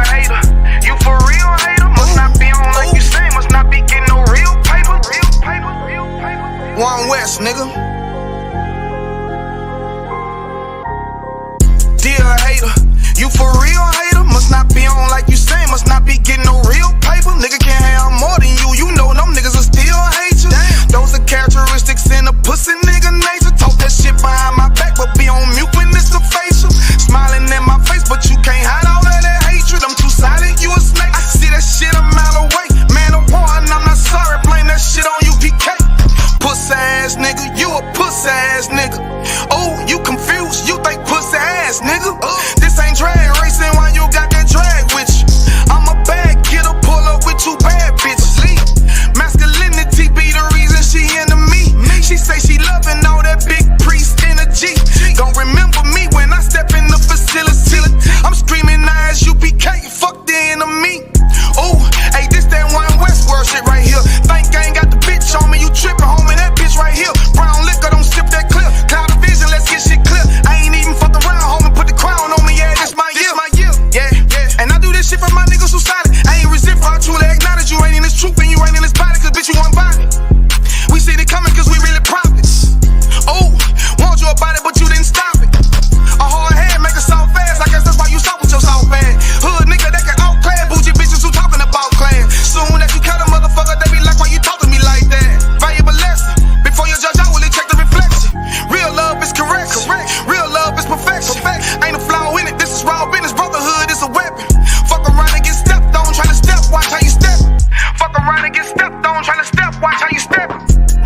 hater. You for real hater? Must not be on like you say. Must not be getting no real paper. One West, nigga. Dear hater, you for real hater? Must not be on like you say. Must not be getting no real paper. Nigga can't have more than you. You know them niggas will still hate you. Those are characteristics in a pussy nigga nature. Talk that shit behind my back, but be on mute when it's a facial. Smiling in my face, but you can't hide all of that hatred. I'm too silent, you a snake. I see that shit a mile away. Man of war, and I'm not sorry. Blame that shit on UPK. Pussy ass nigga, you a pussy ass nigga. Oh, you confused, you think pussy ass nigga. This ain't drag racing, why you got that drag with you? I'm a bad kidder, pull up with two bad bitches. Masculinity be the reason she into me. She say she loving all that big priest energy. Don't remember me when I step in the facility. I'm screaming I.S.U.P.K, fuck the enemy. Ooh, hey, this that one Westworld shit right here. Think I ain't got the bitch on me, you trippin', homie, that bitch right here. Brown liquor, don't sip that clear. Cloud of vision, let's get shit clear. I ain't even fuck around, homie, put the crown on me, yeah, this my year. Yeah, and I do this shit for my niggas who solid. I ain't resent for I truly acknowledge you ain't in this truth and you ain't in this body, cause bitch you one body. We see it coming cause we really prophets. Oh, want you about it, but you didn't stop it. A hard head make a soft fast, I guess that's why you stop with your soft bag. Hood nigga that can outclass, bougie bitches who talking about class. Soon as you cut a motherfucker, they be like, why you talk to me like that? Valuable lesson, before you judge, I will check the reflection. Real love is correct. Real love is perfection. Ain't a flaw in it, this is raw business. Brotherhood is a weapon. Fuck around and get stepped on, try to step, watch how you step. Fuck around and get stepped on, try to step, watch how you step.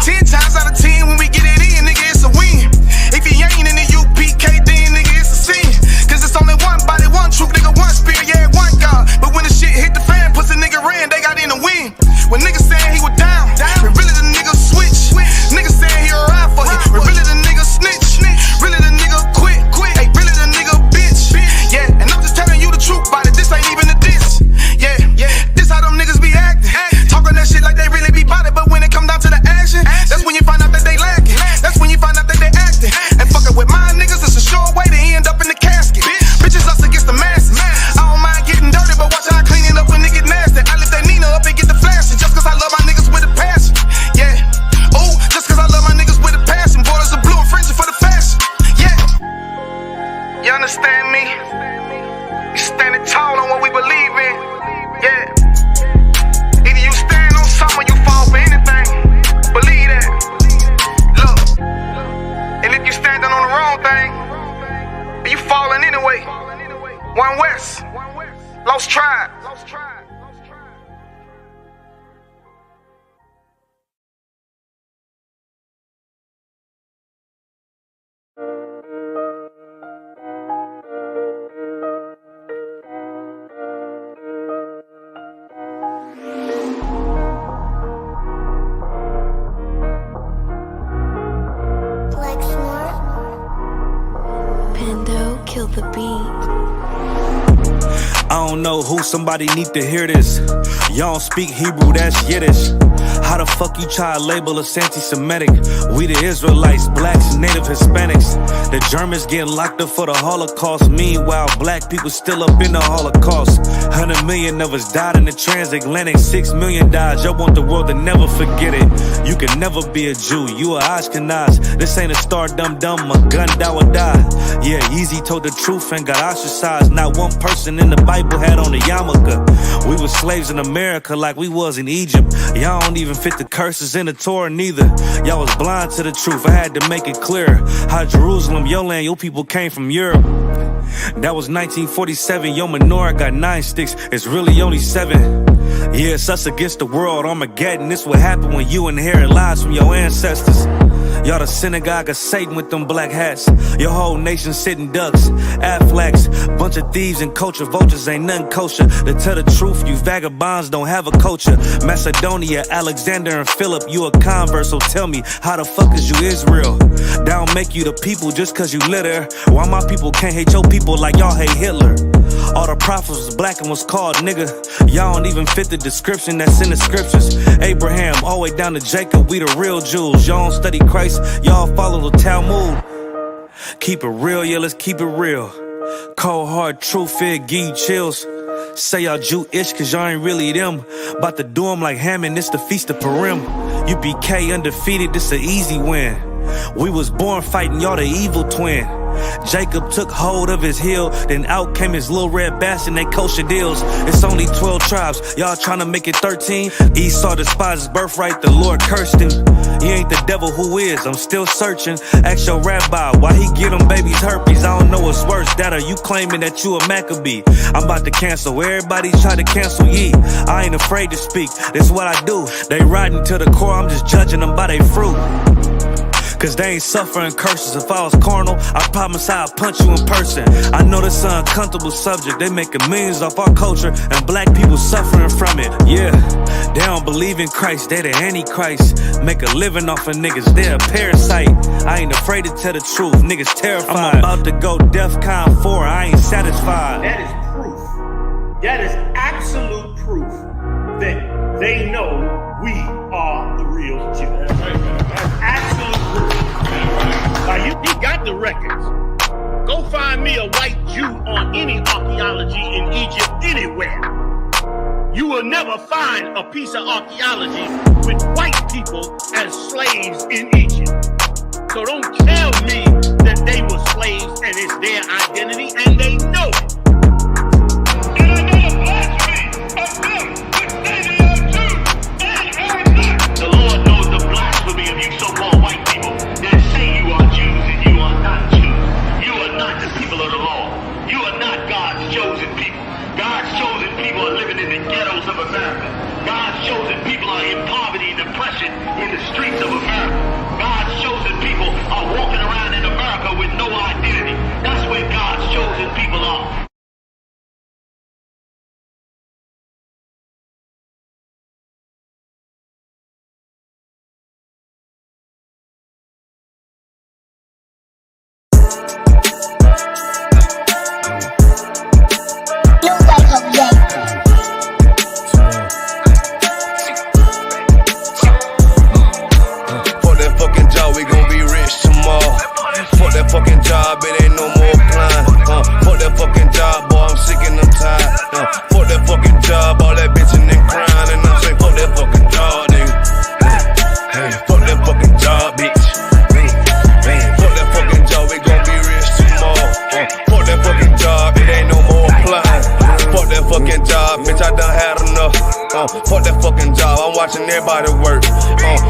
10 times out of 10 when we get it in, nigga, it's a win. If you ain't in the UPK, then nigga, it's a sin. Cause it's only one body, one truth, nigga, one spirit, yeah, one God. But when the shit hit the fan, pussy nigga ran, they got in the win. When niggas saying he was down, when really the nigga switch. Niggas saying he a ride for you, when really the nigga snitch. Really the nigga quit, hey, really the nigga bitch. Yeah, and I'm just telling you the truth about it, this ain't even a diss. Yeah, this how them niggas be acting. Talking that shit like they really be about it, but when it come down to the action, that's when you find out that they lacking. That's when you find out that they acting. And fucking with my niggas, it's a sure way to end up in the casket. Bitches us against the masses. I don't mind getting dirty, but watch how I clean it up when it get nasty. I lift that Nina up and get the flashing, just cause I love my niggas with a passion. Yeah, ooh, just cause I love my niggas with a passion. Borders are blue and fringy for the fashion. Yeah, you understand me? You standing tall on what we believe in. Yeah, either you stand on something or you fall for anything. Believe that. Look, and if you standing on the wrong thing, you falling anyway. One West, Lost Tribe. Kill the beat. I don't know who, somebody need to hear this. Y'all don't speak Hebrew, that's Yiddish. How the fuck you try to label us anti-Semitic? We the Israelites, blacks, native Hispanics. The Germans getting locked up for the Holocaust. Meanwhile, black people still up in the Holocaust. 100 million of us died in the transatlantic. 6 million died, y'all want the world to never forget it. You can never be a Jew, you a Ashkenaz. This ain't a star dum-dum, a gun die or die. Yeah, Yeezy told the truth and got ostracized. Not one person in the Bible had on a yarmulke. We were slaves in America like we was in Egypt. Y'all don't even fit the curses in the Torah neither. Y'all was blind to the truth, I had to make it clear. How Jerusalem, your land, your people came from Europe. That was 1947, your menorah got 9 sticks, it's really only 7. Yeah, it's us against the world, Armageddon. This what happened when you inherit lies from your ancestors. Y'all the synagogue of Satan with them black hats. Your whole nation sitting ducks, Aflacs. Bunch of thieves and culture vultures, ain't nothing kosher. To tell the truth, you vagabonds don't have a culture. Macedonia, Alexander and Philip, you a convert, so tell me, how the fuck is you Israel? That don't make you the people just cause you litter. Why my people can't hate your people like y'all hate Hitler? All the prophets was black and was called nigga. Y'all don't even fit the description that's in the scriptures. Abraham, all the way down to Jacob, we the real Jews. Y'all don't study Christ, y'all follow the Talmud. Keep it real, yeah, let's keep it real. Cold hard truth, it give you chills. Say y'all Jewish cause y'all ain't really them. About to do 'em like Hammond, it's the Feast of Purim. UPK undefeated, this an easy win. We was born fighting, y'all the evil twin. Jacob took hold of his heel, then out came his little red bastard and they kosher deals. It's only 12 tribes, y'all trying to make it 13. Esau despised his birthright, the Lord cursed him. He ain't the devil, who is? I'm still searching. Ask your rabbi, why he get them babies herpes? I don't know what's worse, that or you claiming that you a Maccabee. I'm about to cancel, everybody try to cancel ye. I ain't afraid to speak, that's what I do. They riding to the core, I'm just judging them by their fruit. Cause they ain't suffering curses. If I was carnal, I promise I'd punch you in person. I know this is an uncomfortable subject. They making millions off our culture and black people suffering from it. Yeah, they don't believe in Christ, they the Antichrist. Make a living off of niggas, they a parasite. I ain't afraid to tell the truth, niggas terrified. I'm about to go DEFCON 4, I ain't satisfied. That is proof. That is absolute proof that they know we are the real Jews. That's absolute proof. Now you got the records. Go find me a white Jew on any archaeology in Egypt anywhere. You will never find a piece of archaeology with white people as slaves in Egypt. So don't tell me that they were slaves and it's their identity, and they know it. And another blasphemy of them would say they are Jews and are not. The Lord knows the blasphemy of you so-called white people that say you are Jews and you are not Jews. You are not the people of the law. You are not God's chosen people. God's chosen people are living in the ghettos of America. God's chosen people are in poverty and depression in the streets of America. God's chosen people are walking around in America with no identity. That's where God's chosen people are. Fucking job, it ain't no more applying. Fuck that fucking job, boy, I'm sick and I'm tired. Fuck that fucking job, all that bitching and crying, and I'm saying fuck that fucking job, nigga. Hey, fuck that fucking job, bitch. Fuck that fucking job, we gon' be rich tomorrow. Fuck that fucking job, it ain't no more applying. Fuck that fucking job, bitch, I done had enough. Fuck that fucking job, I'm watching everybody work.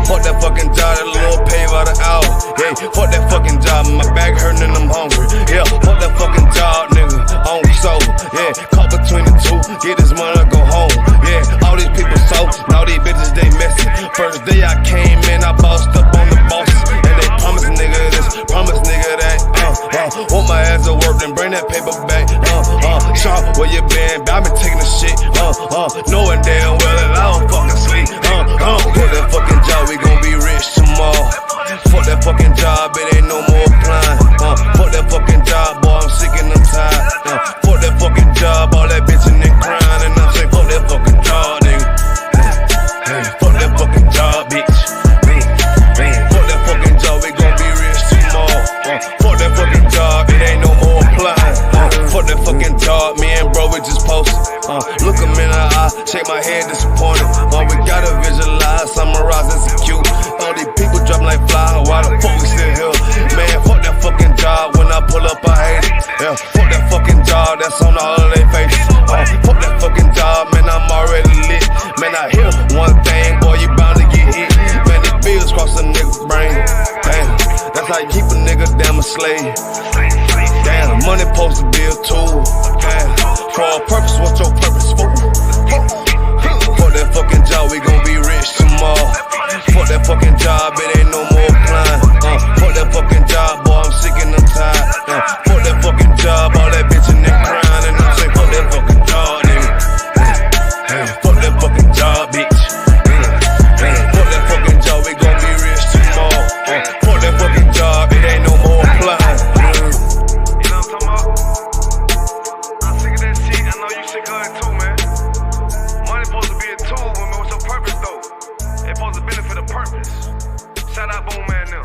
Fuck that fucking job, that little pay by the hour. Yeah, fuck that fucking job, my back hurting and I'm hungry. Yeah, fuck that fucking job, nigga, on soul. Yeah, caught between the two, get this money, go home. Yeah, all these people so, now these bitches, they messy. First day I came in, I bossed up on the bosses. And they promise nigga this, promise nigga that. Want my ass to work, then bring that paper back. Sean, where you been? I been taking the shit. Knowing damn well that I don't fucking sleep. Fuck that fucking job, we gon' be rich tomorrow. Fuck that fucking job, it ain't no more applying. Fuck that fucking job, boy, I'm sick and I'm tired. Fuck that fucking job, all that bitching and crying, and I'm saying fuck that fucking job, nigga. Hey, fuck that fucking job, bitch. Fuck that fucking job, we gon' be rich tomorrow. Fuck that fucking job, it ain't no more applying. Fuck that fucking job, me and bro, we just posted. Look him in the eye, shake my head disappointed. We gotta visualize, summarize, execute. All these people dropping like fly, why the fuck we still here? Man, fuck that fucking job, when I pull up I hate it. Yeah, fuck that fucking job, that's on all of their faces. Fuck that fucking job, man, I'm already lit. Man, I hear one thing, boy, you bound to get hit. Man, the bills cross a nigga's brain. Damn, that's how you keep a nigga damn a slave. Damn, money supposed to be a tool. Damn, for a purpose, what's your purpose for? Fuck that fucking job, we gon' be rich tomorrow. Fuck that fucking job, it ain't no more applying. Fuck that fucking job, boy, I'm sick and I'm tired. Fuck that fucking job, all that bitching and crying, and I'm saying fuck that fucking job, nigga. Hey, fuck that fucking job, bitch. Fuck that fucking job, we gon' be rich tomorrow. Fuck that fucking job, it ain't no more applying. You know what I'm talking about? I'm sick of that shit, I know you sick of it too, man. Money supposed to be a tool, but what's your purpose though? It's supposed to benefit a purpose. Shout out Boom Man now.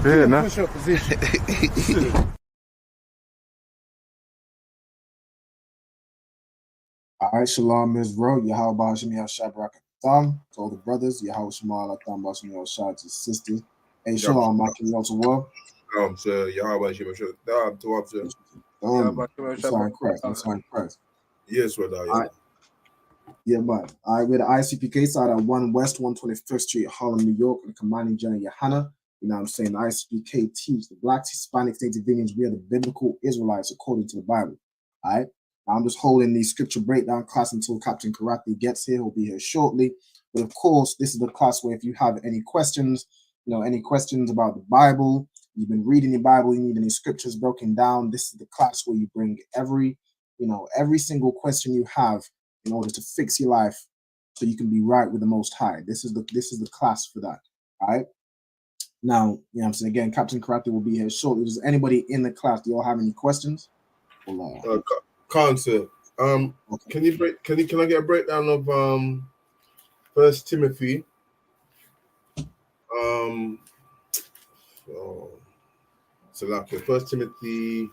Yeah, nah. Push-up position. All right, Shalom Israel, Yahweh Bashim Yahshabrak Thumb, to all the brothers, Yahweh Shemal Thumb Bashim Yahshab to sisters. Hey, Shalom, Maki Yotawa. Sir, Yahweh Shem Shem. To observe. I'm sorry, Christ. Yes, brother. All right. Yeah, but all right, we're the ISUPK side at 1 West 121st Street, Harlem, New York, the commanding general YAHANNA. You know what I'm saying? The ISUPK teach the Blacks, Hispanics, Native Indians, we are the biblical Israelites according to the Bible. All right. I'm just holding the scripture breakdown class until Captain Karathya gets here. He'll be here shortly. But of course, this is the class where if you have any questions, any questions about the Bible, you've been reading the Bible, you need any scriptures broken down, this is the class where you bring every single question you have in order to fix your life so you can be right with the Most High. This is the class for that. All right. Now, I'm saying again, Captain Karathya will be here shortly. Does anybody in the class, do you all have any questions? Can't, sir. Okay. Can I get a breakdown of 1 Timothy? So like 1 Timothy.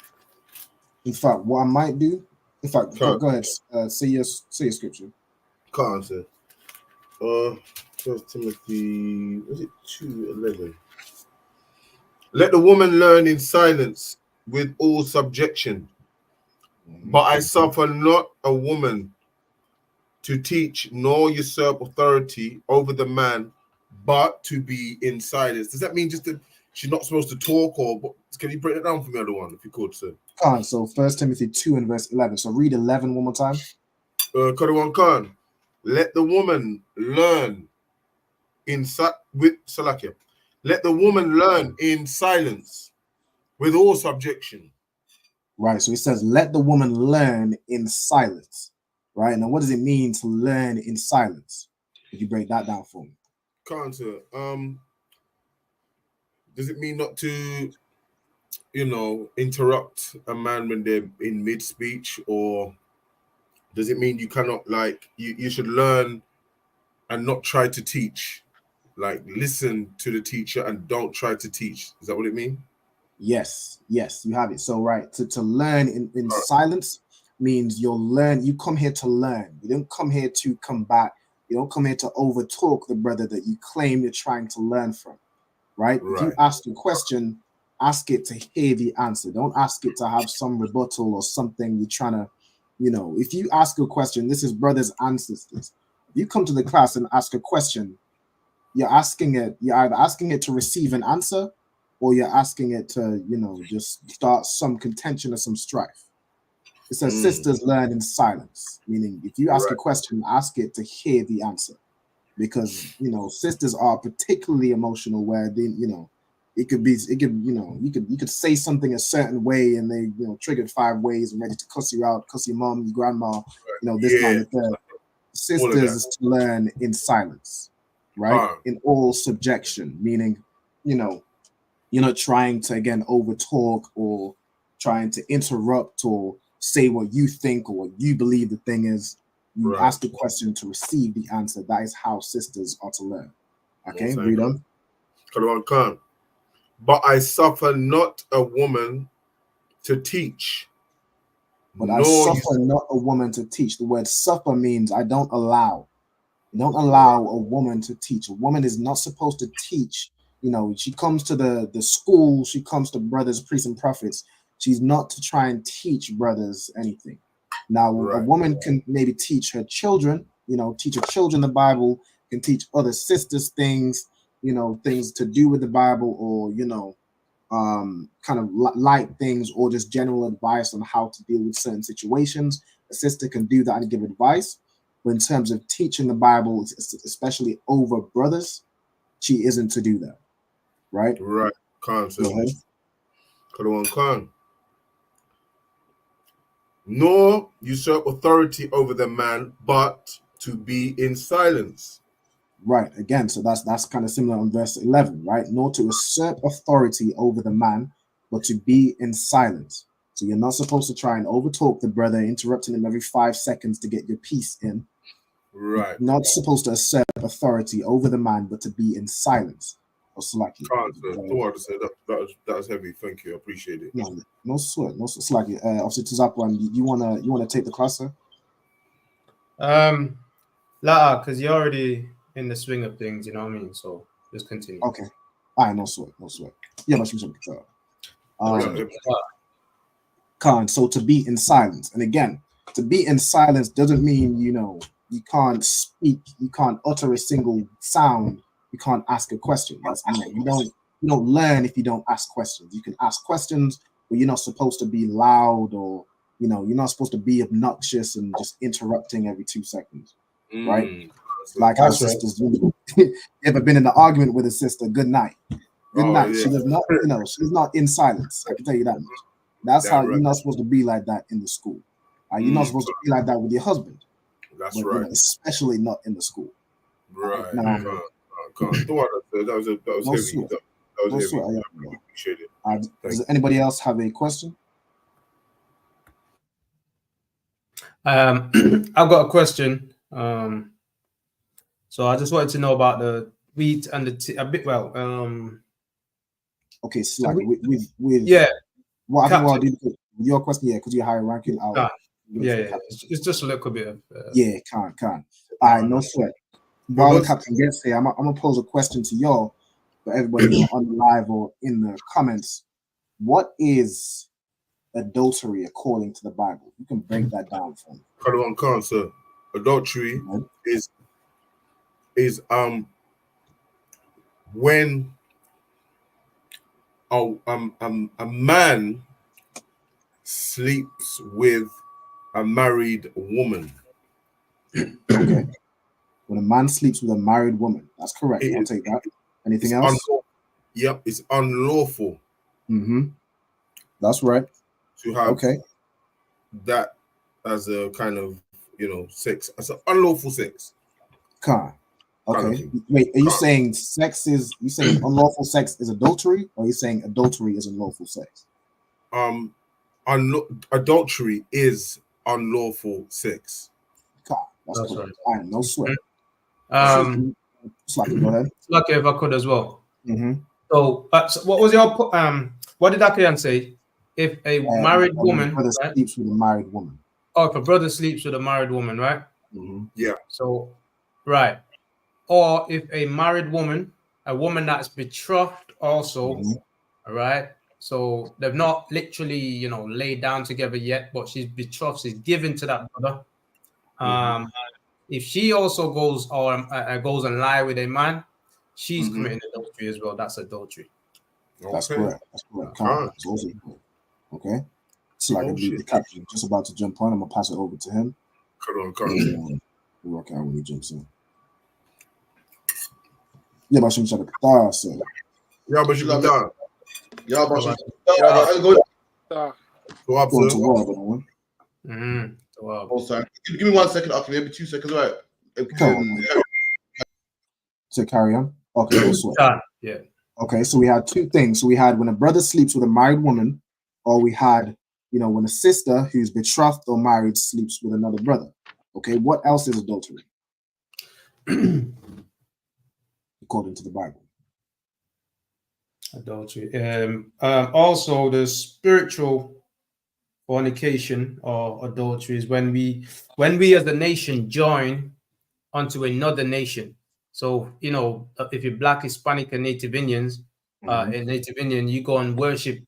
In fact, what I might do, go ahead, say your scripture. Can't, sir. 1 Timothy, was it 2:11? Let the woman learn in silence with all subjection. But I suffer not a woman to teach nor usurp authority over the man, but to be in silence. Does that mean just that she's not supposed to talk, or can you break it down for me, other one, if you could, sir? Khan, so 1 Timothy 2 and verse 11. So read 11 one more time. Khan, let the woman learn Let the woman learn in silence with all subjection. Right. So it says, let the woman learn in silence. Right. Now, what does it mean to learn in silence? Could you break that down for me? Can't, sir. Does it mean not to, interrupt a man when they're in mid-speech, or does it mean you cannot, you should learn and not try to teach? Like, listen to the teacher and don't try to teach. Is that what it means? Yes, you have it. So right, to learn in silence means you come here to learn. You don't come here to combat. You don't come here to overtalk the brother that you claim you're trying to learn from. Right? If you ask a question, ask it to hear the answer. Don't ask it to have some rebuttal or something you're trying to, if you ask a question, this is brothers and sisters. If you come to the class and ask a question, you're either asking it to receive an answer, or you're asking it to, just start some contention or some strife. It says sisters learn in silence, meaning if you ask a question, ask it to hear the answer. Because, sisters are particularly emotional where they, you could say something a certain way and they, triggered 5 ways and ready to cuss you out, cuss your mom, your grandma, this, that, and the third. Sisters is to learn in silence, right? In all subjection, meaning, you're not trying to, again, overtalk or trying to interrupt or say what you think or what you believe the thing is. You ask the question to receive the answer. That is how sisters are to learn. Okay, read on. But I suffer not a woman to teach. But I suffer not a woman to teach. The word suffer means I don't allow. You don't allow a woman to teach. A woman is not supposed to teach. She comes to the school, she comes to brothers, priests, and prophets. She's not to try and teach brothers anything. Now, a woman can maybe teach her children, teach her children the Bible, can teach other sisters things, things to do with the Bible, or, kind of light things, or just general advice on how to deal with certain situations. A sister can do that and give advice. But in terms of teaching the Bible, especially over brothers, she isn't to do that. Right? Right. Nor usurp authority over the man, but to be in silence. Right. Again, so that's kind of similar on verse 11, right? Nor to usurp authority over the man, but to be in silence. So you're not supposed to try and overtalk the brother, interrupting him every 5 seconds to get your piece in. Right. You're not supposed to usurp authority over the man, but to be in silence. Slacking. Can't, sir. Don't want to say that was heavy. Thank you. I appreciate it. No sweat. Slacking. Officer Tuzapwan, you wanna take the class, sir? Because you're already in the swing of things, you know what I mean? So just continue. Okay. All right, no sweat. Yeah, much Khan, so to be in silence. And again, to be in silence doesn't mean, you can't speak, you can't utter a single sound, you can't ask a question. That's, you don't learn if you don't ask questions. You can ask questions, but you're not supposed to be loud, or you're not supposed to be obnoxious and just interrupting every 2 seconds. Right? Like our sisters do. You ever been in an argument with a sister? Good night. Good night. Yeah. She does not, she's not in silence. I can tell you that much. That's how you're not supposed to be like that in the school. You're not supposed to be like that with your husband. That's right. Especially not in the school. Right. Now, that was heavy. That was heavy. I appreciate it. Does anybody else have a question? I've got a question. So I just wanted to know about the wheat and the a bit. Well, okay, so like with yeah. What I think I'll do with your question, because you're higher ranking. It's just a little bit of. Can't. All right, no sweat. While the captain gets here, I'm gonna pose a question to y'all, for everybody on the live or in the comments. What is adultery according to the Bible? You can break that down for me. Can't, sir. Adultery is when a man sleeps with a married woman. Okay. When a man sleeps with a married woman, that's correct. I'll take that. Anything else? Yep, it's unlawful. That's right. To have that as a kind of sex. As an unlawful sex. Okay. Wait, are you saying unlawful sex is adultery, or are you saying adultery is unlawful sex? Adultery is unlawful sex. That's right. I am no sweat. Slacky, go ahead. Slacky, if I could as well. So, what was your what did Akian say? If a married woman sleeps with a married woman. Oh, if a brother sleeps with a married woman, right? Yeah. So, right. Or if a married woman, a woman that's betrothed also, all right? So they've not literally, laid down together yet, but she's betrothed, she's given to that brother. If she also goes and lie with a man, she's committing adultery as well. That's adultery. That's correct. Okay. So like the captain just about to jump on. I'm gonna pass it over to him. We'll work out when he jumps in. Yeah, but she shut up. So. Yeah, but you got that. Yeah, but go up to war, Oh, sorry. Give me 1 second. Okay, maybe 2 seconds. Right. So carry on. Okay. Yeah. Okay, so we had two things. So we had when a brother sleeps with a married woman, or we had, when a sister who's betrothed or married sleeps with another brother. Okay, what else is adultery? According to the Bible. Adultery. Also, the spiritual fornication or adultery is when we as a nation join onto another nation. So, if you're Black, Hispanic, and Native Indians, in Native Indian, you go and worship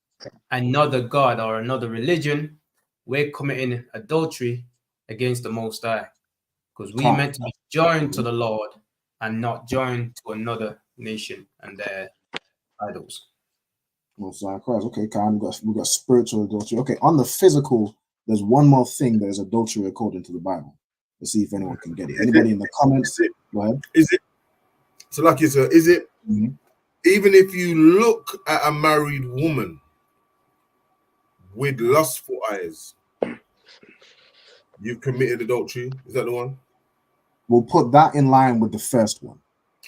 another god or another religion, we're committing adultery against the Most High, because we meant to be joined to the Lord and not joined to another nation and their idols. Most High Christ. Okay, we got spiritual adultery. Okay, on the physical, there's one more thing that is adultery according to the Bible. Let's see if anyone can get it. Anybody in the comments? Go ahead. Is it? So, like you said, is it? Even if you look at a married woman with lustful eyes, you've committed adultery. Is that the one? We'll put that in line with the first one.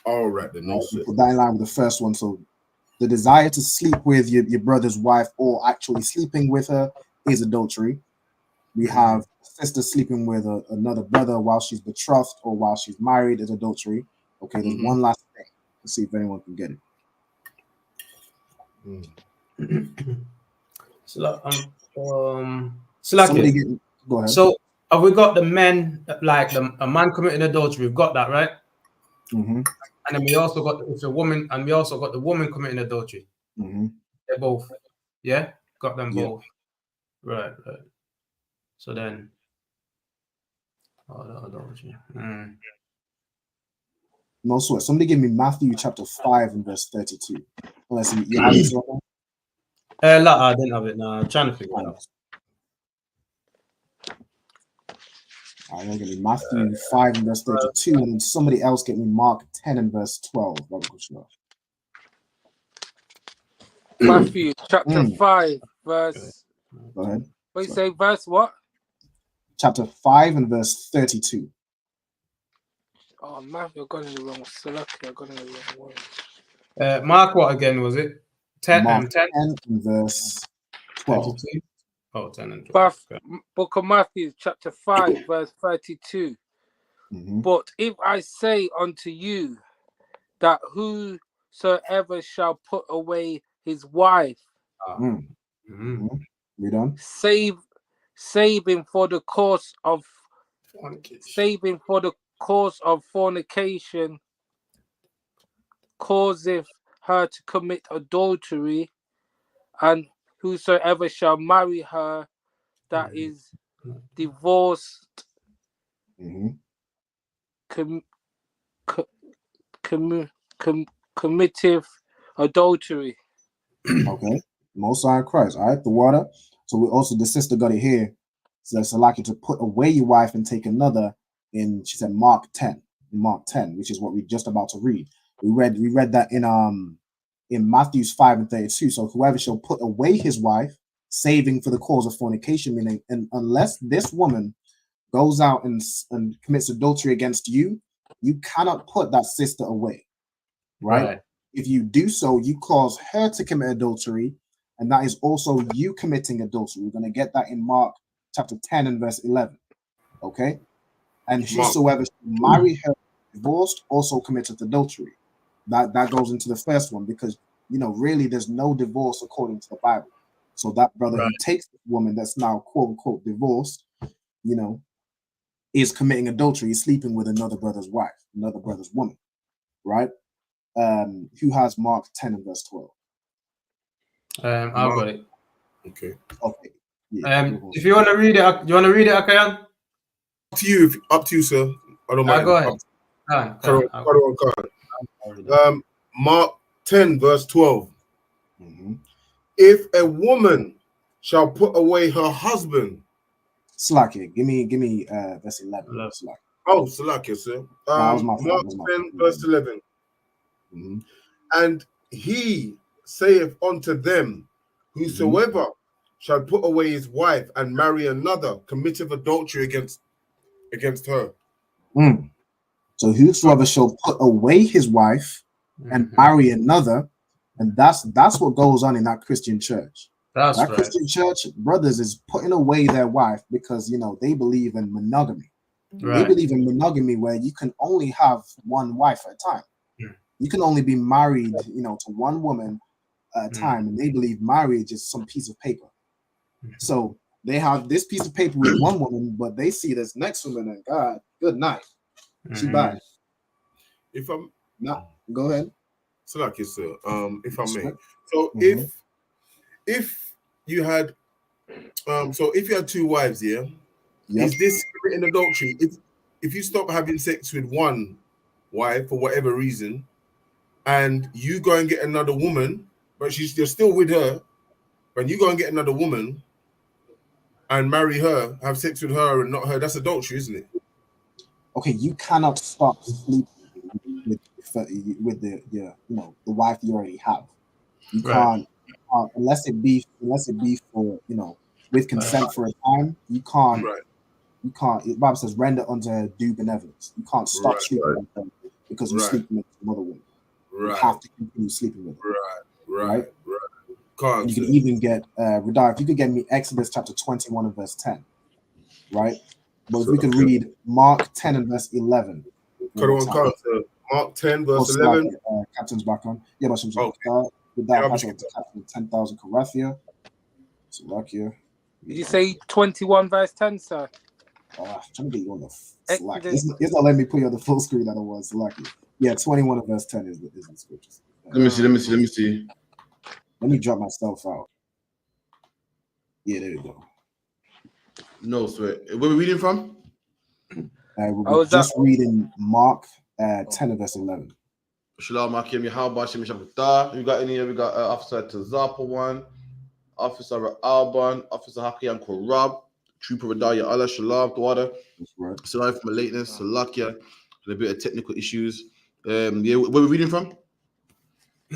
All right, then. We'll put that in line with the first one. So the desire to sleep with your brother's wife or actually sleeping with her is adultery. We have sister sleeping with another brother while she's betrothed or while she's married is adultery. Okay, there's one last thing. Let's see if anyone can get it. Somebody go ahead. So have we got the men, like a man committing adultery? We've got that, right? Mm-hmm. And then we also got it's a woman, and we also got the woman committing adultery. Mm-hmm. They're both, yeah, got them Yeah. both, right. So then, adultery. No sweat. Somebody give me Matthew chapter 5 and verse 32. Unless you have it. I didn't have it now. I'm trying to figure it out. I'm gonna give me Matthew 5 and verse 32, and then somebody else get me Mark 10 and verse 12. Matthew chapter 5, verse. Go ahead. What you say? Verse what? Chapter 5 and verse 32. Oh, Matthew, I got in the wrong. Select, I got in the wrong one. Mark, what again was it? 10 Mark 10 and verse 12. 32. Oh, 10 and 12. Okay. Book of Matthew, chapter 5, verse 32. Mm-hmm. But if I say unto you that whosoever shall put away his wife, We done? saving for the course of fornication, causeth her to commit adultery, and whosoever shall marry her that is divorced committeth adultery. Okay. Most High Christ. All right. The water. So we also, the sister got it here. So it's like you to put away your wife and take another she said Mark 10, which is what we're just about to read. We read that in Matthew's 5 and 32. So whoever shall put away his wife, saving for the cause of fornication, meaning, and unless this woman goes out and commits adultery against you, you cannot put that sister away, right? If you do so, you cause her to commit adultery, and that is also you committing adultery. We're going to get that in Mark chapter 10 and verse 11, okay? And whosoever shall marry her divorced also committeth adultery. That goes into the first one, because really there's no divorce according to the Bible. So that brother who takes the woman that's now quote unquote divorced, is committing adultery, is sleeping with another brother's wife, another brother's woman, right? Who has Mark 10 and verse 12? I've got it. Okay. Yeah, if you want to read it, Akayan? Up to you, sir. I don't mind. Go ahead. Mark 10 verse 12. If a woman shall put away her husband. Slacky, give me verse 11. Oh, Slacky, sir. Mark 10 verse 11. And he saith unto them, whosoever shall put away his wife and marry another committeth adultery against her. So whosoever shall put away his wife and marry another, and that's what goes on in that Christian church. Christian church, brothers, is putting away their wife because they believe in monogamy. They believe in monogamy where you can only have one wife at a time. You can only be married, to one woman at a time, and they believe marriage is some piece of paper. So they have this piece of paper with one woman, but they see this next woman and God, good night. She bad. If I'm go ahead. So like you, sir. If I may. So if you had if you had two wives, is this committing adultery? If you stop having sex with one wife for whatever reason, and you go and get another woman, but you're still with her, when you go and get another woman and marry her, have sex with her and not her, that's adultery, isn't it? Okay, you cannot stop sleeping with the wife you already have. You can't unless it be for with consent for a time. You can't. You can't. The Bible says, "Render unto her due benevolence." You can't stop sleeping with her because you're sleeping with another woman. You have to continue sleeping with her. Right. You can even get Radar. If you could get me Exodus chapter 21 and verse 10, right? But if we could read Mark 10 and verse 11. Mark 10 verse 11. Captain's back on. Yeah, With that, I'll pass on to Captain 10,000 Karathya. Salakia. Did you say 21 verse 10, sir? I'm trying to get you on the Slack. It's not letting me put you on the full screen otherwise. Salakia. Yeah, 21 and verse 10 is the scriptures. Let me see. Let me drop myself out. Yeah, there you go. No, swear. Where are we reading from? We're just reading Mark 10 and verse 11. Shalom, Akim, Yahweh, Shem Shabbatah. We got in here, we got Officer Tazapa 1, Officer Alban, Officer Hakim Korab, Trooper Radaya Allah, Shalom, Dwada. That's right. Sorry for my lateness, Salakia, a bit of technical issues. Yeah, where are we reading from?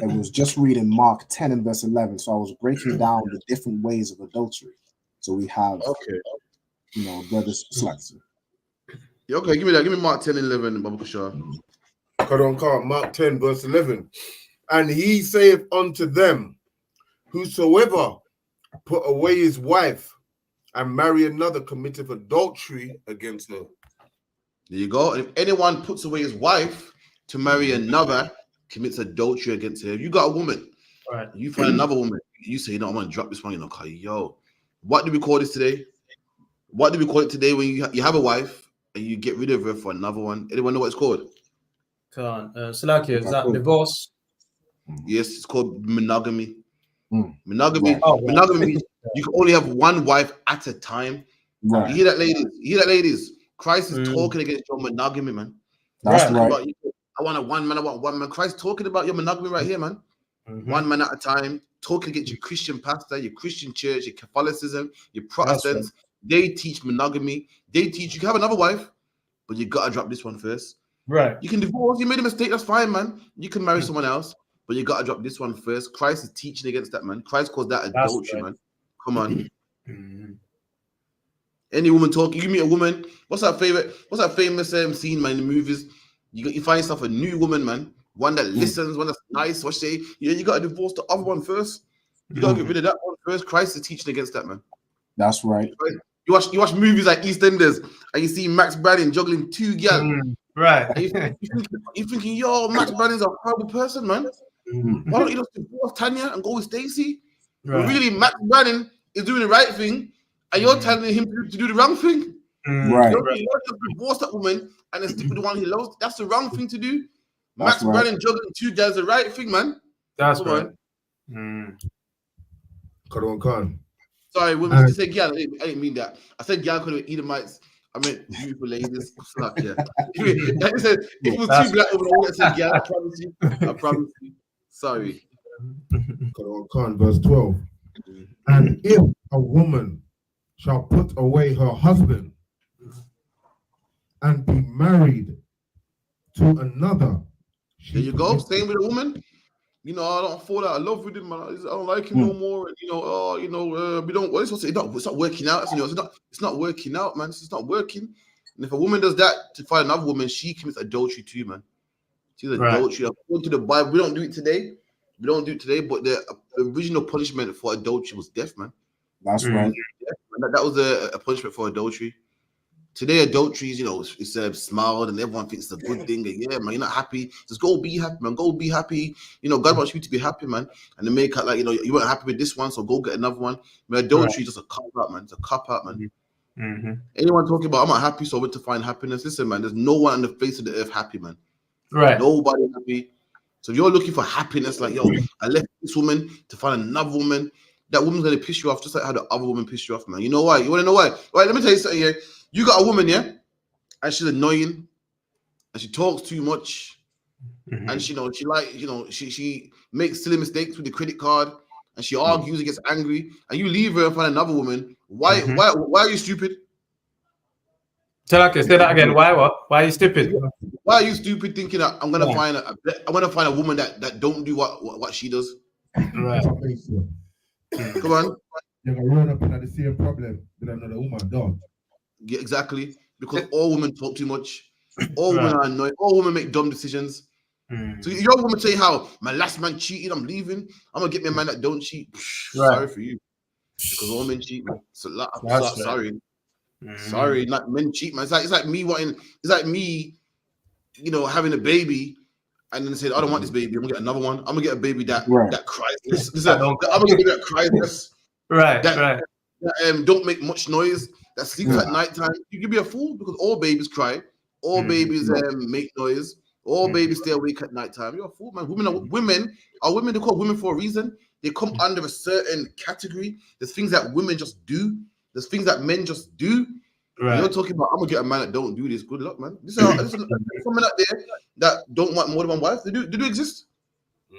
I was just reading Mark 10 and verse 11. So I was breaking down the different ways of adultery. So we have, brothers slacks. Yeah, okay, give me that. Give me Mark 10 and 11, Babu Kashar. Mark 10, verse 11. And he saith unto them, whosoever put away his wife and marry another committeth adultery against her. There you go. And if anyone puts away his wife to marry another, commits adultery against her. If you got a woman, right, you find another woman, you say, I'm going to drop this one, yo, what do we call this today? What do we call it today when you have a wife and you get rid of her for another one? Anyone know what it's called? Salakia, is that divorce? Yes, it's called monogamy. Monogamy. Monogamy. You can only have one wife at a time. Right. You hear that, ladies? Christ is talking against your monogamy, man. That's right. I want one man. Christ talking about your monogamy right here, man. One man at a time. Talking against your Christian pastor, your Christian church, your Catholicism, your Protestants. They teach monogamy. They teach you can have another wife, but you gotta drop this one first. Right. You can divorce. You made a mistake. That's fine, man. You can marry someone else, but you gotta drop this one first. Christ is teaching against that, man. Christ calls that adultery, man. Come on. Any woman talking, you meet a woman. What's that famous scene, man, in the movies? You find yourself a new woman, man. One that listens, one that's nice. What say? You gotta divorce the other one first. You gotta get rid of that one first. Christ is teaching against that, man. That's right. You watch movies like EastEnders, and you see Max Branning juggling two girls. Right. You thinking, yo, Max Branning's a horrible person, man. Why don't you just divorce Tanya and go with Stacy? Right. Really, Max Branning is doing the right thing, and you're telling him to do the wrong thing. Right. You don't divorce that woman and then stick with the one he loves. That's the wrong thing to do. Max Branning juggling two guys, the right thing, man. That's right. Khan. Sorry, women. You said gal. I didn't mean that. I said gal because of Edomites. I meant beautiful ladies. Yeah. I said if it was too black over there, I said gal. I promise you. Sorry. Khan, verse 12. And if a woman shall put away her husband and be married to another. There you go. Same with a woman. I don't fall out of love with him, man. I don't like him no more. And, we don't. Well, it's not working out. It's not working out, man. It's not working. And if a woman does that to find another woman, she commits adultery too, man. She's adultery. According to the Bible, we don't do it today. But the original punishment for adultery was death, man. That's right. That was a punishment for adultery. Today, adultery is, it's smiled and everyone thinks it's a good thing. And yeah, man, you're not happy. Just go be happy, man. Go be happy. God wants you to be happy, man. And they make out like, you weren't happy with this one, so go get another one. But adultery is just a cop out, man. It's a cop out, man. Anyone talking about, I'm not happy, so I went to find happiness. Listen, man, there's no one on the face of the earth happy, man. Right. Nobody happy. So if you're looking for happiness, like, yo, I left this woman to find another woman, that woman's going to piss you off just like how the other woman pissed you off, man. You know why? You want to know why? All right, let me tell you something here. You got a woman, yeah, and she's annoying, and she talks too much, and she makes silly mistakes with the credit card, and she argues and gets angry, and you leave her and find another woman. Why are you stupid? Say that again. Why what? Why are you stupid? Why are you stupid thinking that I'm gonna find a woman that don't do what she does? Right. Come on. You're gonna run up into the same problem with another woman, dog. Yeah, exactly. Because all women talk too much. All women are annoying. All women make dumb decisions. So your woman say how my last man cheated, I'm leaving. I'm gonna get me a man that don't cheat. Sorry for you. Because all men cheat, man. Sorry. Sorry, not men cheat, man. It's like me having a baby and then say, I don't want this baby. I'm gonna get another one. I'm gonna get a baby that cries. I'm gonna get a baby that cries. That don't make much noise. That sleeps at nighttime. You can be a fool because all babies cry. All babies make noise. All babies stay awake at nighttime. You're a fool, man. Women are women. They call women for a reason. They come under a certain category. There's things that women just do. There's things that men just do. Right. You're talking about, I'm gonna get a man that don't do this. Good luck, man. There's someone out there that don't want more than one wife. They do exist.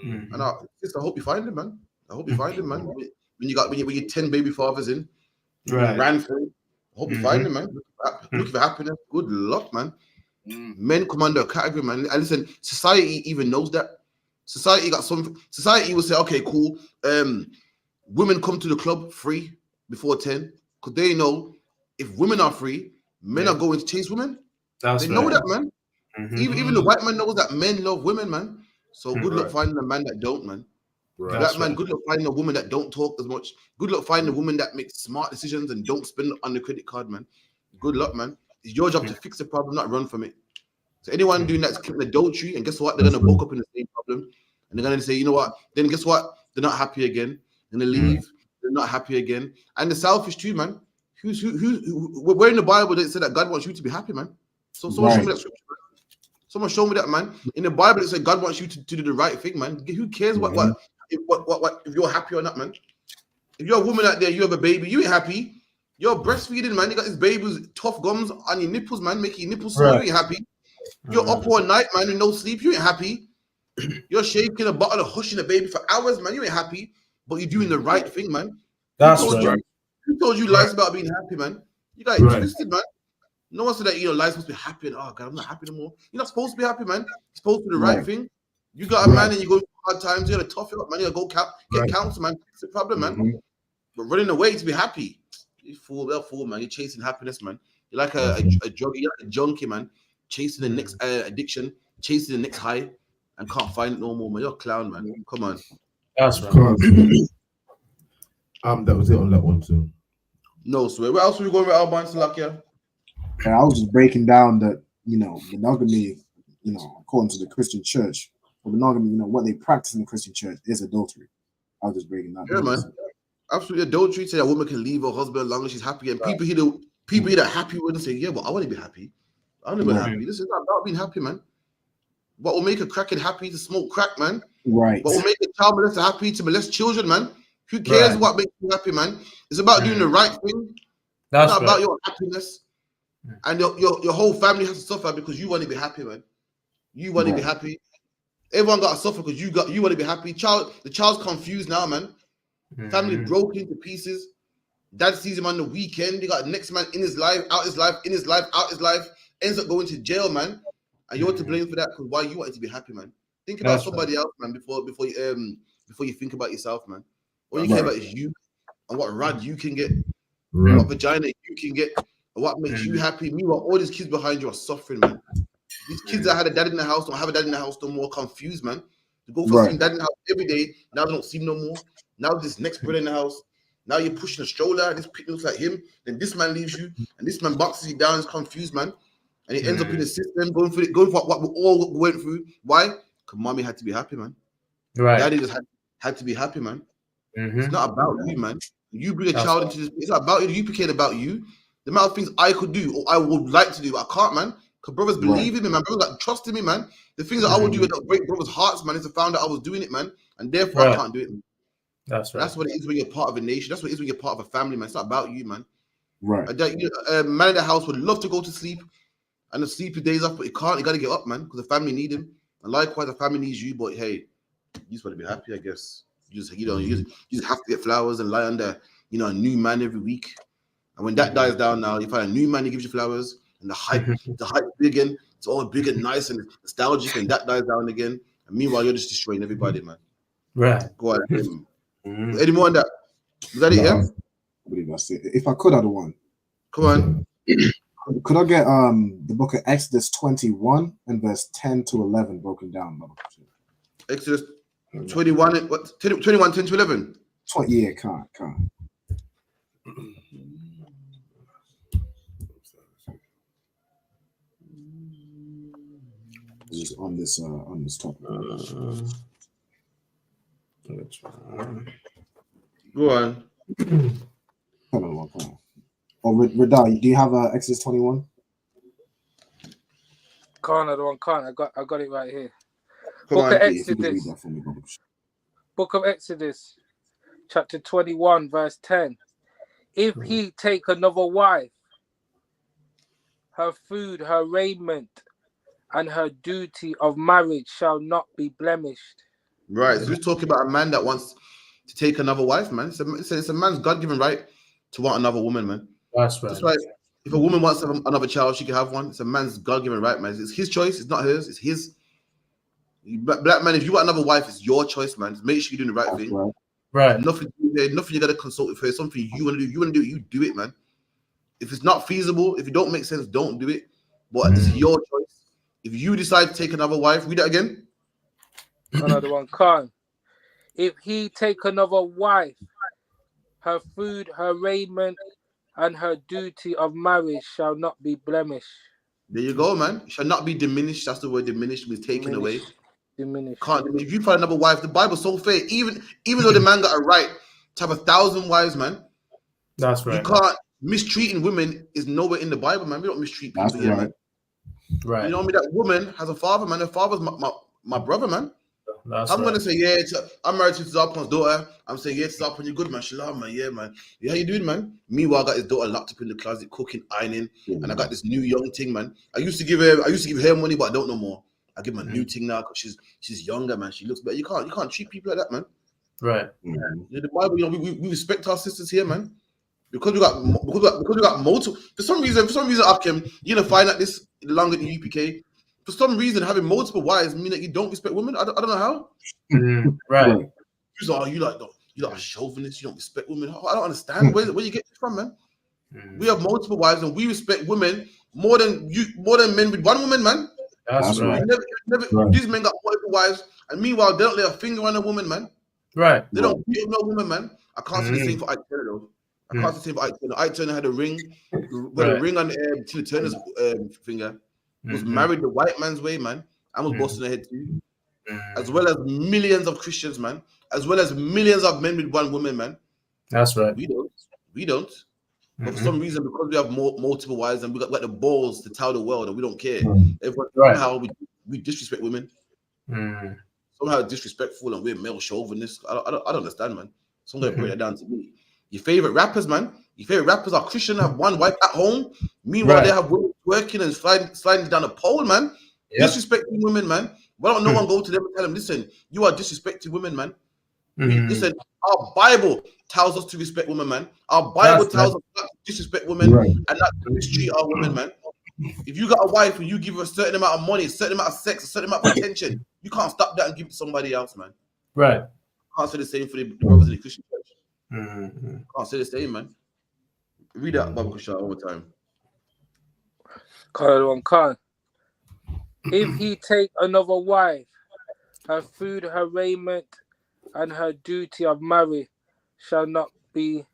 And I hope you find them, man. I hope you find them, man. When you're 10 baby fathers in, you ran for it. I hope you find them, man. Looking for happiness. Good luck, man. Men come under a category, man. And listen, society even knows that. Society will say, okay, cool. Women come to the club free before 10 because they know if women are free, men are going to chase women. They know that, man. Even the white man knows that men love women, man. So good luck finding a man that don't, man. Black man, good luck finding a woman that don't talk as much. Good luck finding a woman that makes smart decisions and don't spend on the credit card, man. Good luck, man. It's your job to fix the problem, not run from it. So anyone doing that's committing adultery, and guess what? They're gonna woke up in the same problem, and they're gonna say, you know what? Then guess what? They're not happy again. They're gonna leave. They're not happy again. And the selfish too, man. Where in the Bible did it say that God wants you to be happy, man? So someone show me that scripture. Someone show me that, man. In the Bible it said God wants you to do the right thing, man. Who cares what if you're happy or not, man? If you're a woman out there, you have a baby, you ain't happy. You're breastfeeding, man. You got this baby with tough gums on your nipples, man, making your nipples sore. You ain't happy. You're up all night, man, with no sleep. You ain't happy. You're shaking a bottle of hushing a baby for hours, man. You ain't happy. But you're doing the right thing, man. Who told you lies about being happy, man? You got it twisted, man. No one said that, life's supposed to be happy and, oh, God, I'm not happy no more. You're not supposed to be happy, man. You're supposed to do the right thing. You got a man and you go through hard times. You got to tough it up, man. You got to go get counsel, man. Fix the problem, man. But running away to be happy, you're a fool, man. You're chasing happiness, man. You're like a drug, you're like a junkie, man. Chasing the next addiction, chasing the next high, and can't find it no more, man. You're a clown, man. Come on. That's right. That was it on that one too. No, swear. Where else are we going with Alban Salakia? And I was just breaking down that, monogamy, according to the Christian church, monogamy, what they practice in the Christian church is adultery. I was just breaking that down. Yeah, man. Absolutely adultery. Say a woman can leave her husband as long as she's happy. And people here that happy wouldn't say, yeah, but I want to be happy. I'm never happy. This is not about being happy, man. What will make a crackhead happy to smoke crack, man? Right. What will make a child molester happy to molest children, man? Who cares what makes you happy, man? It's about doing the right thing. It's not about your happiness. And your whole family has to suffer because you want to be happy, man. You want to be happy. Everyone got to suffer because you want to be happy. The child's confused now, man. Family broke into pieces. Dad sees him on the weekend. You got the next man in his life, out his life, in his life, out his life. Ends up going to jail, man. And you're to blame for that because why you wanted to be happy, man. Think about somebody else, man, before you think about yourself, man. All you care about is you and what rod you can get, what vagina you can get, and what makes you happy. Meanwhile, all these kids behind you are suffering, man. These kids that had a dad in the house don't have a dad in the house no more, confused, man. They go for seeing dad in the house every day. Now they don't see him no more. Now this next brother in the house. Now you're pushing a stroller. This picnic looks like him. Then this man leaves you, and this man boxes you down. He's confused, man. And he ends up in the system, going for what we all went through. Why? Because mommy had to be happy, man. Right. Daddy just had to be happy, man. It's not about you, man. You bring a child into this. It's not about you. The U.P.K. about you. The amount of things I could do or I would like to do, I can't, man. Because brothers believe in me, man. Brothers like trust in me, man. The things that I would do that break brothers' hearts, man, is to find out I was doing it, man. And therefore I can't do it, man. That's right. That's what it is when you're part of a nation. That's what it is when you're part of a family, man. It's not about you, man. Right. A man in the house would love to go to sleep and the sleepy days off, but he can't. He got to get up, man, because the family need him. And likewise, the family needs you. But hey, you just want to be happy, I guess. You just have to get flowers and lie under, a new man every week. And when that dies down, now you find a new man who gives you flowers, and the hype big again. It's all big and nice and nostalgic, and that dies down again. And meanwhile, you're just destroying everybody, man. Right. Go ahead. Any more on that? Is that it? Yeah. I believe that's it. If I could, I'd want. Come on. Could I get the book of Exodus 21 and verse 10 to 11 broken down? Exodus 21 and what? 21, 10 to 11. Yeah, can't. this topic. Go on. Come on. Or Radar, do you have Exodus 21? Can't. I got it right here. Come Book on. of If you could read Exodus. that for me, brother. Book of Exodus, chapter 21, verse 10. If he take another wife, her food, her raiment, and her duty of marriage shall not be blemished. Right. So we're talking about a man that wants to take another wife, man. It's a man's God-given right to want another woman, man. That's right. That's right. If a woman wants to have another child, she can have one. It's a man's God-given right, man. It's his choice. It's not hers. It's his. Black man, if you want another wife, it's your choice, man. Just make sure you're doing the right thing. Right. Nothing you gotta consult with her. Something you want to do. You want to do it, you do it, man. If it's not feasible, if it don't make sense, don't do it. But it's your choice. If you decide to take another wife, read that again. Another one, Khan. If he take another wife, her food, her raiment, and her duty of marriage shall not be blemished. There you go, man. It shall not be diminished. That's the word diminished means taken away. Diminished. Can't diminish. If you find another wife, the Bible's so fair. Even though the man got a right to have 1,000 wives, man. That's right. You can't. Mistreating women is nowhere in the Bible, man. We don't mistreat people here, man. Right. You know what I mean? That woman has a father, man. Her father's my brother, man. I'm gonna say, yeah, I'm married to Zapon's daughter. I'm saying, yeah, Zapon, you're good, man. Shalom, man. Yeah, man. Yeah, how you doing, man? Meanwhile, I got his daughter locked up in the closet, cooking, ironing, and I got this new young thing, man. I used to give her money, but I don't no more. I give her a new thing now because she's younger, man. She looks better. You can't treat people like that, man. Right. The Bible, you know, we respect our sisters here, man. Because we got multiple. For some reason, Akim, you're gonna find out this longer than UPK. For some reason, having multiple wives mean that you don't respect women. I don't know how. Right. You like a chauvinist. You don't respect women. I don't understand where you get this from, man. We have multiple wives and we respect women more than men with one woman, man. That's right. These men got multiple wives, and meanwhile they don't lay a finger on a woman, man. Right. They don't beat up no woman, man. I can't say the same for Ike Turner, though. I can't say the same for Ike Turner. Ike Turner had a ring, a ring on Tina Turner's finger. Was married the white man's way, man. I was busting her head too. As well as millions of Christians, man. As well as millions of men with one woman, man. That's right. We don't. But for some reason, because we have multiple wives and we got the balls to tell the world and we don't care. Somehow we disrespect women. Somehow disrespectful and we're male chauvinists. I don't understand, man. So I'm gonna break that down to me. Your favorite rappers, man. Your favorite rappers are Christian, have one wife at home. Meanwhile, they have women working and sliding down a pole, man. Disrespecting women, man. Why don't no one go to them and tell them, listen, you are disrespecting women, man. Listen, our Bible tells us to respect women, man. Our Bible tells us not to disrespect women and not to mistreat our women, man. If you got a wife and you give her a certain amount of money, a certain amount of sex, a certain amount of attention, you can't stop that and give it to somebody else, man. Right. Can't say the same for the brothers in the Christian church. Can't say the same, man. Read that Bible question all the time. Khan. If he take another wife, her food, her raiment, and her duty of marriage shall not be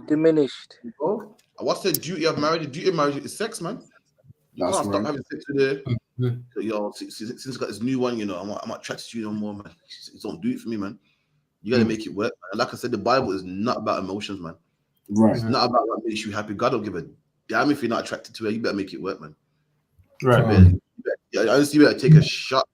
diminished. Oh, what's the duty of marriage? The duty of marriage is sex, man. You can't stop having sex with her. Yo, since I got this new one, you know, I'm not attracted to you no more, man. Just don't do it for me, man. You gotta make it work. And like I said, the Bible is not about emotions, man. Right. It's not about what makes you happy. God don't give a damn if you're not attracted to her. You better make it work, man. Right. I honestly better take a shot,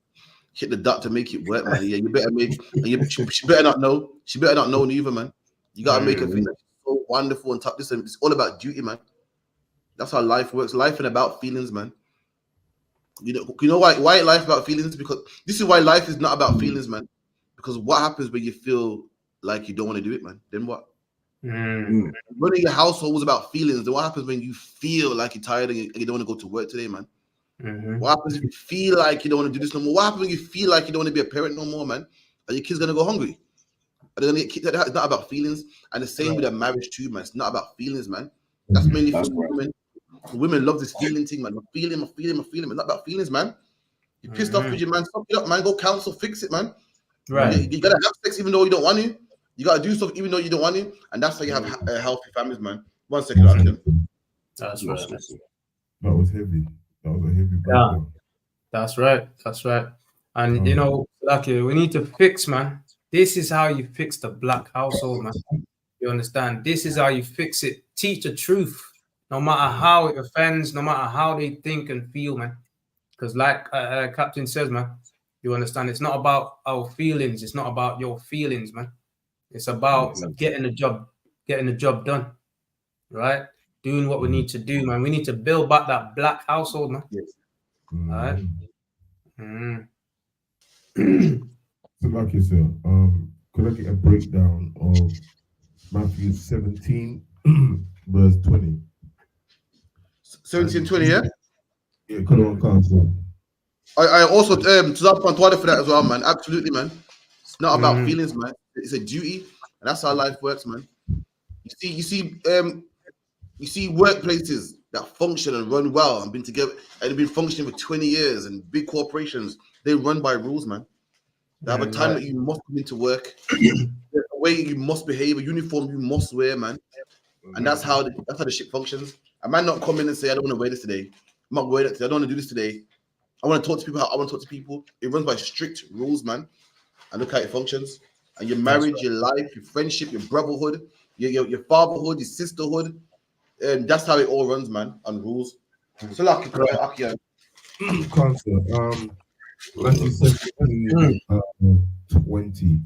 hit the dot to make it work, man. Yeah, you better make. And she better not know. She better not know neither, man. You gotta make her feel like so wonderful and top. Listen, it's all about duty, man. That's how life works. Life ain't about feelings, man. You know why life about feelings? Because this is why life is not about feelings, man. Because what happens when you feel like you don't want to do it, man? Then what? Running your household was about feelings. Then what happens when you feel like you're tired and you don't want to go to work today, man? What happens if you feel like you don't want to do this no more? What happens when you feel like you don't want to be a parent no more, man? Are your kids gonna go hungry? Are they gonna get kicked out? It's not about feelings. And the same with a marriage too, man. It's not about feelings, man. That's mainly for women. Women love this feeling thing, man. I'm feeling. It's not about feelings, man. You're pissed off with your man. Stop it up, man. Go counsel, fix it, man. Right. You gotta have sex even though you don't want to. You gotta do stuff even though you don't want to, and that's how you have healthy families, man. 1 second, Akim. That's right. That was heavy. That was a heavy Yeah, breakdown. that's right. That's right. And you Um, know, Lucky, we need to fix, man. This is how you fix the black household, man. You understand? This is how you fix it. Teach the truth, no matter how it offends, no matter how they think and feel, man. Because, like Captain says, man, you understand? It's not about our feelings. It's not about your feelings, man. It's about getting the job done, right? Doing what we need to do, man. We need to build back that black household, man. Yes. All right. So like you said, could I get a breakdown of Matthew 17, verse 20? 17, 20, yeah? Yeah, could I cancel? I also to that point for that as well, man. Absolutely, man. It's not about feelings, man. It's a duty, and that's how life works, man. You see workplaces that function and run well and been together and have been functioning for 20 years, and big corporations, they run by rules, man. They have a time that you must come into work, a way you must behave, a uniform you must wear, man. And that's how the shit functions. A man not come in and say, I don't want to wear this today. I'm not wearing it today. I don't want to do this today. I want to talk to people how I want to talk to people. It runs by strict rules, man. And look how it functions. And your marriage, your life, your friendship, your brotherhood, your fatherhood, your sisterhood. That's how it all runs, man, on rules. So like Cancel. Matthew 17, 20.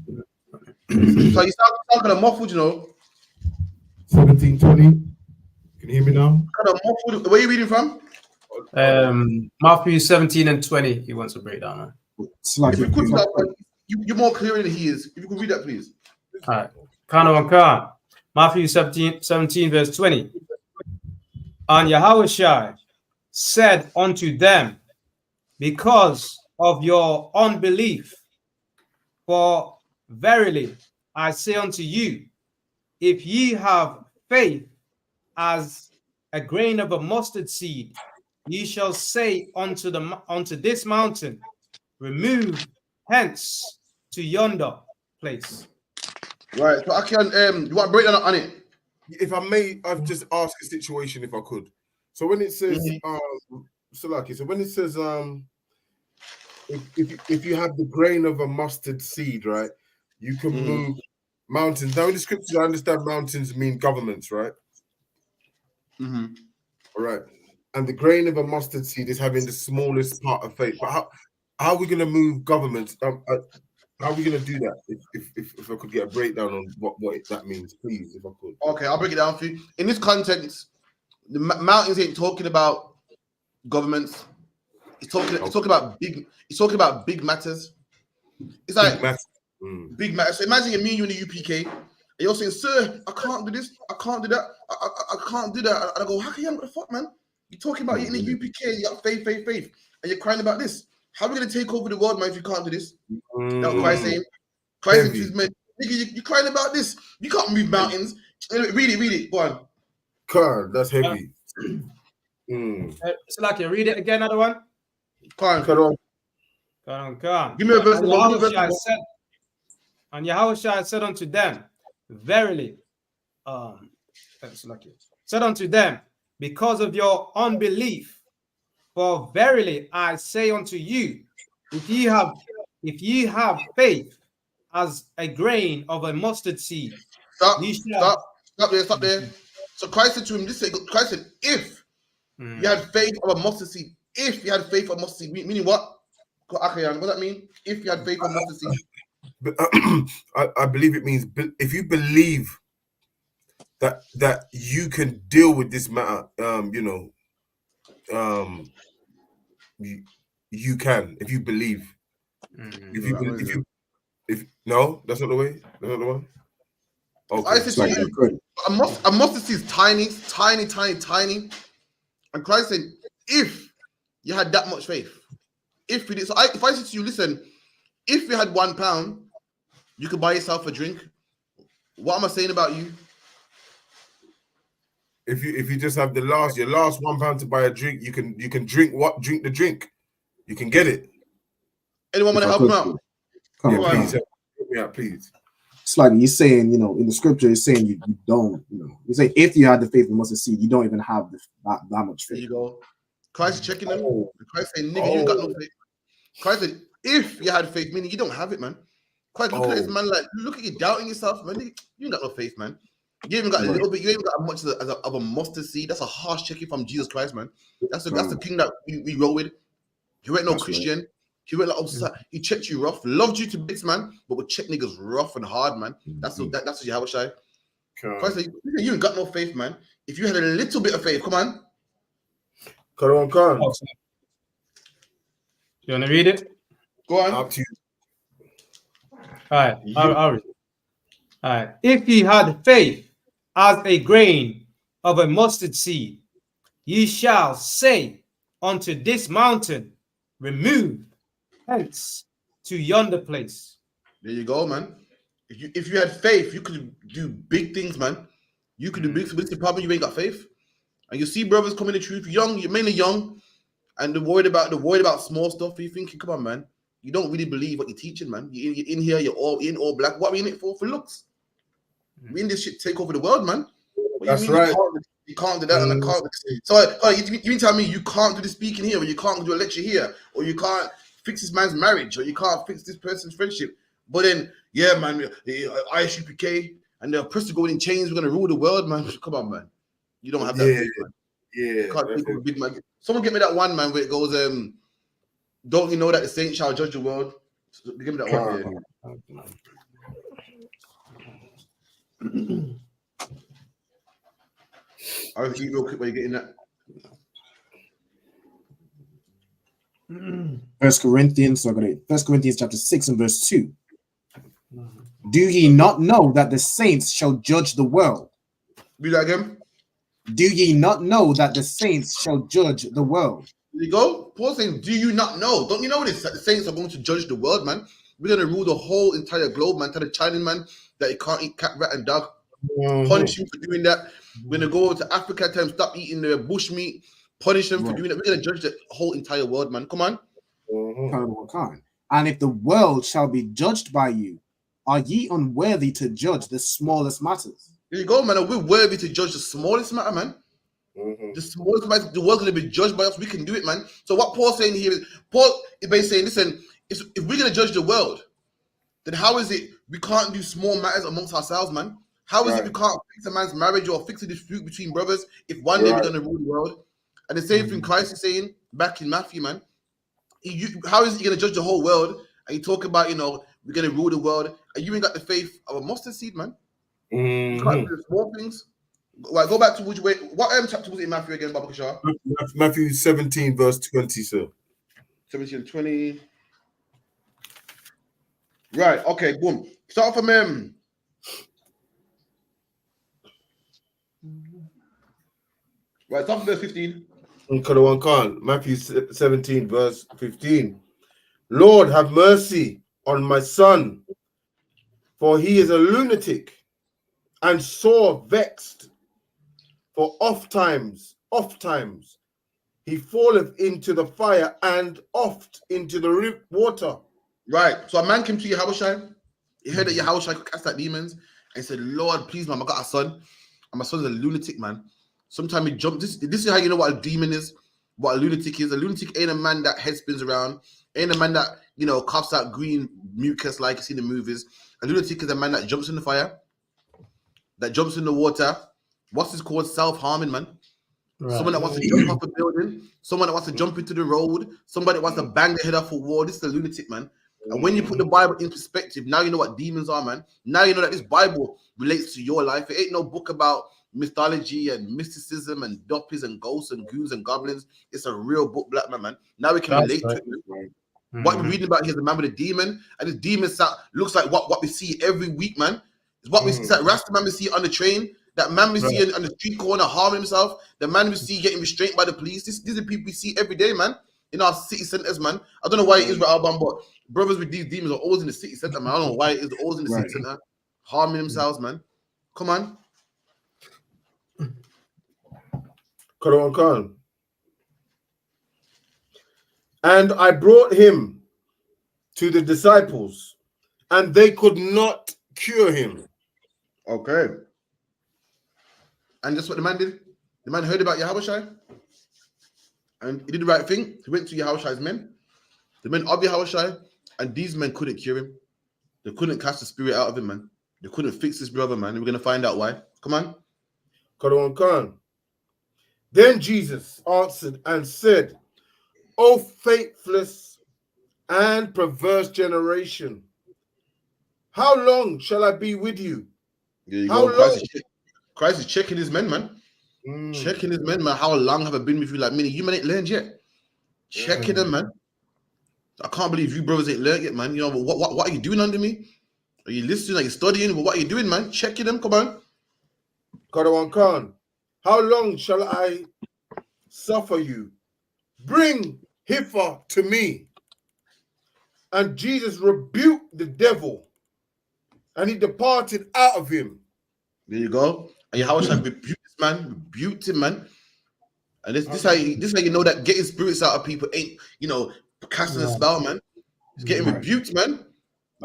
So you start kind of muffled, you know. 17, 20. Can you hear me now? Kind of muffled. Where are you reading from? Matthew 17 and 20. He wants a breakdown, man. It's like If you could, you're more clear than he is. If you could read that, please. All right. Kano and Khan. Matthew 17 verse 20. And Yahushua said unto them, because of your unbelief, for verily I say unto you, if ye have faith as a grain of a mustard seed, ye shall say unto this mountain, remove hence to yonder place. Right. So I can you want to break down on it? If I may, I've just asked a situation if I could. So when it says Salaki, so when it says if you have the grain of a mustard seed, right, you can move mountains. Now in the scriptures, I understand mountains mean governments, right? All right. And the grain of a mustard seed is having the smallest part of faith. But how are we going to move governments? How are we going to do that? If I could get a breakdown on what that means, please, if I could. Okay, I'll break it down for you. In this context, the mountains ain't talking about governments. It's talking about big. It's talking about big matters. It's like big matters. So imagine me and you in the UPK, and you're saying, "Sir, I can't do this. I can't do that. I can't do that." And I go, "How can you? What the fuck, man? You're talking about you in the UPK. You got faith, and you're crying about this. How are we gonna take over the world, man? If you can't do this?" That's what Christ saying. Christ and his men. Nigga, you're crying about this. You can't move mountains. Read it. Go on. God, that's heavy. It's like you read it again, another one. Come on. Give me a verse. And Yahushua said unto them, verily, said unto them, because of your unbelief, for verily I say unto you, if ye have faith as a grain of a mustard seed. Stop there. So Christ said to him, Christ said, if you had faith of a mustard seed, if you had faith of a mustard seed, meaning what? What does that mean? If you had faith of a mustard seed. But I believe it means if you believe that you can deal with this matter, you can if you believe. If no, that's not the way. That's not the one. Okay. I said to you, a mustard seed is tiny. And Christ said, if you had that much faith, if you did, so if I said to you, listen, if you had £1, you could buy yourself a drink. What am I saying about you? If you just have your last £1 to buy a drink, you can drink what? Drink the drink. You can get it. Anyone want to help him out? Please help me out, please. It's like you're saying, in the scripture, it's saying you don't, you say if you had the faith of mustard seed, you don't even have that much faith. There you go. Christ is checking them. Oh. Christ saying, nigga, you ain't got no faith. Christ said, if you had faith, meaning you don't have it, man. Christ looking at this man like, look at you doubting yourself, man. You ain't got no faith, man. You even got a little bit. You ain't got as much of a mustard seed. That's a harsh checking from Jesus Christ, man. That's the king that we roll with. You ain't no Christian. Right. He went like, he checked you rough, loved you to bits, man, but would check niggas rough and hard, man. That's what you have a shy. Christ said, you ain't got no faith, man. If you had a little bit of faith, come on. You want to read it? Go on. Up to you. All right, I'll read it. All right. If ye had faith as a grain of a mustard seed, ye shall say unto this mountain, remove hence to yonder place. There you go, man. If you had faith, you could do big things, man. You could do big things. But the problem, you ain't got faith. And you see brothers coming to truth, young, you're mainly young, and they're worried about small stuff. You're thinking, come on, man. You don't really believe what you're teaching, man. You're in here, you're all black. What are we in it for? For looks. We in this shit take over the world, man. That's right. You can't do that, and I can't. So you mean tell me you can't do the speaking here, or you can't do a lecture here, or you can't fix this man's marriage, or you can't fix this person's friendship? But then, yeah, man, I.S.U.P.K. and the press to go in chains, we're gonna rule the world, man. Come on, man. You don't have that faith, man. Yeah. You can't think of a big man. Someone get me that one, man, where it goes, don't you know that the saints shall judge the world? So give me that one. I'll eat real quick while you're getting that. 1 Corinthians chapter 6 and verse 2. Do ye not know that the saints shall judge the world? Read that again. Do ye not know that the saints shall judge the world? There you go. Paul saying, do you not know? Don't you know this? That the saints are going to judge the world, man. We're going to rule the whole entire globe, man. Tell the Chinaman man that he can't eat cat, rat, and dog. Punish him for doing that. We're going to go to Africa, tell him stop eating the bush meat. Punish him for doing that. We're going to judge the whole entire world, man. Come on. And if the world shall be judged by you, are ye unworthy to judge the smallest matters? There you go, man. We're worthy to judge the smallest matter, man. The smallest matter, the world's going to be judged by us. We can do it, man. So what Paul's saying here is, Paul is basically saying, listen, if we're going to judge the world, then how is it we can't do small matters amongst ourselves, man? How is it we can't fix a man's marriage or fix a dispute between brothers if one day we're going to rule the world? And the same thing Christ is saying back in Matthew, man. How is he going to judge the whole world? And you talk about, we're going to rule the world, and you ain't got the faith of a mustard seed, man. You can't do the small things. Right, go back to what chapter was it in Matthew again, Baba Kishar? Matthew 17, verse 20, sir. 17 and 20. Right, okay, boom. Start from right, start from verse 15. Matthew 17, verse 15. Lord, have mercy on my son, for he is a lunatic and sore vexed. For oft times he falleth into the fire and oft into the water. Right. So a man came to Yahushua. He heard that Yahushua could cast out demons, and he said, Lord, please, man, I got a son, and my son is a lunatic, man. Sometimes he jumped. This is how you know what a demon is, what a lunatic is. A lunatic ain't a man that head spins around, ain't a man that, coughs out green mucus like you see in the movies. A lunatic is a man that jumps in the fire, that jumps in the water. What's this called? Self-harming, man. Right. Someone that wants to jump off a building, someone that wants to jump into the road, somebody that wants to bang their head off a wall. This is a lunatic, man. And when you put the Bible in perspective, now you know what demons are, man. Now you know that this Bible relates to your life. It ain't no book about mythology and mysticism and doppies and ghosts and goons and goblins. It's a real book, black man. Now we can relate to it. Man. What we're reading about here is the man with a demon, and this demon looks like what we see every week, man. It's what we see. It's like Rasta man we see on the train. That man we see on the street corner harming himself. The man we see getting restrained by the police. These are people we see every day, man. In our city centers, man. I don't know why it is Israel, but brothers with these demons are always in the city center, man. I don't know why it is always in the city center, harming themselves, man. Come on. And I brought him to the disciples, and they could not cure him. Okay. And that's what the man did. The man heard about Yahushua, And he did the right thing. He went to Yahushua's men, the men of Yahushua, and these men couldn't cure him. They couldn't cast the spirit out of him, man. They couldn't fix his brother, man. We're going to find out why. Come on. Karawan Khan. Then Jesus answered and said, O faithless and perverse generation, how long shall I be with you? There you How go. long? Christ is checking his men, man. Checking his men, man. How long have I been with you? Like, meaning you man ain't learned yet. Checking them, man. I can't believe you brothers ain't learned yet, man. You know, what are you doing under me? Are you listening? Are you studying? What are you doing, man? Checking them. Come on. Karawan Khan, how long shall I suffer you? Bring heifer to me. And Jesus rebuked the devil, and he departed out of him. There you go. And Yahushua rebuked this man, rebuked him, man. And this how you know that getting spirits out of people ain't, you know, casting a spell, man. It's getting rebuked, man.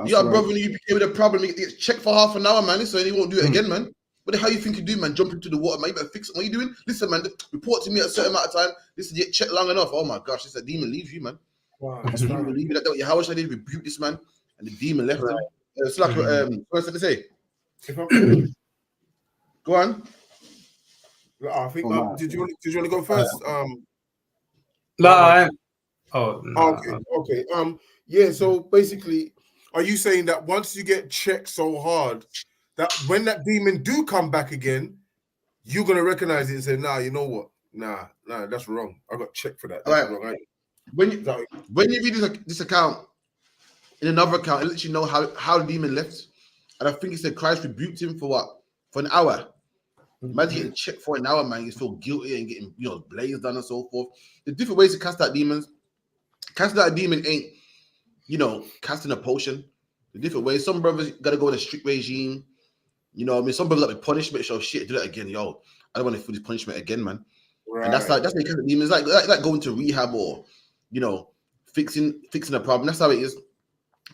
You got a brother in the UPK with a problem, he gets checked for half an hour, man. So he won't do it again, man. What the hell you think you do, man? Jump into the water, man. You better fix it. What are you doing? Listen, man, report to me at a certain amount of time. Listen, you get checked long enough. Oh my gosh, this a demon leaves you, man. Wow, That's what demon leave you. That's what Yahushua did, rebuke this man, and the demon left him. It's like what's that to say? Go on. I think. Did you want to go first? No. Okay. Yeah. So basically, are you saying that once you get checked so hard that when that demon do come back again, you're gonna recognize it and say, "Nah, you know what? Nah, that's wrong. I got checked for that." That's wrong. When you read this account in another account, it lets you know how the demon left, and I think it said Christ rebuked him for what? For an hour. Imagine getting checked for an hour, man. You feel guilty and getting, you know, blazed on and so forth. There's different ways to cast out demons. Casting out a demon ain't, you know, casting a potion. The different ways. Some brothers gotta go in a strict regime. You know what I mean? Some brothers got the punishment, so shit, do that again. Yo, I don't want to feel this punishment again, man. Right. And that's how you cast the demons. Like going to rehab or, you know, fixing a problem. That's how it is.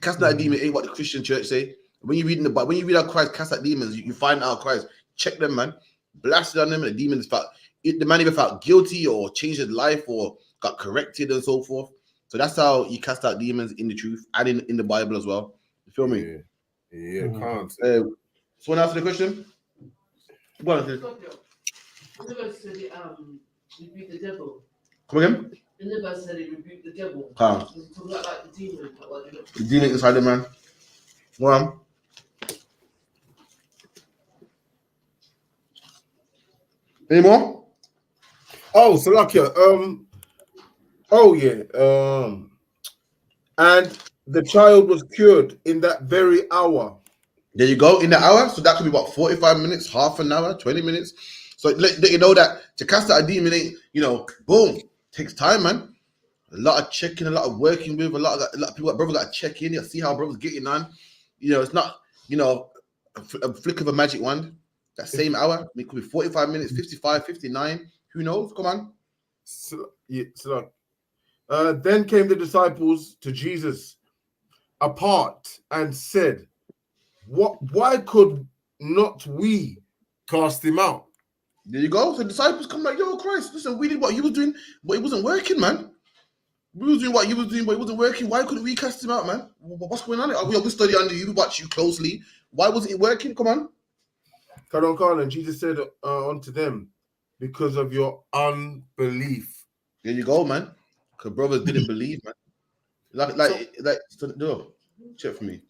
Casting out a demon ain't what the Christian church say. When you read in the Bible, when you read how Christ cast out demons, you find out Christ check them, man. Blasted on them, and the demons felt the man either felt guilty or changed his life or got corrected and so forth. So that's how you cast out demons in the truth and in the Bible as well. You feel me? Yeah, can't. Someone answer the question? Go on. Rebuke the devil. Come again? In the verse said he rebuked the devil. Like the demon. The demon inside the man. Go on. Any more? Oh, Salakia. And the child was cured in that very hour. There you go, in the hour. So that could be what, 45 minutes, half an hour, 20 minutes. So let you know that to cast out a demon ain't, you know, boom, takes time, man. A lot of checking, a lot of working with, a lot of people, brothers got to check in, you see how brothers getting on. You know, it's not, you know, a flick of a magic wand. That same hour, it could be 45 minutes, 55, 59. Who knows? Come on. Then came the disciples to Jesus apart and said, why could not we cast him out? There you go. So the disciples come like, yo, Christ, listen, we did what you was doing, but it wasn't working, man. We was doing what you was doing, but it wasn't working. Why couldn't we cast him out, man? What's going on? We study under you, we watch you closely. Why wasn't it working? Come on. And Jesus said unto them, because of your unbelief. There you go, man. Because brothers didn't believe, man. No, check for me.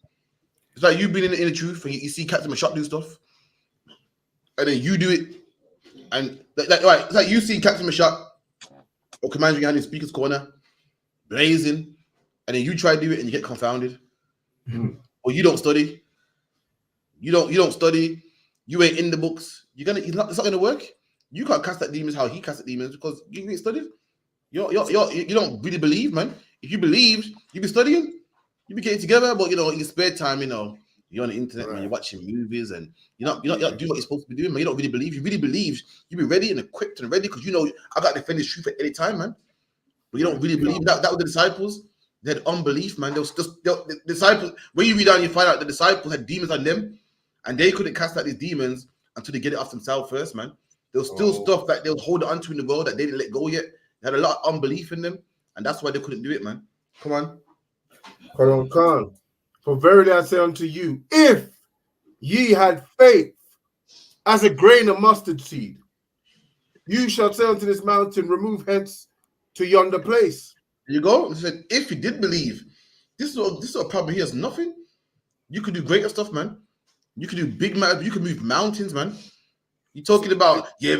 It's like you being in the truth and you see Captain Mashot do stuff, and then you do it, and right, it's like you see Captain Mashot or Commander behind the speaker's corner, blazing, and then you try to do it and you get confounded. Or you don't study. You don't study. You ain't in the books. It's not gonna work. You can't cast that demons how he cast the demons because you ain't studied. You don't really believe, man. If you believed, you'd be studying. You'd be getting together, but you know, in your spare time, you know, you're on the internet, man. You're watching movies, and you're not doing what you're supposed to be doing, man. You don't really believe. You really believe, you'd be ready and equipped and ready because you know I got to defend this truth at any time, man. But you don't really believe that. That was the disciples. They had unbelief, man. The disciples. When you read down, you find out the disciples had demons on them, and they couldn't cast out these demons until they get it off themselves first, man. There was still stuff that they was holding onto in the world that they didn't let go yet. They had a lot of unbelief in them, and that's why they couldn't do it, man. Come on. Come. For verily I say unto you, if ye had faith as a grain of mustard seed, you shall say unto this mountain, remove hence to yonder place. There you go. He said, if you did believe, this is a problem. He has nothing. You could do greater stuff, man. You could do big matters. You could move mountains, man. You're talking about, I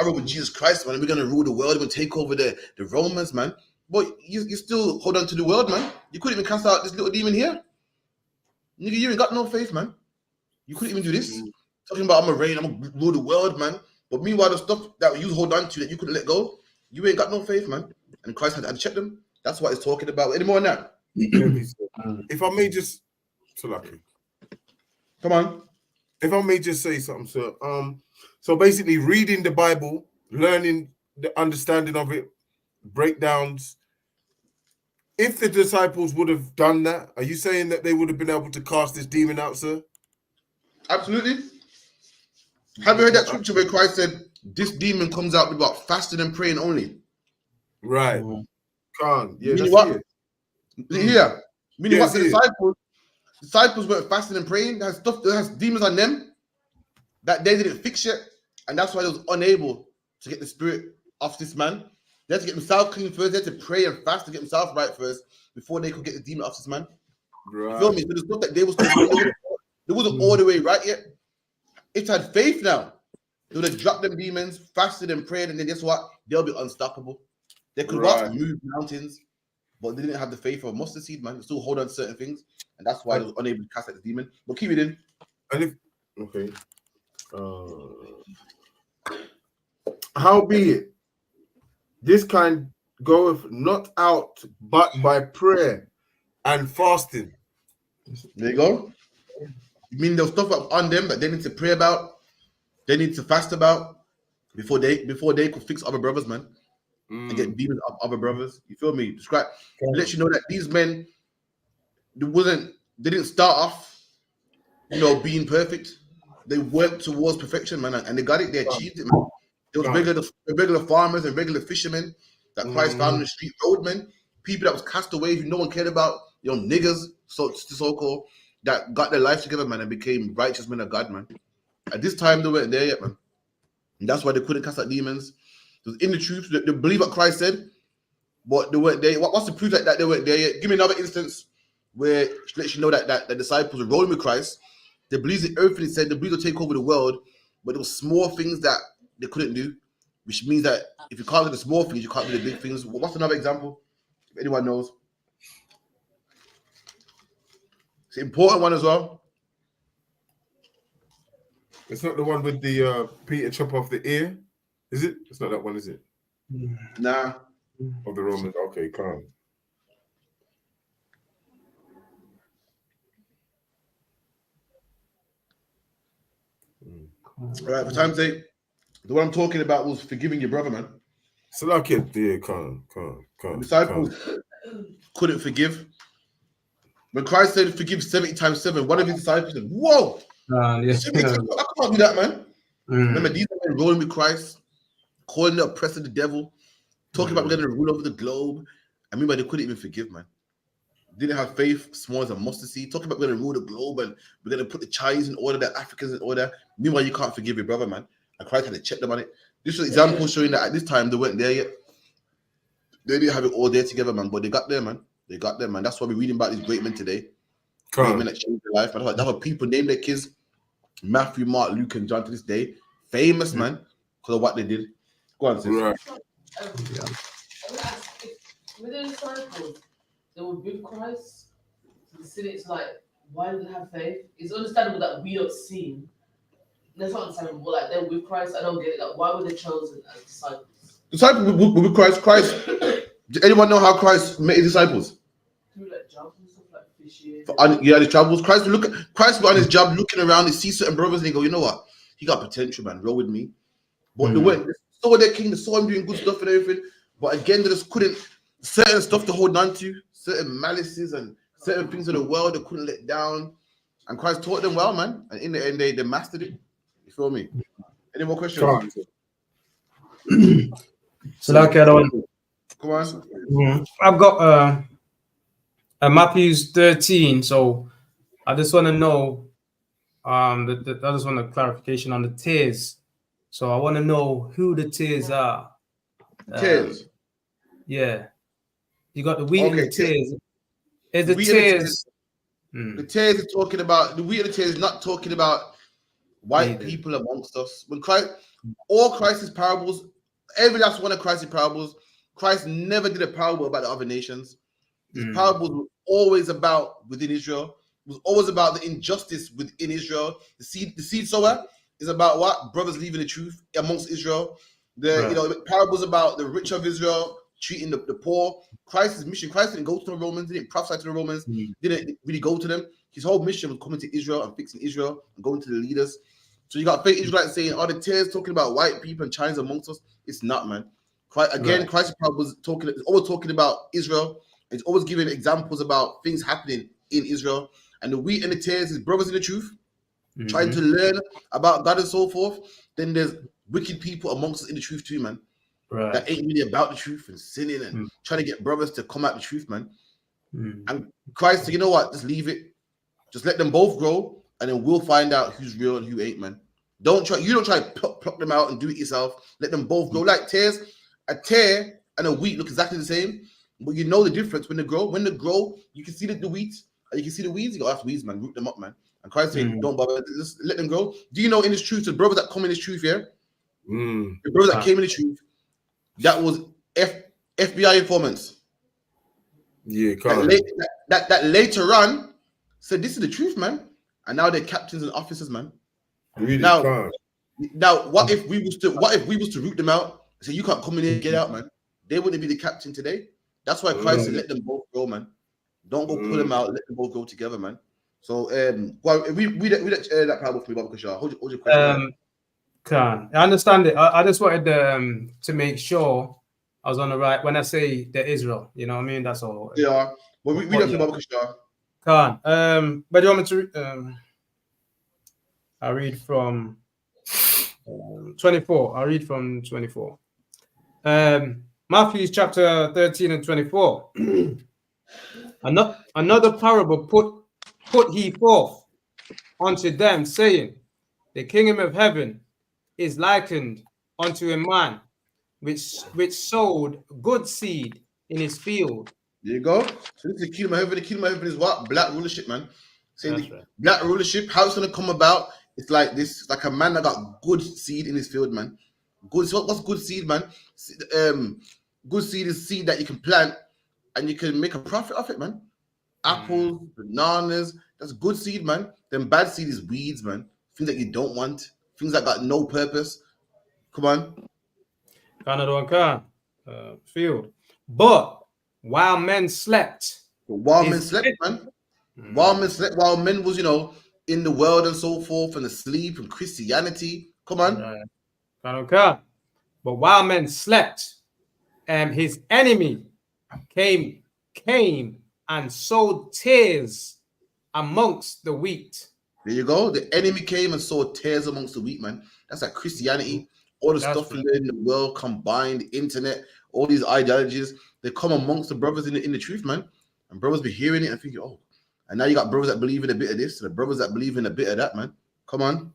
roll with Jesus Christ, man. We're gonna rule the world. We're gonna take over the Romans, man. But you still hold on to the world, man. You couldn't even cast out this little demon here. Nigga, you ain't got no faith, man. You couldn't even do this. Talking about I'm gonna rule the world, man. But meanwhile, the stuff that you hold on to that you couldn't let go, you ain't got no faith, man. And Christ had to check them. That's what he's talking about. Any more than that? If I may just, come on. If I may just say something, sir. So basically, reading the Bible, learning the understanding of it, breakdowns. If the disciples would have done that, are you saying that they would have been able to cast this demon out, sir? Absolutely. Have you heard that scripture where Christ said, this demon comes out about fasting and praying only? Right. Can't. Yeah, meaning that's what? Yeah. Meaning what? The disciples weren't fasting and praying. That has demons on them that they didn't fix yet. And that's why they was unable to get the spirit off this man. They had to get themselves clean first. They had to pray and fast to get themselves right first before they could get the demon off this man. Right. You feel me? So the stuff that they was doing, they wasn't all the way right yet. If they had faith now, they would have dropped them demons, fasted and prayed, and then guess what? They'll be unstoppable. They could move mountains, but they didn't have the faith of a mustard seed, man. They still hold on to certain things, and that's why they was unable to cast out the demon. But keep it in. And howbeit, this kind goeth not out but by prayer and fasting. There you go. You mean there's stuff on them that they need to pray about, they need to fast about before they could fix other brothers, man, and get demons of other brothers. You feel me? Describe. Let you know that these men, they didn't start off, being perfect. They worked towards perfection, man, and they got it. They achieved it, man. There was regular farmers and regular fishermen that Christ found on the street, roadmen, people that was cast away who no one cared about, niggas, so-called, that got their life together, man, and became righteous men of God, man. At this time, they weren't there yet, man. And that's why they couldn't cast out demons. It was in the truth. They believe what Christ said, but they weren't there. What's the proof that they weren't there yet? Give me another instance where it lets you know that the disciples were rolling with Christ. They believed in everything he said. They believed to take over the world, but there were small things that they couldn't do, which means that if you can't do the small things, you can't do the big things. What's another example? If anyone knows. It's an important one as well. It's not the one with the Peter chop off the ear, is it? It's not that one, is it? Nah. Of the Romans. Okay, calm. All right, for time's sake, the one I'm talking about was forgiving your brother, man. So like it, yeah, calm. The disciples couldn't forgive. When Christ said forgive 70 times 7, one of his disciples said, whoa! 70 times, I can't do that, man. Remember, these are men rolling with Christ, calling the oppressor the devil, talking about we're going to rule over the globe. I mean, but they couldn't even forgive, man. Didn't have faith, small as a mustard seed. Talking about we're going to rule the globe and we're going to put the Chinese in order, the Africans in order. Meanwhile, you can't forgive your brother, man. And Christ had to check them on it. This was an example showing that at this time, they weren't there yet. They didn't have it all there together, man, but they got there, man. They got there, man. That's why we're reading about these great men today. Great men that changed their life, man. That's why people name their kids Matthew, Mark, Luke, and John to this day. Famous, man, because of what they did. Go on, sis. Right. With the disciples, they were with Christ. So it's like, why do they have faith? It's understandable that we don't see him. That's not understandable. Like, they're with Christ. I don't get it. Like, why were they chosen as disciples? Disciples were with Christ. Did anyone know how Christ met his disciples? Through like jobs and stuff, like fishing. Yeah, the travels. Christ was on his job looking around. He sees certain brothers and he go, you know what? He got potential, man. Roll with me. But they went. They saw their king. They saw him doing good stuff and everything. But again, they just couldn't. Certain stuff to hold on to, certain malices and certain things of the world they couldn't let down. And Christ taught them well, man. And in the end, they mastered it. You feel me? Any more questions? So like I don't. Come on. I've got Matthew's 13. So I just want to know. I just want a clarification on the tiers. So I want to know who the tiers are. Tiers. Yeah, you got the wheat and the tiers. Is the wheat tiers? The tiers is talking about the wheat and the tiers is not talking about white Neither. people amongst us. When Christ, all Christ's parables, every last one of Christ's parables, Christ never did a parable about the other nations. His parables were always about within Israel. It was always about the injustice within Israel. The seed sower is about what? Brothers leaving the truth amongst Israel. The parables about the rich of Israel treating the poor. Christ's mission, Christ didn't go to the Romans, didn't prophesy to the Romans, didn't really go to them. His whole mission was coming to Israel and fixing Israel and going to the leaders. So you got fake Israelites saying, "Oh, the tears talking about white people and Chinese amongst us." It's not, man. Christ's parables is always talking about Israel. It's always giving examples about things happening in Israel. And the wheat and the tares is brothers in the truth, trying to learn about God and so forth. Then there's wicked people amongst us in the truth too, man. That ain't really about the truth and sinning and trying to get brothers to come out the truth, man. And Christ said, you know what? Just leave it. Just let them both grow, and then we'll find out who's real and who ain't, man. You don't try to pluck them out and do it yourself. Let them both grow. Like tares, a tare and a wheat look exactly the same, but you know the difference when they grow. When they grow, you can see the wheat, and you can see the weeds. You go, that's weeds, man. Root them up, man. And Christ said, don't bother. Just let them grow. Do you know in this truth, the brothers that come in this truth here, the brothers that came in the truth, that was FBI informants. Yeah, that later on said this is the truth, man. And now they're captains and officers, man. Really now, what if we was to root them out and say you can't come in here and get out, man? They wouldn't be the captain today. That's why Christ said let them both go, man. Don't go pull them out. Let them both go together, man. So, well, read that parable for me, Baba Kashar. Hold your question. I understand it. I just wanted to make sure I was on the right when I say the Israel. You know what I mean? That's all. Yeah. Well, read that for Baba Kashar. But you want me to? I read from 24. I read from 24. Matthew chapter 13 and 24. Another parable put he forth unto them, saying, the kingdom of heaven is likened unto a man which sowed good seed in his field. There you go. So this is the kingdom of heaven. The kingdom of heaven is what? Black rulership, man. Saying black rulership, how it's gonna come about? It's like this. It's like a man that got good seed in his field, man. Good. So what's good seed, man? Good seed is seed that you can plant and you can make a profit off it, man. Apples, bananas. That's good seed, man. Then bad seed is weeds, man. Things that you don't want. Things that got no purpose. Come on. Field. But while men slept. While men slept, man. While men slept, while men was, in the world and so forth, and asleep and Christianity. Come on. But while men slept, his enemy came and sowed tares amongst the wheat. There you go. The enemy came and sowed tares amongst the wheat, man. That's like Christianity. All the stuff in the world combined, the internet, all these ideologies, they come amongst the brothers in the truth, man. And brothers be hearing it and thinking, oh. And now you got brothers that believe in a bit of this, and the brothers that believe in a bit of that, man. Come on.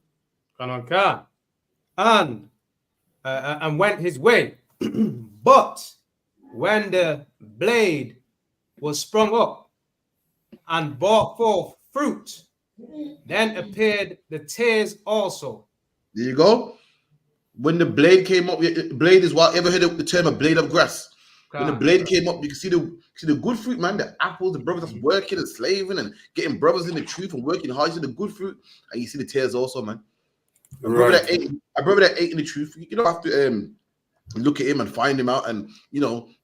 And went his way. But when the blade was sprung up and brought forth fruit, then appeared the tares also. There you go. When the blade came up, blade is what? Ever heard the term a blade of grass? When the blade came up, you can see the good fruit, man. The apples, the brothers that's working and slaving and getting brothers in the truth and working hard. You see the good fruit, and you see the tares also, man. A brother that ate in the truth. You don't have to look at him and find him out and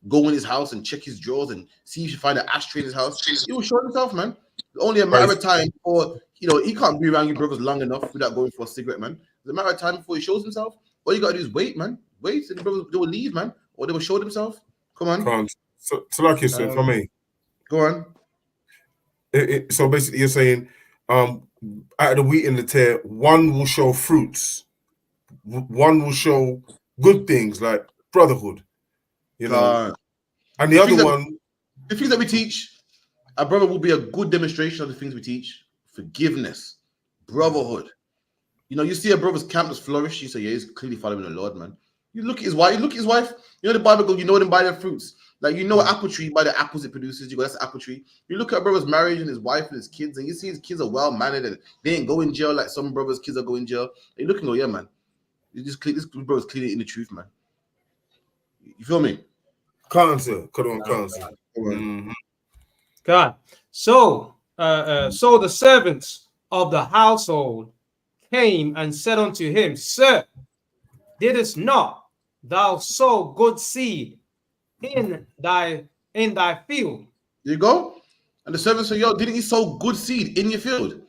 go in his house and check his drawers and see if you find an ashtray in his house. He will show himself, man. It's only a matter of time for he can't be around you brothers long enough without going for a cigarette, man. It's a matter of time before he shows himself. All you gotta do is wait, man. Wait, and the brothers they will leave, man, or they will show themselves. Come on. So like you said, for me, go on. So basically, you're saying, out of the wheat and the tare, one will show fruits, one will show good things like brotherhood, You know, and the The other things that- one, the things that we teach, our brother will be a good demonstration of the things we teach. Forgiveness, brotherhood. You know, you see a brother's camp that's flourish, you say, yeah, he's clearly following the Lord, man. You look at his wife, you know the Bible goes, you know them by their fruits. Like you know an apple tree by the apples it produces, you go, that's an apple tree. You look at a brother's marriage and his wife and his kids, and you see his kids are well mannered and they ain't go in jail like some brothers' kids are going in jail. And you look and go, yeah, man. You just clean this brother's clearly in the truth, man. You feel me? cancer. God. So the servants of the household came and said unto him, Sir, didst not thou sow good seed in thy field? There you go. And the servant said, yo, didn't you sow good seed in your field?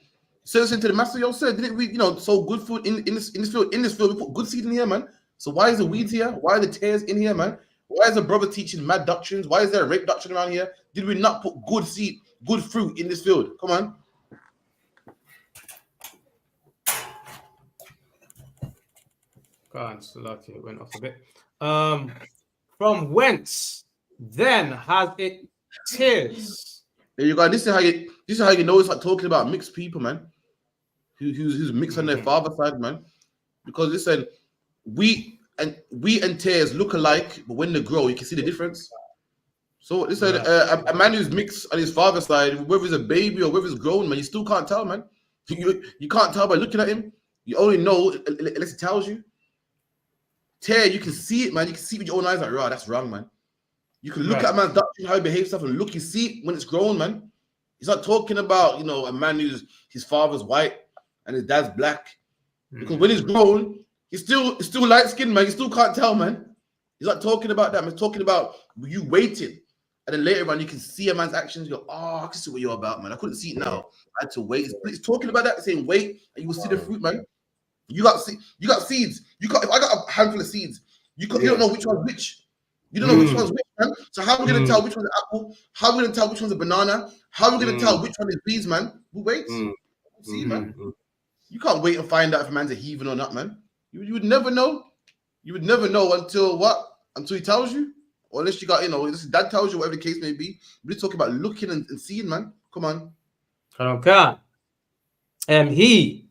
Servant said to the master, yo, sir, didn't we, sow good food in this field? In this field, we put good seed in here, man. So why is the weeds here? Why are the tares in here, man? Why is the brother teaching mad doctrines? Why is there a rape doctrine around here? Did we not put good seed, good fruit in this field? Come on. God, so lucky it went off a bit. From whence then has it tares? There you go. This is how you know it's like talking about mixed people, man. Who's mixed on their father's side, man. Because listen, wheat and tares look alike, but when they grow, you can see the difference. So listen, a man who's mixed on his father's side, whether he's a baby or whether he's grown, man, you still can't tell, man. You can't tell by looking at him. You only know unless it tells you. Tear, you can see it, man. You can see with your own eyes, like, that's wrong, man. You can look at a man's doctrine, how he behaves stuff, and look, you see it when it's grown, man. He's not talking about, a man who's his father's white and his dad's black. Because when he's grown, he's still light skinned, man. You still can't tell, man. He's not talking about that. He's talking about you waiting. And then later on, you can see a man's actions. You go, I can see what you're about, man. I couldn't see it now. I had to wait. He's talking about that, saying wait, and you will see the fruit, man. You got seeds. If I got a handful of seeds, you don't know which one's which. You don't know which one's which, man. So how are we gonna tell which one's an apple? How are we gonna tell which one's a banana? How are we gonna tell which one is bees, man? We'll wait. See, man. You can't wait and find out if a man's a heathen or not, man. You would never know. You would never know until what? Until he tells you, or unless you got, this dad tells you, whatever the case may be. We're talking about looking and seeing, man. Come on. Okay. And he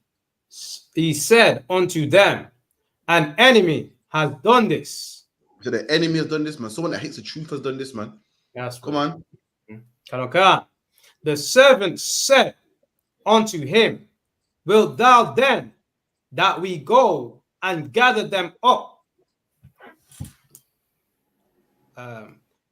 said unto them, an enemy has done this. So the enemy has done this, man. Someone that hates the truth has done this, man. Yes, come on. Okay. The servant said unto him, wilt thou then that we go and gather them up?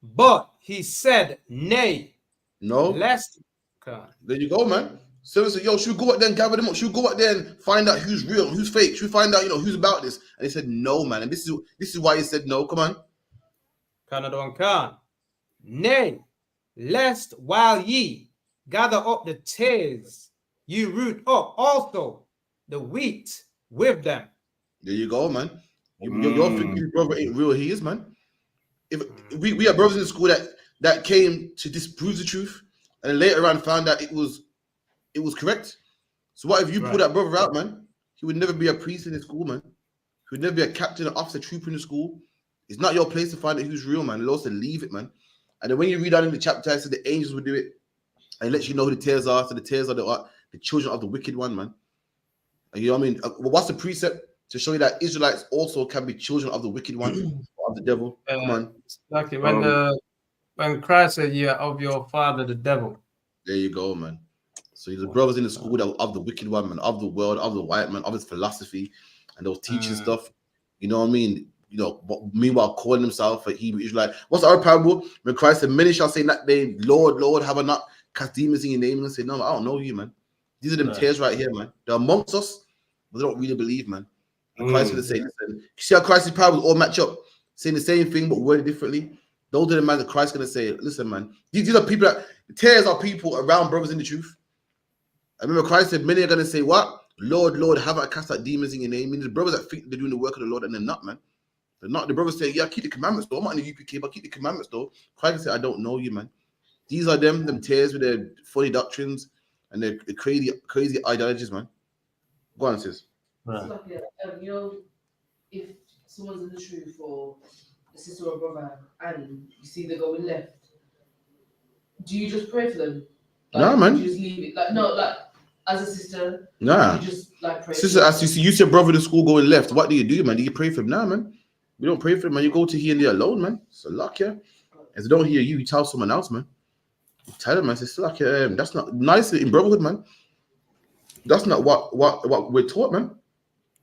But he said, nay. No. Lest. There you go, man. So he said, yo, should we go out there and gather them up? Should we go out there and find out who's real, who's fake? Should we find out, who's about this? And he said, no, man. And this is why he said no. Come on. Nay, lest while ye gather up the tares, you root up also the wheat with them. There you go, man. You're thinking his brother ain't real. He is, man. If we have brothers in the school that came to disprove the truth, and then later on found out it was correct. So what if you pull that brother out, man? He would never be a priest in the school, man. He would never be a captain or officer trooper in the school. It's not your place to find out who's real, man. The Lord said, leave it, man. And then when you read on in the chapter, it said the angels would do it, and it lets you know who the tares are. So the tares are the children of the wicked one, man. And you know what I mean? What's the precept to show you that Israelites also can be children of the wicked one, of the devil? Come on. Exactly. When Christ said, "You are of your father, the devil." There you go, man. So the brothers in the school that were of the wicked one, man, of the world, of the white man, of his philosophy, and those teaching stuff. You know what I mean? Meanwhile calling himself a Hebrew Israelite. What's our parable? When Christ said, many shall say that name, Lord, Lord, have I not cast demons in your name? And say, no, I don't know you, man. These are them tears right here, man. They're amongst us, but they don't really believe, man. And Christ would say, listen, you see how Christ's parables all match up, saying the same thing but worded differently. Those are the man that Christ's gonna say, listen, man. These are people that tears are people around brothers in the truth. I remember Christ said, many are gonna say, what? Lord, Lord, have I cast out demons in your name? And the brothers that think they're doing the work of the Lord and they're not, man. They're not. The brothers say, yeah, keep the commandments though. I'm not in the UPK, but keep the commandments though. Christ said, I don't know you, man. These are them tears with their funny doctrines and their crazy ideologies, man. Go on, sis. It's like, if someone's in the truth or a sister or brother, and you see they're going left, do you just pray for them? Like, Nah, man. You just leave it. Like, no, like as a sister, Nah. you just like pray. Sister, as you see, you see your brother to school going left. What do you do, man? Do you pray for him? Nah, man. We don't pray for him, man. You go to here and there alone, man. It's a luck, yeah. If they don't hear you, you tell someone else, man. You tell them, man. It's like that's not nice in brotherhood, man. That's not what we're taught, man.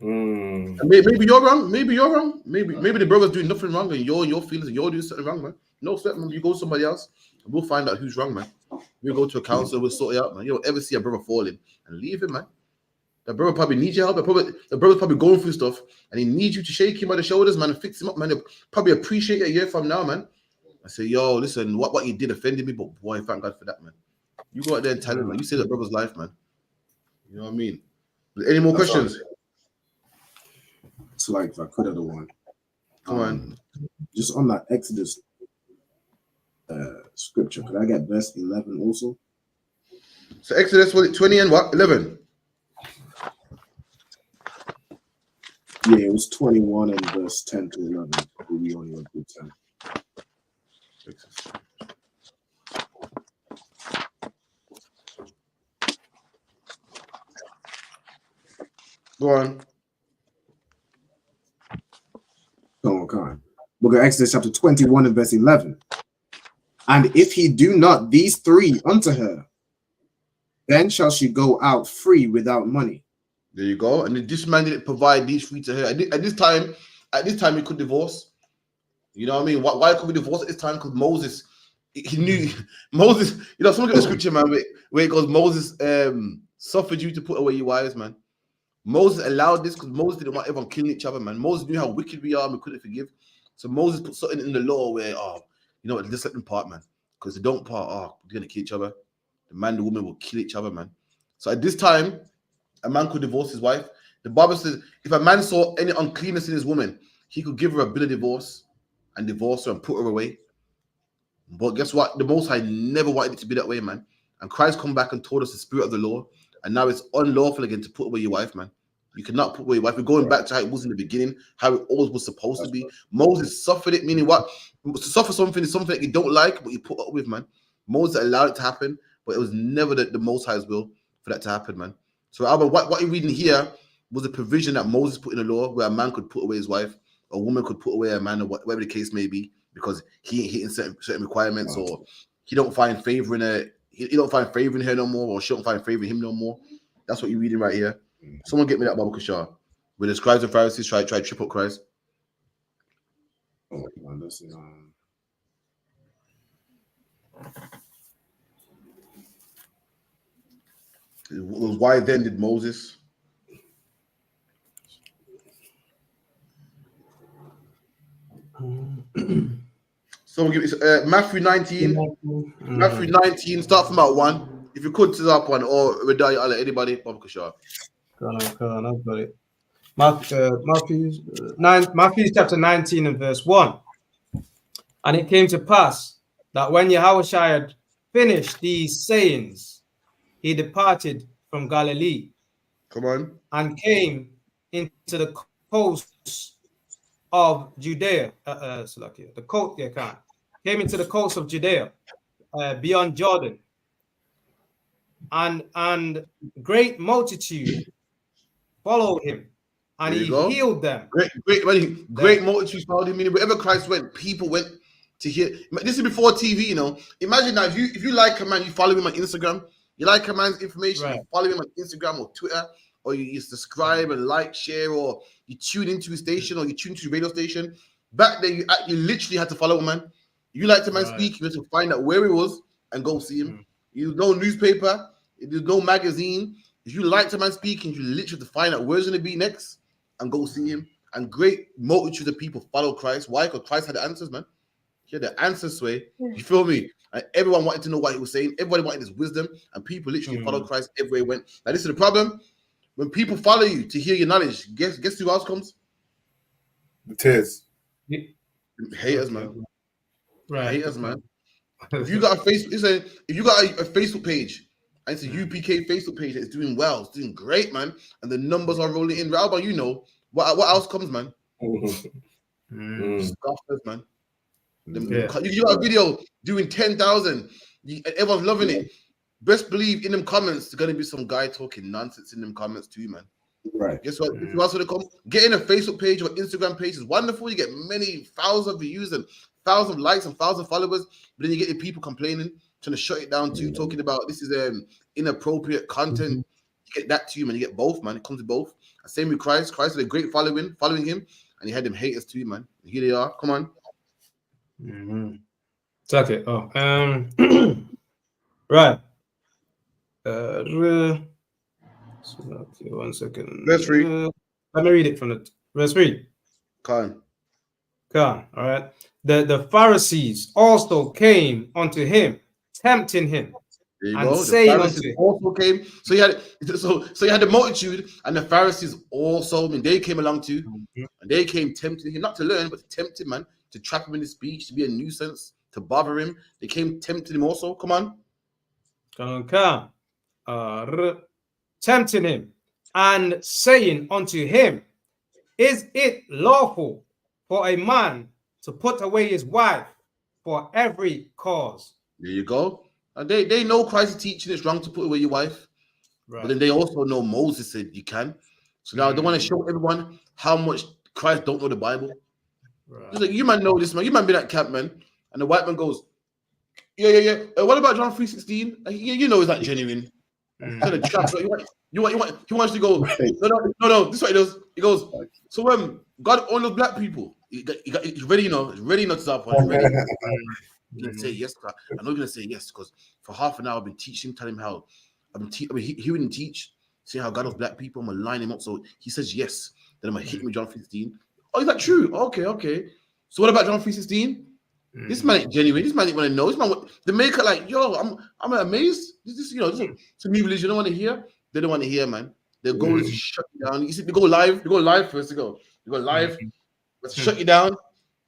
And maybe you're wrong. Maybe you're wrong. Maybe the brother's doing nothing wrong, and your feelings and you're doing something wrong, man. No sweat, man. You go to somebody else, and we'll find out who's wrong, man. We'll go to a counselor. We'll sort it out, man. You don't ever see a brother falling and leave him, man. The brother probably needs your help. The brother's probably going through stuff, and he needs you to shake him by the shoulders, man, and fix him up, man. He'll probably appreciate it a year from now, man. I say, yo, listen, what you did offended me, but boy, thank God for that, man. You go out there and tell him, man. You save that brother's life, man. You know what I mean? Any more questions? So, like, if I could have the one. Come on. Just on that Exodus scripture, could I get verse 11 also? So Exodus, was it 20 and what? 11? Yeah, it was 21 and verse 10 to 11. We only went through 10. Go on. Okay. Book of Exodus chapter 21 and verse 11. And if he do not these three unto her, then shall she go out free without money. There you go. And this man didn't provide these three to her. At this time, he could divorce. You know what I mean? Why could we divorce at this time? Because Moses, he knew Moses. You know, someone get the scripture, man, where it goes, Moses suffered you to put away your wives, man. Moses allowed this because Moses didn't want everyone killing each other, man. Moses knew how wicked we are and we couldn't forgive. So Moses put something in the law where, you know what, just let them part, man. Because they don't part, we're going to kill each other. The man, the woman will kill each other, man. So at this time, a man could divorce his wife. The Bible says if a man saw any uncleanness in his woman, he could give her a bill of divorce and divorce her and put her away. But guess what? The Most High never wanted it to be that way, man. And Christ come back and told us the spirit of the law. And now it's unlawful again to put away your wife, man. You cannot put away your wife. We're going back to how it was in the beginning, how it always was supposed to be. Moses suffered it, meaning what? To suffer something is something that you don't like, but you put up with, man. Moses allowed it to happen, but it was never the Most High's will for that to happen, man. So Albert, what you're reading here was a provision that Moses put in the law where a man could put away his wife, a woman could put away a man, or whatever the case may be, because he ain't hitting certain requirements, or he don't find favor in her. He don't find favor in her no more, or she don't find favor in him no more. That's what you're reading right here. Someone get me that Bible, Kashar. Where the scribes and Pharisees try to trip up Christ. Oh, man, this is It was why then did Moses? Someone give me Matthew 19. Matthew 19, start from about 1. If you could to up one, or Radaya, anybody, Bob Kashar. I've got it. Matthew chapter 19 and verse 1. And it came to pass that when Yahushua had finished these sayings, he departed from Galilee. Come on. And came into the coast of Judea. Came into the coast of Judea, beyond Jordan. And great multitude followed him, and he healed them. Great multitudes followed him. Meaning wherever Christ went, people went to hear. This is before TV, you know. Imagine now, if you like a man, you follow him on Instagram. You like a man's information, you follow him on Instagram or Twitter, or you subscribe and like, share, or you tune into his station, or you tune to the radio station. Back then, you literally had to follow a man. If you liked a man speak, you had to find out where he was and go see him. There's no newspaper, there's no magazine. If you liked a man speaking, you literally have to find out where he's going to be next and go see him. And great multitude of people follow Christ. Why? Because Christ had the answers, man. He had the answers, Sway. You feel me? And everyone wanted to know what he was saying. Everybody wanted his wisdom, and people literally followed Christ everywhere he went. Now, this is the problem. When people follow you to hear your knowledge, guess who else comes? The tears. Haters, man. Right. Haters, man. If you got a Facebook page, and it's a UPK Facebook page that's doing well, it's doing great, man, and the numbers are rolling in. Alba, you know what else comes, man? Scoffers, man. Yeah. You got a video doing 10,000. Everyone's loving it. Best believe in them comments, there's gonna be some guy talking nonsense in them comments too, man. Right. Guess what? If you ask for the comment, getting a Facebook page or Instagram page is wonderful. You get many thousands of views and thousands of likes and thousands of followers, but then you get the people complaining, trying to shut it down too, talking about this is inappropriate content. You get that too, man. You get both, man. It comes to both. And same with Christ. Christ had a great following him, and he had them haters too, man. And here they are. Come on. It's okay. Oh, right. So, okay, 1 second. Verse 3. Let me read it from the verse 3. Come All right. The Pharisees also came unto him, tempting him. There you And go. saying The Pharisees unto also came. So you had the multitude, and the Pharisees also. I mean, they came along too, and they came tempting him, not to learn, but to tempt him, man, to trap him in his speech, to be a nuisance, to bother him. They came tempting him also. Come on. Tempting him and saying unto him, is it lawful for a man to put away his wife for every cause? There you go. And they know Christ's teaching it's wrong to put away your wife, but then they also know Moses said you can. So now they want to show everyone how much Christ don't know the Bible. Just like, you man know this, man. You man be that camp, man. And the white man goes, yeah. What about John 3:16? You know it's not genuine. So the trap, so he wants to go. No. This is what he does. He goes. So God only loves black people. He's ready, you know. He's ready not to stop. He's ready. You're gonna say yes. I know you're gonna say yes because for half an hour I've been teaching, telling him how I've been hearing him teach, see how God loves black people. I'm gonna line him up so he says yes. Then I'm gonna hit him with John 3:16. Oh, is that true? Okay. So what about John 3:16? This man ain't genuine. This man ain't want to know. This man, the maker, like, yo, I'm amazed. This some new religion. You don't want to hear. They don't want to hear, man. Their goal is to shut you down. You see, they go live. They go live first. They go live. Let's shut you down.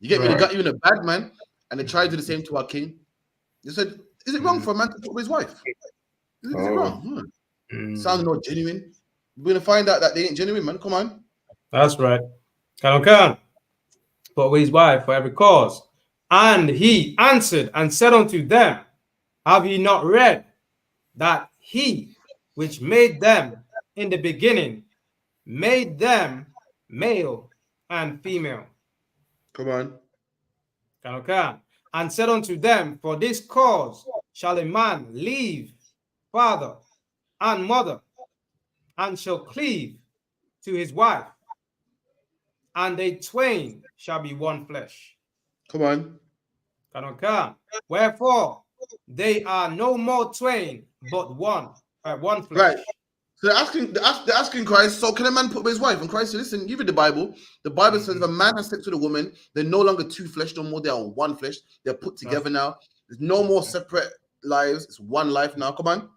You get me. They got you in a bag, man. And they try to do the same to our king. They said, "Is it wrong for a man to put with his wife? Is it wrong?" Sounds not genuine. We're gonna find out that they ain't genuine, man. Come on. That's right. Can put with his wife for every cause. And he answered and said unto them, have ye not read that he which made them in the beginning made them male and female? Come on. And said unto them, for this cause shall a man leave father and mother, and shall cleave to his wife, and they twain shall be one flesh. Come on. Wherefore they are no more twain, but one flesh. Right. So they're asking Christ, so can a man put with his wife? And Christ said, listen, you read the Bible. The Bible says if a man has sex with a woman, they're no longer two flesh no more. They are one flesh. They're put together now. There's no more separate lives. It's one life now. Come on.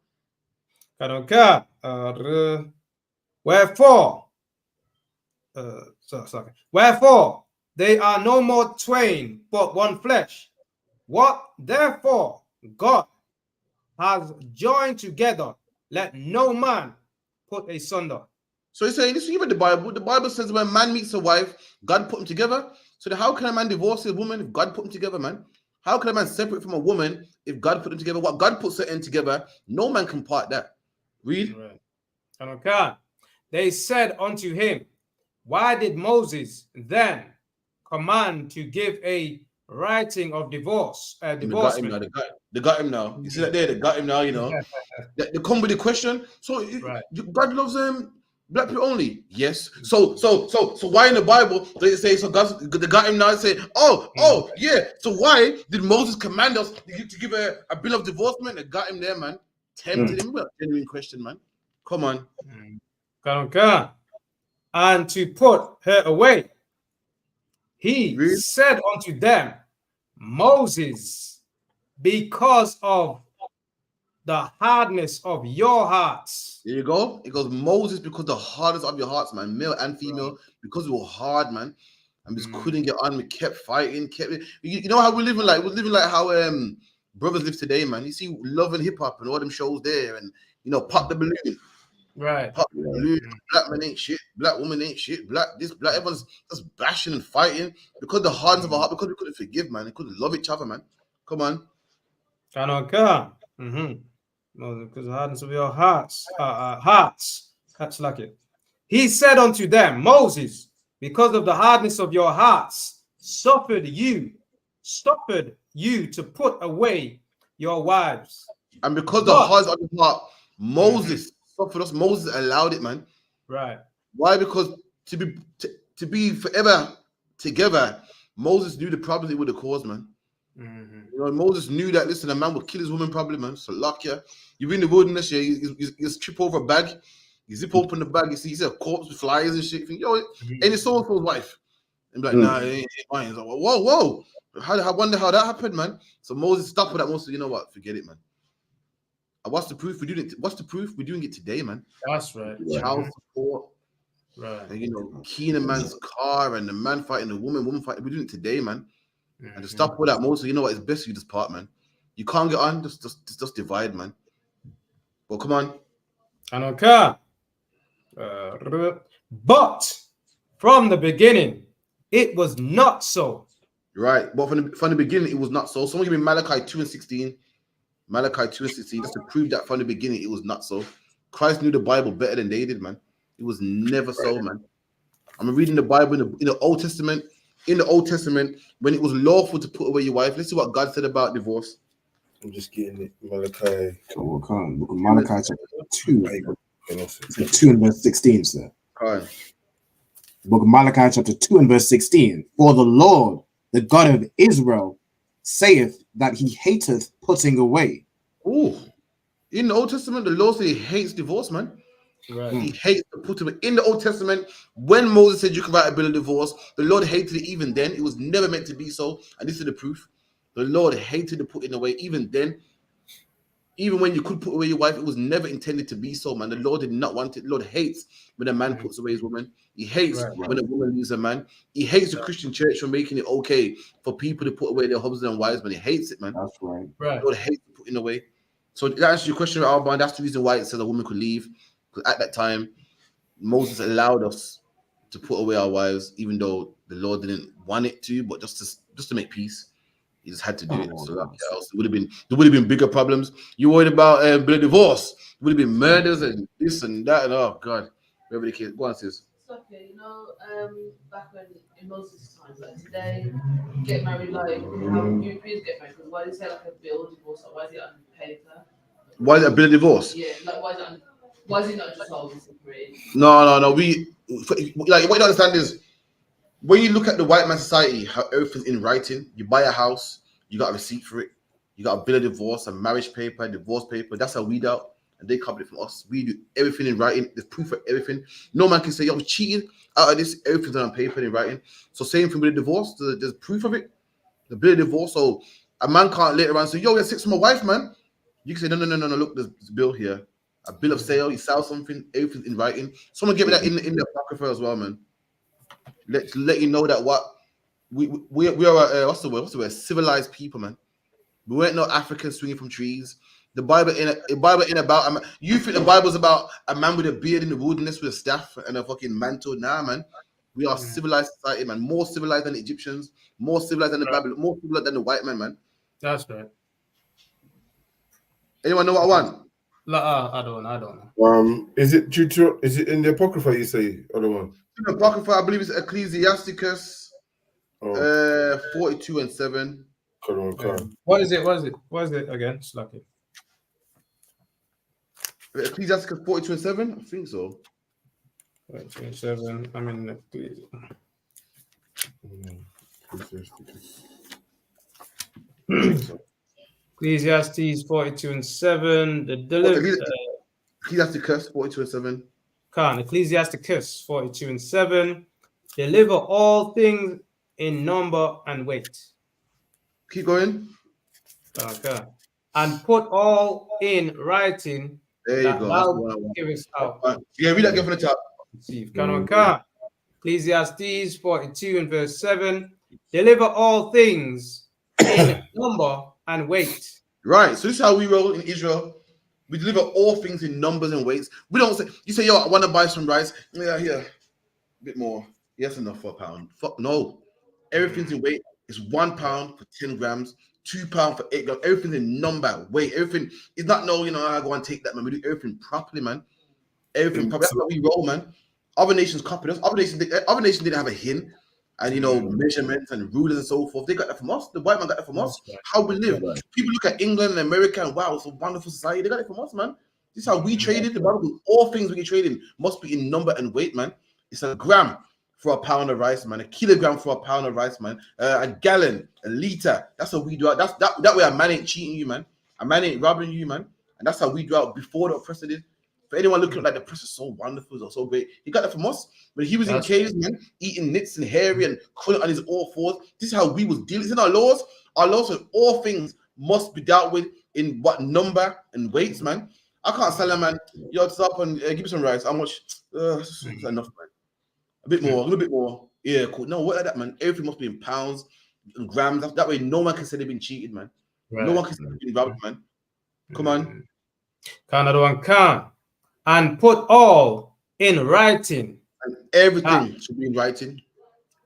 Wherefore they are no more twain, but one flesh. What therefore God has joined together, let no man put asunder. So he's saying, listen, you read the Bible. The Bible says when man meets a wife, God put them together. So how can a man divorce his woman if God put them together, man? How can a man separate from a woman if God put them together? What God puts certain together, no man can part that. Read. Right. They said unto him, why did Moses then command to give a writing of divorce? They got him now. You see that there? They got him now. You know. They come with the question. So God loves black people only. Yes. So why in the Bible they say so? They got him now and say, oh yeah. So why did Moses command us to give a bill of divorcement? They got him there, man. Tempted him. Genuine question, man. Come on. And to put her away, he said unto them, Moses, because of the hardness of your hearts. There you go. It goes Moses because the hardness of your hearts, man, male and female, because we were hard, man, and we just couldn't get on. We kept fighting, you know how we're living like how brothers live today, man. You see love and hip hop and all them shows there, and you know, pop the balloon. Right. Black man ain't shit. Black woman ain't shit. Black this, black everyone's just bashing and fighting because the hardness of our heart, because we couldn't forgive, man. We couldn't love each other, man. Come on. Because the hardness of your hearts, that's like it. He said unto them, Moses, because of the hardness of your hearts, suffered you to put away your wives. And because the hardness of the heart, Moses suffered us. Moses allowed it, man. Right. Why? Because to be forever together, Moses knew the problems it would have caused, man. You know, Moses knew that, listen, a man would kill his woman probably, man. So luck, yeah. You're in the wilderness, yeah, you just trip over a bag, you zip open the bag, you see a corpse with flies and shit. You think, yo, and it's so-and-so's wife. And be like, nah, it ain't mine. It's like, whoa. I wonder how that happened, man. So Moses stopped with that. Moses said, you know what? Forget it, man. And what's the proof? We're doing it. What's the proof? We're doing it today, man. That's right. Child support. Right. And, you know, keying a man's car and the man fighting the woman fighting. We're doing it today, man. And to stop all that, Moses, you know what? It's best you just part, man. You can't get on. Just divide, man. Well, come on. I don't care. But from the beginning, it was not so. Right. But from the beginning, it was not so. Someone give me Malachi 2:16. Malachi 2:16, just to prove that from the beginning, it was not so. Christ knew the Bible better than they did, man. It was never so, man. I'm reading the Bible in the Old Testament. In the Old Testament, when it was lawful to put away your wife, let's see what God said about divorce. I'm just getting it. Malachi. Book of Malachi chapter 2. 2 and verse 16, sir. Book of Malachi chapter 2 and verse 16. For the Lord, the God of Israel, saith that he hateth putting away. Oh, in the Old Testament, the Lord said he hates divorce, man. Right. He hates to put away. In the Old Testament, when Moses said you can write a bill of divorce, the Lord hated it even then. It was never meant to be so. And this is the proof. The Lord hated to put it away even then. Even when you could put away your wife, it was never intended to be so, man. The Lord did not want it. The Lord hates when a man puts away his woman. He hates when a woman leaves a man. He hates the Christian church for making it okay for people to put away their husbands and wives, man. He hates it, man. That's right. The Lord hates putting away. So that answers your question, Alban. That's the reason why it says a woman could leave. Because at that time, Moses allowed us to put away our wives, even though the Lord didn't want it to, but just to make peace. He just had to do it. So else there would have been bigger problems. You worried about divorce? It would have been murders and this and that and oh god, whatever the case. Go on, sis. Okay, you know, back when in Moses' time, like today, get married like how Europeans get married. Because why do they say like a bill of divorce? Like, why is it on paper? Why is it a bill of divorce? Yeah, like why is it not just all separated? No. We like what you don't understand is when you look at the white man society, how everything's in writing. You buy a house, you got a receipt for it, you got a bill of divorce, a marriage paper, a divorce paper. That's how we do it, and they copy it from us. We do everything in writing. There's proof of everything. No man can say, yo, I'm cheating out of this. Everything's on paper and in writing. So same thing with the divorce. There's proof of it. The bill of divorce. So a man can't later on say, yo, you're sex with my wife, man. You can say, no. Look, there's a bill here. A bill of sale. You sell something. Everything's in writing. Someone give me that in the apocrypha as well, man. Let you know that what we are what's the word? Civilized people, man. We weren't no Africans swinging from trees. The Bible ain't about. You think the Bible's about a man with a beard in the wilderness with a staff and a fucking mantle? Nah, man. We are civilized society, man. More civilized than the Egyptians. More civilized than the Babylon. More civilized than the white man. That's right. Anyone know what I want? I don't know. Is it in the apocrypha? You say other one? In the apocrypha, I believe it's Ecclesiasticus 42 and 7. What is it again? Slucky. Ecclesiasticus 42 and 7? I think so. 42 and 7. I mean, Ecclesiastes 42 and 7. Ecclesiasticus 42 and 7. Ecclesiasticus 42 and 7. Deliver all things in number and weight. Keep going. Okay. And put all in writing. There you go. Givest out. Yeah, read that again from the top. Ecclesiastes 42 and verse 7. Deliver all things in number and weight. Right. So this is how we roll in Israel. We deliver all things in numbers and weights. We don't say, you say, yo, I want to buy some rice. Yeah, here, a bit more. Yes, enough for a pound. Fuck no. Everything's in weight. It's £1 for 10 grams, £2 for 8 grams. Everything's in number, weight. Everything. It's not no, I go and take that, man. We do everything properly, man. Everything properly. That's how we roll, man. Other nations copied us. Other nations didn't have a hin and measurements and rulers and so forth. They got that from us. The white man got that from us. How we live. People look at England and America and wow, it's a wonderful society. They got it from us, man. This is how we traded. The Bible, all things we can trade in must be in number and weight, man. It's a gram for a pound of rice, man. A kilogram for a pound of rice, man. A gallon, a liter. That's what we do. That way a man ain't cheating you, man. A man ain't robbing you, man. And that's how we do out before the oppressor did. For anyone looking like the press is so wonderful or so great, he got that from us. When he was in caves, man, eating nits and hairy and crawling on his all fours. This is how we was dealing. It's in our laws. Our laws of all things must be dealt with in what number and weights, man. I can't sell him, man. Yo, stop and give me some rice. How much? That's enough, man. A bit more, a little bit more. Yeah, cool. No, what like that, man? Everything must be in pounds and grams. That way, no one can say they've been cheated, man. No one can say they've been robbed, man. Come on. Another one can. And put all in writing. And everything should be in writing.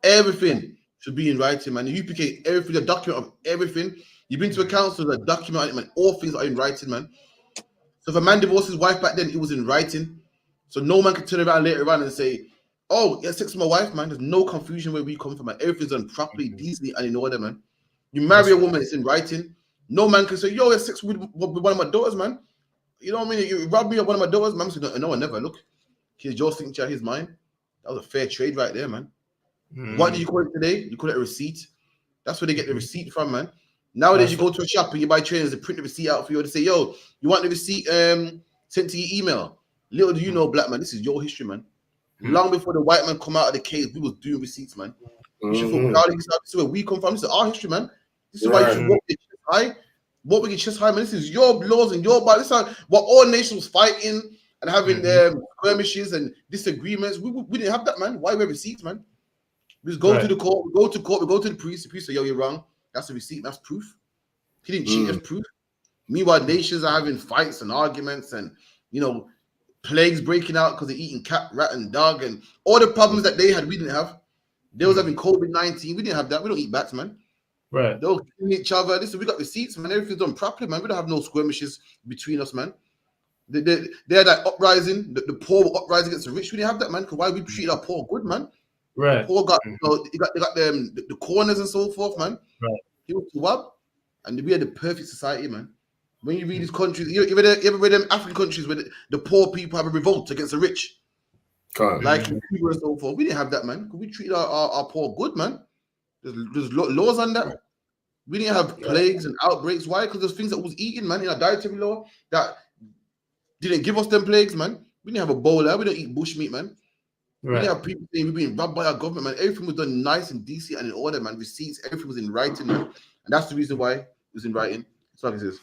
Everything should be in writing, man. The UPK, everything, the document of everything. You've been to a council, the document on it, man. All things are in writing, man. So if a man divorced his wife back then, it was in writing. So no man can turn around later on and say, oh, yeah, sex with my wife, man. There's no confusion where we come from, man. Everything's done properly, decently, and in order, man. You marry a woman, it's in writing. No man can say, yo, yeah, sex with one of my daughters, man. You know what I mean? You robbed me of one of my daughters, man. So no, I never. Look, here's your signature, here's mine. That was a fair trade right there, man. What do you call it today? You call it a receipt. That's where they get the receipt from, man. Nowadays, you go to a shop and you buy trainers and print the receipt out for you. They say, yo, you want the receipt sent to your email? Little do you know, black man, this is your history, man. Long before the white man come out of the cave, we was doing receipts, man. You should feel proud of yourself. This is where we come from. This is our history, man. This is why you should walk your chest high. Walk with your chest high, man. This is your laws and your body. This is what all nations fighting and having skirmishes and disagreements. We didn't have that, man. Why we have receipts, man? We just go to the court, we go to the priest. The priest say, yo, you're wrong. That's a receipt. That's proof. He didn't cheat. That's proof. Meanwhile, nations are having fights and arguments and, plagues breaking out because they're eating cat, rat, and dog. And all the problems that they had, we didn't have. They was having COVID-19. We didn't have that. We don't eat bats, man. Right. They'll kill each other. Listen, we got receipts, man. Everything's done properly, man. We don't have no skirmishes between us, man. They had that uprising. The poor were uprising against the rich. We didn't have that, man. Because why we treat our poor good, man? Right. The poor got, they got the corners and so forth, man. Right. He was what? And we had the perfect society, man. When you read these countries, you ever read them African countries where the poor people have a revolt against the rich? Like in Cuba and so forth. We didn't have that, man. We treat our poor good, man. There's laws on that. We didn't have plagues and outbreaks. Why? Because there's things that was eating, man, in our dietary law that didn't give us them plagues, man. We didn't have Ebola. We don't eat bushmeat, man. We didn't have people saying we're being robbed by our government, man. Everything was done nice and decent and in order, man. Receipts, everything was in writing, man. And that's the reason why it was in writing. That's what it is.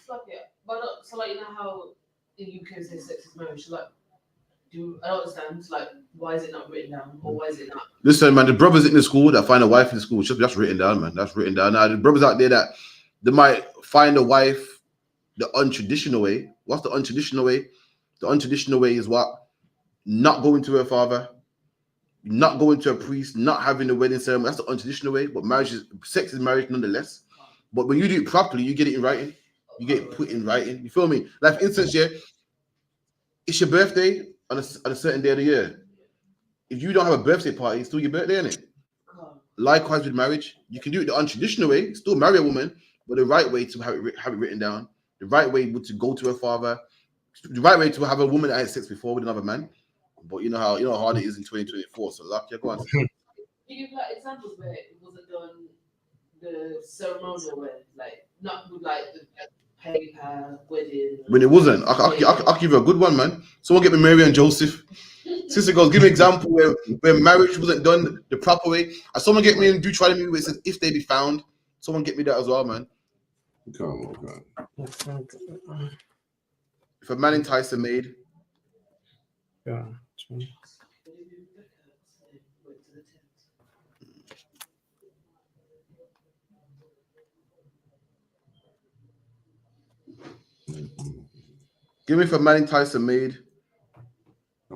But so like, you know how in the UK say sex is marriage? Like, I don't understand. Like, why is it not written down, or why is it not? Listen, man, the brothers in the school that find a wife in the school, that's written down, man. That's written down. Now, the brothers out there that they might find a wife the untraditional way. What's the untraditional way? The untraditional way is what? Not going to her father, not going to a priest, not having a wedding ceremony. That's the untraditional way. But sex is marriage nonetheless. But when you do it properly, you get it in writing. You get it put in writing. You feel me? Like, for instance, it's your birthday on a certain day of the year. If you don't have a birthday party, it's still your birthday, isn't it? Likewise with marriage, you can do it the untraditional way, still marry a woman, but the right way to have it written down, the right way to go to her father, the right way to have a woman that had sex before with another man. But you know how hard it is in 2024. So go on. You give like examples where it wasn't done the ceremonial way, like not with like the paper wedding. When it wasn't, I'll give you a good one, man. Someone get me Mary and Joseph. Sister goes, give me an example where marriage wasn't done the proper way. And someone get me in Deuteronomy where it says, if they be found. Someone get me that as well, man. Come on. If a man entice a maid. Yeah. Give me if a man enticed a maid.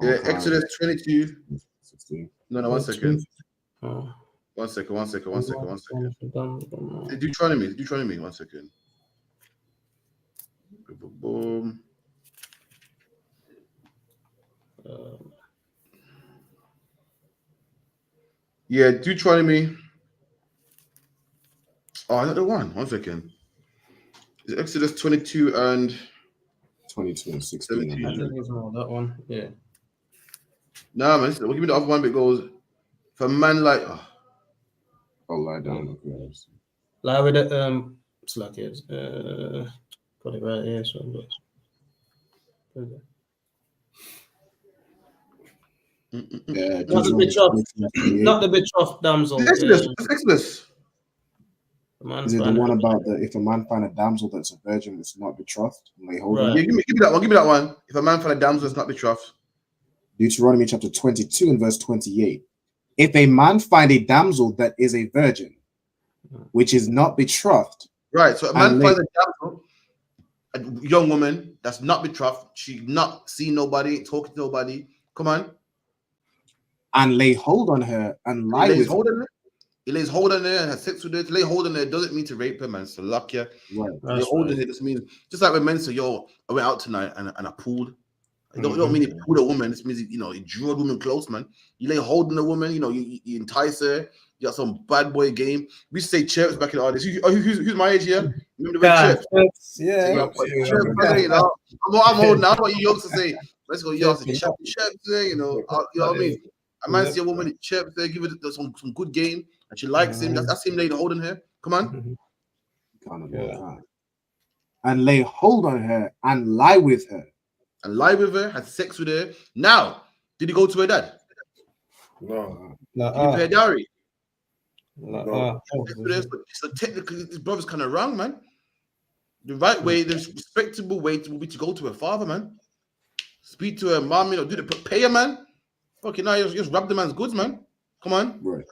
Yeah, Okay. Exodus 22. 16. No, 1 second. Oh. 1 second. 1 second. 1 second. 1 second. Deuteronomy. 1 second. Boom. Yeah, Deuteronomy. Oh, another one. 1 second. It's Exodus 22 and 22 and 16. 17. I think it's more that one. Yeah. Nah, man. We'll give me the other one. But it goes, if a man like. Oh, lie down. Okay. Lie with the slack is got it right here. So Yeah, not the betrothed damsel. Exodus. Is it the one about if a man find a damsel that's a virgin that's not betrothed? And they hold Right. Yeah, give me that one. Give me that one. If a man find a damsel that's not betrothed. Deuteronomy chapter 22 and verse 28. If a man find a damsel that is a virgin, which is not betrothed. Right. So a man finds a damsel, a young woman that's not betrothed. She not seen nobody, talking to nobody. Come on. And lay hold on her and lie with her. He lays hold on her and has sex with her. To lay hold on her doesn't mean to rape her, man. So luck ya. Right. Lay hold on her just means, just like when men say, yo, I went out tonight and I pulled. It don't mean you pulled a woman. This means, you drew a woman close, man. You lay hold on a woman, you entice her. You got some bad boy game. We used to say chirps back in the artists. Who's my age here? Remember the word chirps? Yeah. I'm old now. What you youngsters say? Let's go, chirps there, you know what I mean? A man see a woman in chirps there, give it some good game, and she likes him. That's him laying hold on her. Come on. And lay hold on her and lie with her. And lie with her, had sex with her. Now, did he go to her dad? No. Did he pay a dowry? No. So technically, this brother's kind of wrong, man. The right way, the respectable way would be to go to her father, man. Speak to her mom, do the pay her, man. Fucking now, just rub the man's goods, man. Come on. Right.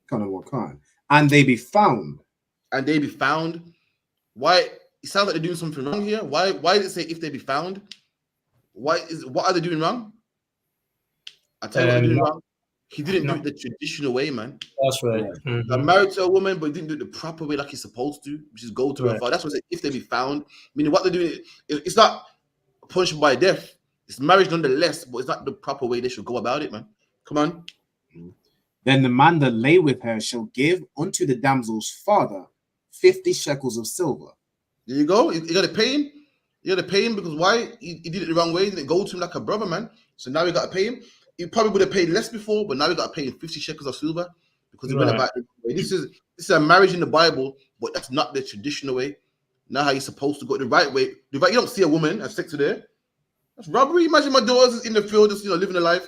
Kind of what kind. And they be found. Why? It sounds like they're doing something wrong here. Why did it say if they be found? What are they doing wrong? I tell you what they're doing wrong. He didn't do it the traditional way, man. That's right. I'm married to a woman, but he didn't do it the proper way like he's supposed to, which is go to her father. That's what it says, if they be found. Meaning what they're doing, it's not punishment by death. It's marriage nonetheless, but it's not the proper way they should go about it, man. Come on. Then the man that lay with her shall give unto the damsel's father 50 shekels of silver. There you go. You got to pay him. You got to pay him because why? He did it the wrong way. He didn't go to him like a brother, man. So now you got to pay him. He probably would have paid less before, but now you got to pay him 50 shekels of silver because he went about it. This is a marriage in the Bible, but that's not the traditional way. Not how you're supposed to go the right way. You don't see a woman have sex with her. That's robbery. Imagine my daughter's in the field, just living her life.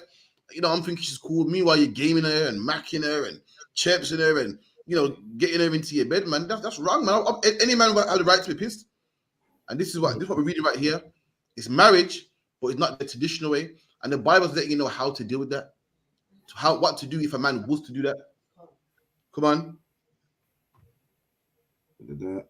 I'm thinking she's cool. Meanwhile, you're gaming her and macking her and chirping her and getting her into your bed, man. That's wrong, man. Any man would have the right to be pissed. And this is what we're reading right here. It's marriage, but it's not the traditional way. And the Bible's letting you know how to deal with that. What to do if a man was to do that. Come on.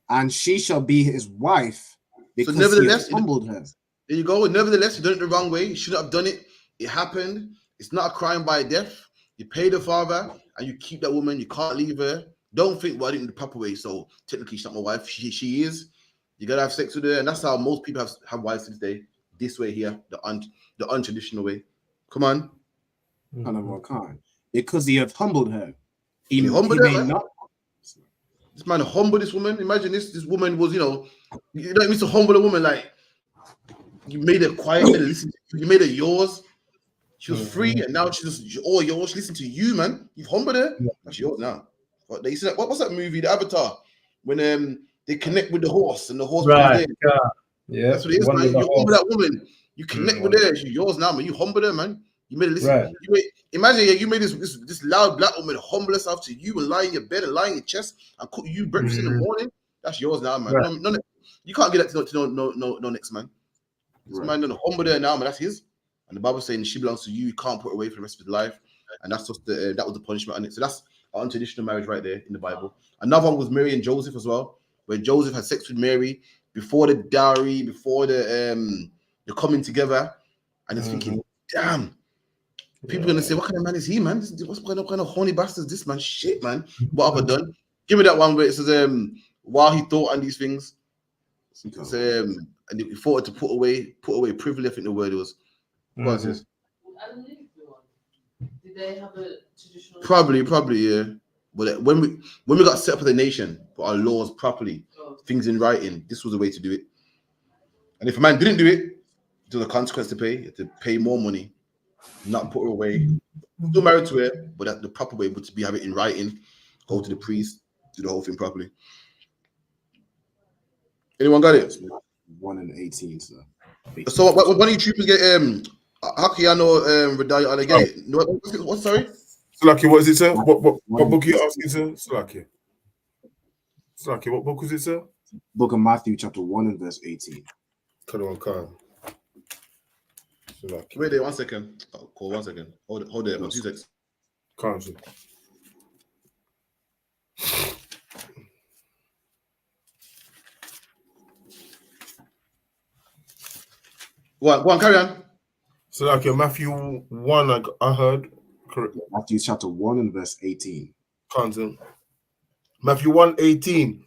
And she shall be his wife because so nevertheless, he humbled her. There you go. Nevertheless, you done it the wrong way. You shouldn't have done it. It happened. It's not a crime by death. You pay the father and you keep that woman. You can't leave her. Don't think, well, I didn't do the proper way. So technically, she's not my wife. She is. You gotta have sex with her, and that's how most people have wives to this day. This way here, the untraditional way. Come on. Kind of what kind? Because he hath humbled her. He humbled her. Not. This man humbled this woman. Imagine this woman was, you don't need to humble a woman like you made her quiet, you made her yours. She was free, and now she's all yours. She listened to you, man. You've humbled her. That's yours now. What they said? What's that movie, The Avatar? When they connect with the horse, and the horse. Right. Yeah. That's what it is, man. You humble that woman. You connect with her. She's yours now, man. You humble her, man. You made her listen. Right. Imagine you made this loud black woman humble herself to you and lie in your bed and lie in your chest and cook you breakfast in the morning. That's yours now, man. Right. No, you can't get that to no next man. This man done humble her now, man. That's his. And the Bible's saying she belongs to you. You can't put her away for the rest of his life. And that's just that was the punishment on it. So that's an untraditional marriage right there in the Bible. Another one was Mary and Joseph as well, where Joseph had sex with Mary before the dowry, before the They're coming together, and it's thinking, damn. People gonna say, what kind of man is he, man? What kind of horny bastard is this, man? Shit, man. What have I done? Give me that one where it says, while he thought on these things, it's, and he thought to put away privilege. I think the word was. What is this? Did they have a traditional? Probably, yeah. But when we got set up as a nation, put our laws properly, things in writing, this was the way to do it. And if a man didn't do it, there was a consequence to pay. You had to pay more money, not put her away. Still married to her, but that the proper way would be have it in writing, go to the priest, do the whole thing properly. Anyone got it? 1 and 18, sir. So when are you troopers get Hakiano Radaya, they get it? What sorry? Slaki, what is it, sir? What book are you asking, sir? Slaki, what book was it, sir? Book of Matthew, chapter 1 and verse 18. Khan. Wait there, 1 second. Oh, cool, 1 second. Hold there, 2 seconds. Can't see. Go on, carry on. So, like Matthew 1, I heard. Correct. Matthew chapter 1 and verse 18. Constant. Matthew 1:18.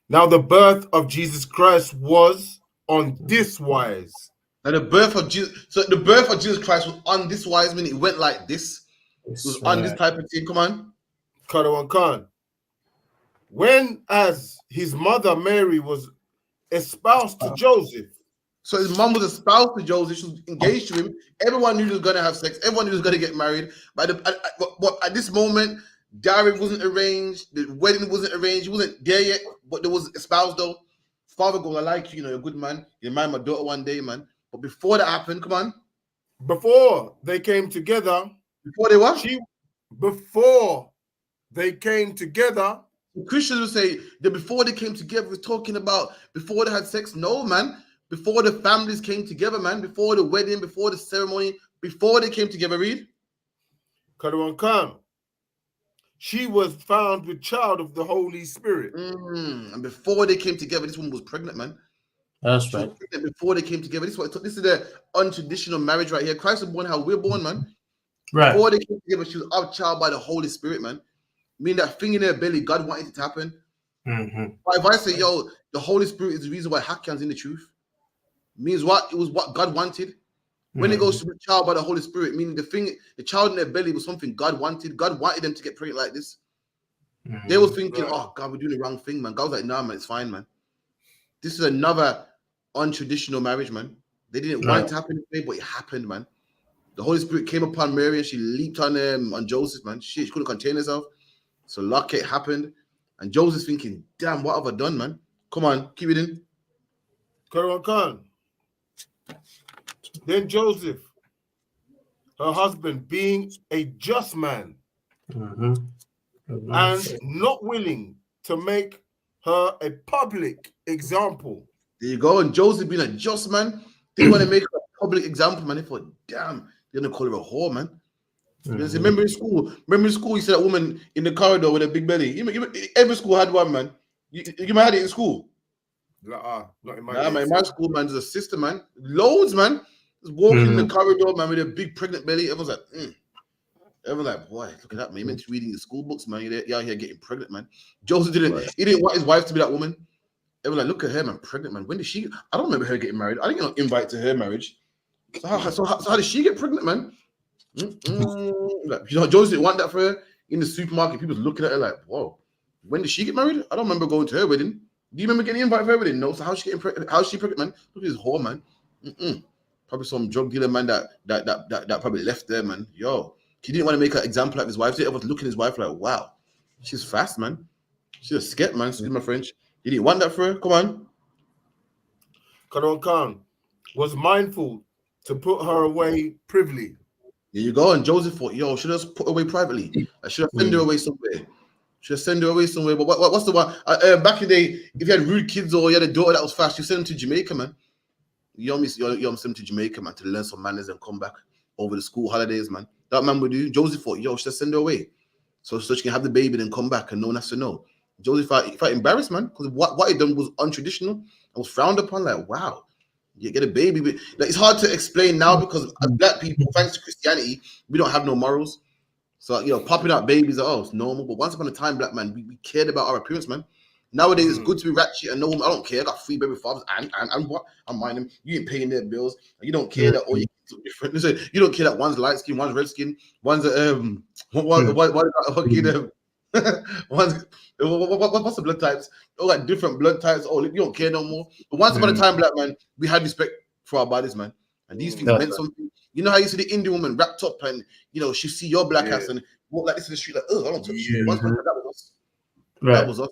Now the birth of Jesus Christ was on this wise. Now the birth of Jesus Christ was on this wise, meaning it went like this. It was on this type of thing. Come on. Khan. When as his mother Mary was espoused to Joseph. So his mom was espoused to Joseph. She was engaged to him. Everyone knew he was going to have sex. Everyone knew he was going to get married. But at this moment, dowry wasn't arranged. The wedding wasn't arranged. He wasn't there yet, but there was espoused though. Father goes, I like you. You know, you're a good man. You marry my daughter one day, man. But before that happened, come on. Before they came together. Before they what? Before they came together. Christians will say that before they came together, we're talking about before they had sex. No, man. Before the families came together, man. Before the wedding, before the ceremony, before they came together, read. Khan. She was found with child of the Holy Spirit. And before they came together, this woman was pregnant, man. That's right. Before they came together, this is the untraditional marriage right here. Christ was born how we're born, man. Right. Before they came together, she was of child by the Holy Spirit, man. Meaning that thing in her belly, God wanted it to happen. But if I say, yo, the Holy Spirit is the reason why Hakian's in the truth, means what? It was what God wanted. When it goes to the child by the Holy Spirit, meaning the child in their belly was something God wanted. God wanted them to get pregnant like this. They were thinking, oh, God, we're doing the wrong thing, man. God was like, nah, man, it's fine, man. This is another untraditional marriage, man. They didn't want it to happen this way, but it happened, man. The Holy Spirit came upon Mary and she leaped on Joseph, man. She couldn't contain herself. So luck it happened. And Joseph's thinking, damn, what have I done, man? Come on, keep it in. Khan. Then Joseph, her husband, being a just man and not willing to make her a public example. There you go. And Joseph being a just man, didn't want to make her a public example, man. He thought, damn, they're going to call her a whore, man. Remember in school, you said that woman in the corridor with a big belly. Every school had one, man. You might have it in school. Not in my man, in my school, man, there's a sister, man. Loads, man. Just walking in the corridor, man, with a big pregnant belly. Everyone's like, Everyone's like, boy, look at that, man. You meant to reading the school books, man. You're out here getting pregnant, man. Joseph he didn't want his wife to be that woman. Everyone's like, look at her, man, pregnant, man. When did she? I don't remember her getting married. I didn't get an invite to her marriage. So how did she get pregnant, man? Like, Joseph didn't want that for her. In the supermarket, people looking at her like, whoa, when did she get married? I don't remember going to her wedding. Do you remember getting an invite for her wedding? No. So how's she getting pregnant? How's she pregnant, man? Look at this whore, man. Probably some drug dealer, man, that probably left there, man. Yo, he didn't want to make an example of his wife. He was looking at his wife like, wow, she's fast, man. She's a sket, man. Excuse my French. You didn't want that for her? Come on. Khan was mindful to put her away privily. There you go. And Joseph thought, yo, should I just put her away privately? I should have send her away somewhere. But what's the one? Back in the day, if you had rude kids or you had a daughter that was fast, you send them to Jamaica, man. You send them to Jamaica, man, to learn some manners and come back over the school holidays, man. That man would do. Joseph thought, yo, should I send her away? So she can have the baby and come back and no one has to know. Joseph felt embarrassed, man, because what he done was untraditional and was frowned upon. Like, wow, You get a baby. But like, it's hard to explain now because as black people, thanks to Christianity, we don't have no morals. So, you know, popping out babies, oh, it's normal. But once upon a time, black man, we cared about our appearance, man. Nowadays, it's good to be ratchet and no woman. I don't care. I got 3 baby fathers and what? I'm minding them. You ain't paying their bills. You don't care that all your kids look different. Listen, you don't care that one's light skin, one's red skin, one's what's the blood types? All like different blood types. Oh, you don't care no more. But once upon a time, black man, we had respect for our bodies, man. And these things meant something. You know how you see the Indian woman wrapped up and, you know, she see your black ass and walk like this in the street like, oh, I don't touch you. Once upon a time, that was us. Right. That was us.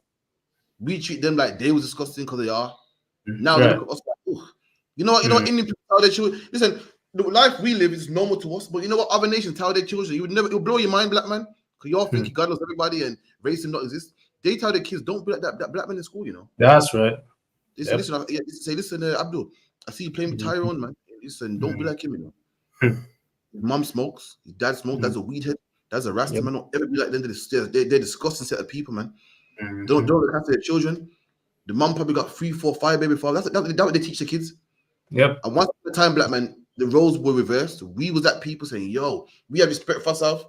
We treat them like they was disgusting because they are. Now they look at us like, oh. You know what? You know what Indian people tell their children? Listen, the life we live is normal to us, but you know what other nations tell their children? You would never, it'll blow your mind, black man. Because you all think God loves everybody and racism don't exist. They tell their kids, don't be like that black man in school, you know. That's right. Listen, Abdul, I see you playing with Tyrone, man. Listen, don't be like him, you know. His mom smokes, his dad smokes, that's a weed head, that's a rasta man. Don't ever be like them. They're disgusting set of people, man. Don't look after their children. The mom probably got 3, 4, 5 baby fathers. That's what they teach the kids. Yep. And once upon a time, black man, the roles were reversed. We was that people saying, yo, we have respect for ourselves.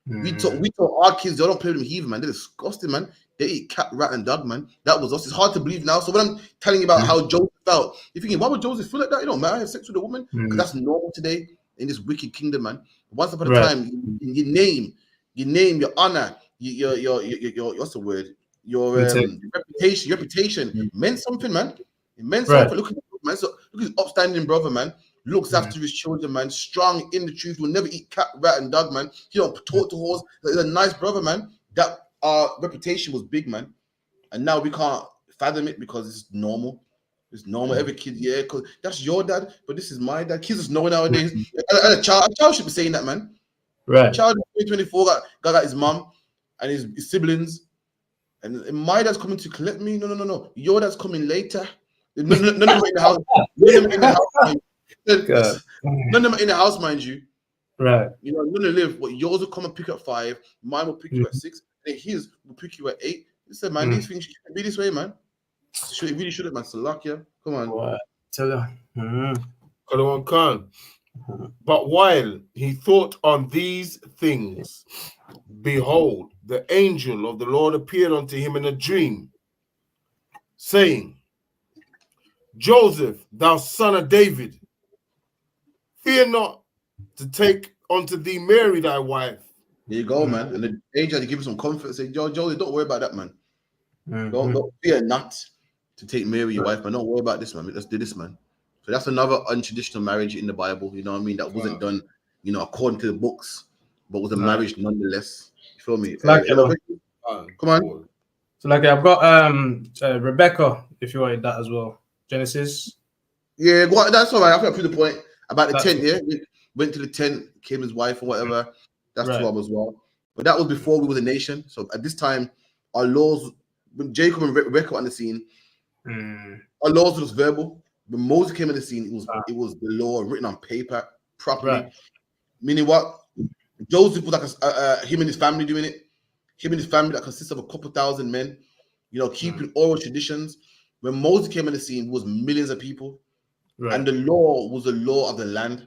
We taught our kids, they don't play with them heathen, man. They're disgusting, man. They eat cat, rat, and dog, man. That was us. It's hard to believe now. So when I'm telling you about how Joseph felt, you're thinking, why would Joseph feel like that? You don't matter, have sex with a woman? Because that's normal today in this wicked kingdom, man. Once upon a time, your name, your honor, your what's the word? Your reputation meant something, man. It meant something. Look at man. So look at his upstanding brother, man. Looks after his children, man. Strong in the truth. Will never eat cat, rat, and dog, man. He don't talk to horse. He's a nice brother, man. That our reputation was big, man. And now we can't fathom it because it's normal. It's normal. Every kid, because that's your dad, but this is my dad. Kids just know nowadays. And a child should be saying that, man. Right. A child in 2024 got his mom and his siblings. And my dad's coming to collect me. No. Your dad's coming later. None of them in the house. None of them in the house. None of them in the house, mind you. Right. You know, none of them live. But yours will come and pick up 5. Mine will pick you at 6. And his will pick you at 8. Listen, man, these things shouldn't be this way, man. It really shouldn't, man. Salakia. Come on. What? Tell them. Khan. But while he thought on these things, behold, the angel of the Lord appeared unto him in a dream, saying, Joseph, thou son of David, fear not to take unto thee Mary thy wife. There you go, man. And the angel had to give him some comfort. Say, Joseph, don't worry about that, man. Don't fear not to take Mary your wife, man. Don't worry about this, man. Let's do this, man. So that's another untraditional marriage in the Bible. You know what I mean? That wasn't done, you know, according to the books, but was a marriage nonetheless. You feel me? Like, come on. So like I've got Rebecca, if you wanted that as well. Genesis. Yeah, well, that's all right. I think I proved the point about the tent. Yeah, went to the tent, came his wife or whatever. That's 12 as well. But that was before we were a nation. So at this time, our laws, when Jacob and Rebecca were on the scene, our laws was verbal. When Moses came on the scene, it was the law written on paper properly. Meaning what? Joseph was like him and his family doing it. Him and his family that consists of a couple thousand men, you know, keeping oral traditions. When Moses came on the scene, it was millions of people, and the law was the law of the land.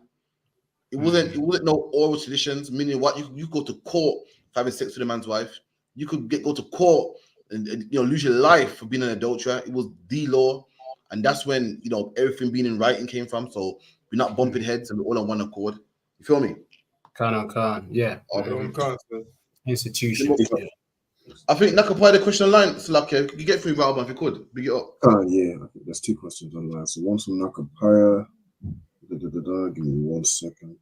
It wasn't no oral traditions. Meaning what? You go to court for having sex with a man's wife. You could go to court and you know lose your life for being an adulterer. It was the law. And that's when, you know, everything being in writing came from. So we're not bumping heads and we're all on one accord. You feel me? Khan. Yeah. Institution. I think Nakapai, the question online, Salakia, could you get through Valban if you could? Big it up. Yeah, there's 2 questions online. So one's from Nakapaya. Give me 1 second.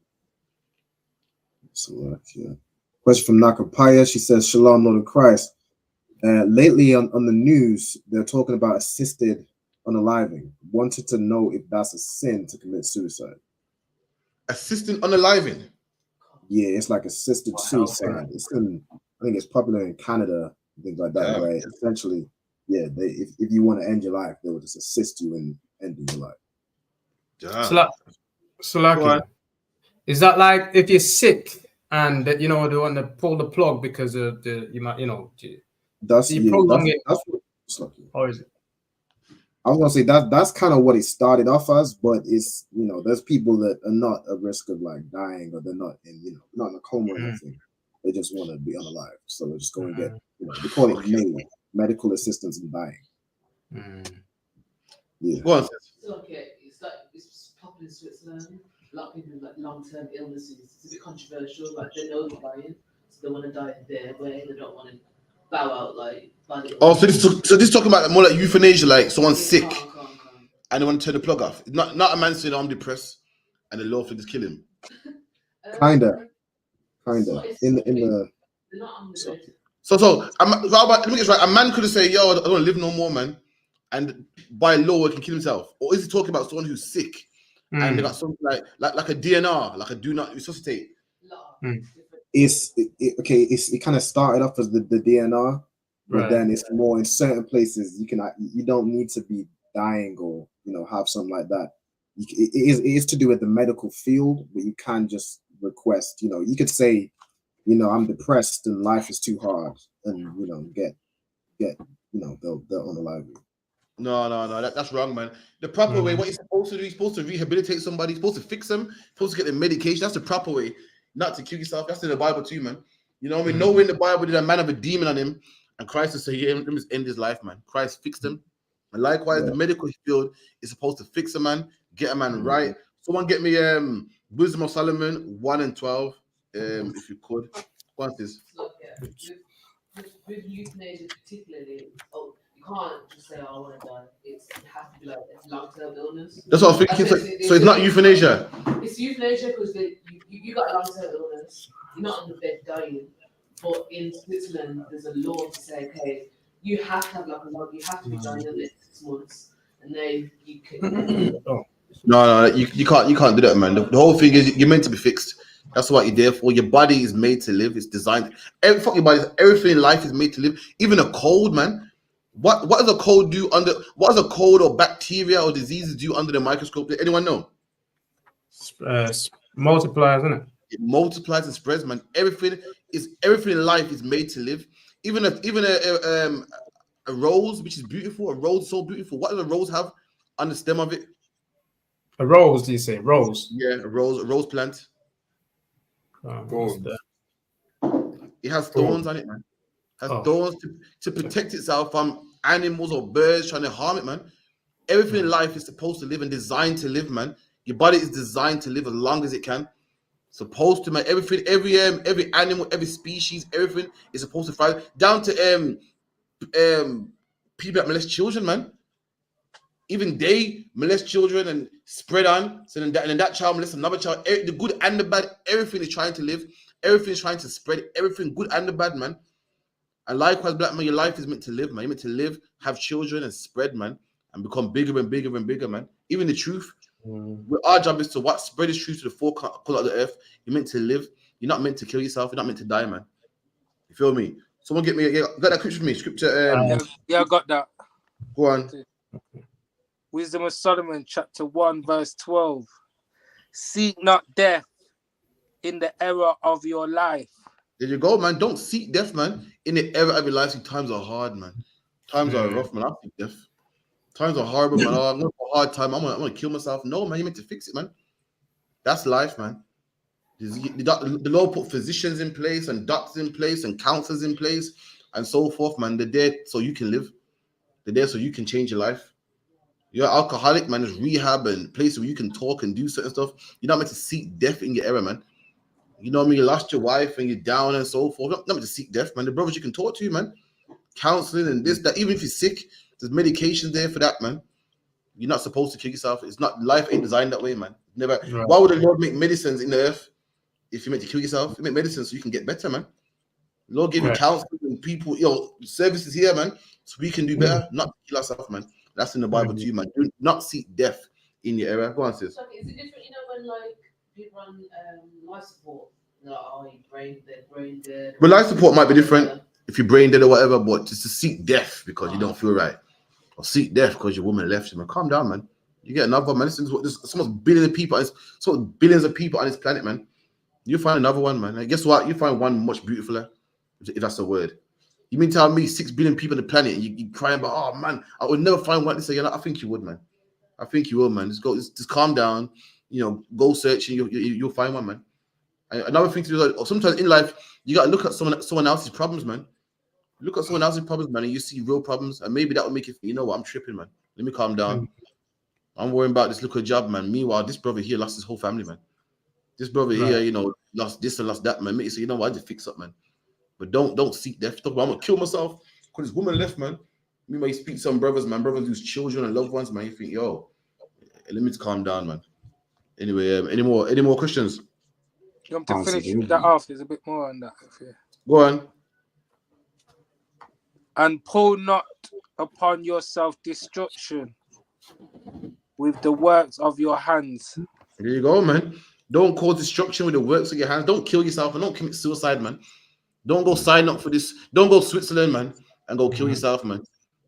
Salakia. Question from Nakapaya. She says, Shalom, Lord of Christ. Lately on the news, they're talking about assisted unaliving. Wanted to know if that's a sin to commit suicide. Assisted unaliving? Yeah, it's like assisted suicide. It's I think it's popular in Canada, things like that, right? Essentially, yeah, if you want to end your life, they will just assist you in ending your life. So like, is that like if you're sick and you know they want to pull the plug because of the that's what it's like. Or is it? I was gonna say that's kind of what it started off as, but it's there's people that are not at risk of like dying, or they're not in not in a coma or anything. They just want to be unalive, so they just go and get they call it medical assistance in dying. Yeah. Go on. It's okay. It's popular in Switzerland. A lot of people with like long-term illnesses. It's a bit controversial. Like they know they're dying, so they want to die their way. They don't want to bow out like. Oh, so this talking about more like euthanasia, like someone's sick and they want to turn the plug off. Not a man saying I'm depressed and the law just kill him. Kinda. In the. So let me get right. A man could have said, "Yo, I don't want to live no more, man," and by law, he can kill himself. Or is he talking about someone who's sick and they got something like a DNR, like a do not resuscitate? It kind of started off as the DNR. But then it's more in certain places you don't need to be dying or have something like that. It is to do with the medical field, but you can just request. You could say, I'm depressed and life is too hard, and get they'll unalive you. No, that's wrong, man. The proper way, what you're supposed to do, you're supposed to rehabilitate somebody, you're supposed to fix them, supposed to get the medication. That's the proper way, not to kill yourself. That's in the Bible too, man. You know what I mean? Nowhere in the Bible did a man have a demon on him. And Christ is saying, let me end his life, man. Christ fixed him. And likewise, the medical field is supposed to fix a man, get a man right. Someone get me Wisdom of Solomon 1 and 12, if you could. What's this? With euthanasia particularly, you can't just say, I want to die. It has to be like a long-term illness. That's what I'm thinking. So it's not euthanasia. It's euthanasia because you got a long-term illness. You're not on the bed dying. But in Switzerland, there's a law to say, okay, you have to have like a log, you have to be dying in the next 6 months, and then you can. No, you can't do that, man. The whole thing is you're meant to be fixed. That's what you're there for. Your body is made to live. It's designed. Everything in life is made to live. Even a cold, man. What does a cold do what does a cold or bacteria or diseases do under the microscope? Does anyone know? Multiplies, isn't it? It multiplies and spreads, man. Everything in life is made to live. Even a rose, which is beautiful, a rose so beautiful. What does a rose have on the stem of it? A rose, do you say? Rose? Yeah, a rose plant. It has thorns on it, man. It has thorns to protect itself from animals or birds trying to harm it, man. Everything in life is supposed to live and designed to live, man. Your body is designed to live as long as it can. Supposed to, man. Everything, every animal, every species, everything is supposed to thrive. Down to people that molest children, man. Even they molest children and spread on. So then that child molests another child. The good and the bad, everything is trying to live. Everything is trying to spread. Everything good and the bad, man. And likewise, black man, your life is meant to live, man. You're meant to live, have children, and spread, man, and become bigger and bigger and bigger, man. Even the truth. Our job is to spread this truth to the four corners of the earth. You're meant to live. You're not meant to kill yourself. You're not meant to die, man. You feel me? Someone got that scripture for me. Scripture. Yeah, I got that. Go on. Wisdom of Solomon, chapter 1, verse 12. Seek not death in the era of your life. There you go, man. Don't seek death, man. In the era of your life, times are hard, man. Times are rough, man. I seek death. Times are horrible, man. I'm going for a hard time. I'm gonna kill myself. No, man. You're meant to fix it, man. That's life, man. The Lord put physicians in place and doctors in place and counselors in place and so forth, man. They're there so you can live. They're there so you can change your life. You're an alcoholic, man. There's rehab and places where you can talk and do certain stuff. You're not meant to seek death in your era, man. You know what I mean? You lost your wife and you're down and so forth. Not meant to seek death, man. The brothers you can talk to, man. Counseling and this, that. Even if you're sick, there's medication there for that, man. You're not supposed to kill yourself. It's not, life ain't designed that way, man. Never. Right. Why would the Lord make medicines in the earth if you meant to kill yourself? He made medicines so you can get better, man. The Lord gave you counseling and people, services here, man, so we can do better, not kill ourselves, man. That's in the Bible too, man. Do not seek death in your era. Go on, sis. So, is it different, when like people on life support? They're brain dead. But life support might be different if you're brain dead or whatever, but just to seek death because you don't feel right. Or seek death because your woman left you, man. Calm down, man. You get another man. There's almost billions of people on this planet, man. You find another one, man. And guess what? You find one much beautifuler, if that's the word. You mean tell me 6 billion people on the planet and you crying about, oh man, I would never find one to say, I think you would, man. I think you will, man. Just calm down, go search and you'll find one, man. And another thing to do, like, sometimes in life, you gotta look at someone else's problems, man. Look at someone else's problems, man, and you see real problems, and maybe that will make you think, you know what, I'm tripping, man. Let me calm down. I'm worrying about this little job, man. Meanwhile, this brother here lost his whole family, man. This brother here, lost this and lost that, man. Make you say, you know what, I just fix up, man. But don't seek death. Talk about, I'm gonna kill myself because this woman left, man. Meanwhile, you speak to some brothers, man. Brothers lose children and loved ones, man. You think, yo, let me just calm down, man. Anyway, any more questions? You want to finish that off? There's a bit more on that. Go on. And pull not upon yourself destruction with the works of your hands. There you go, man. Don't cause destruction with the works of your hands. Don't kill yourself and don't commit suicide, man. Don't go sign up for this. Don't go Switzerland, man, and go kill yourself, man.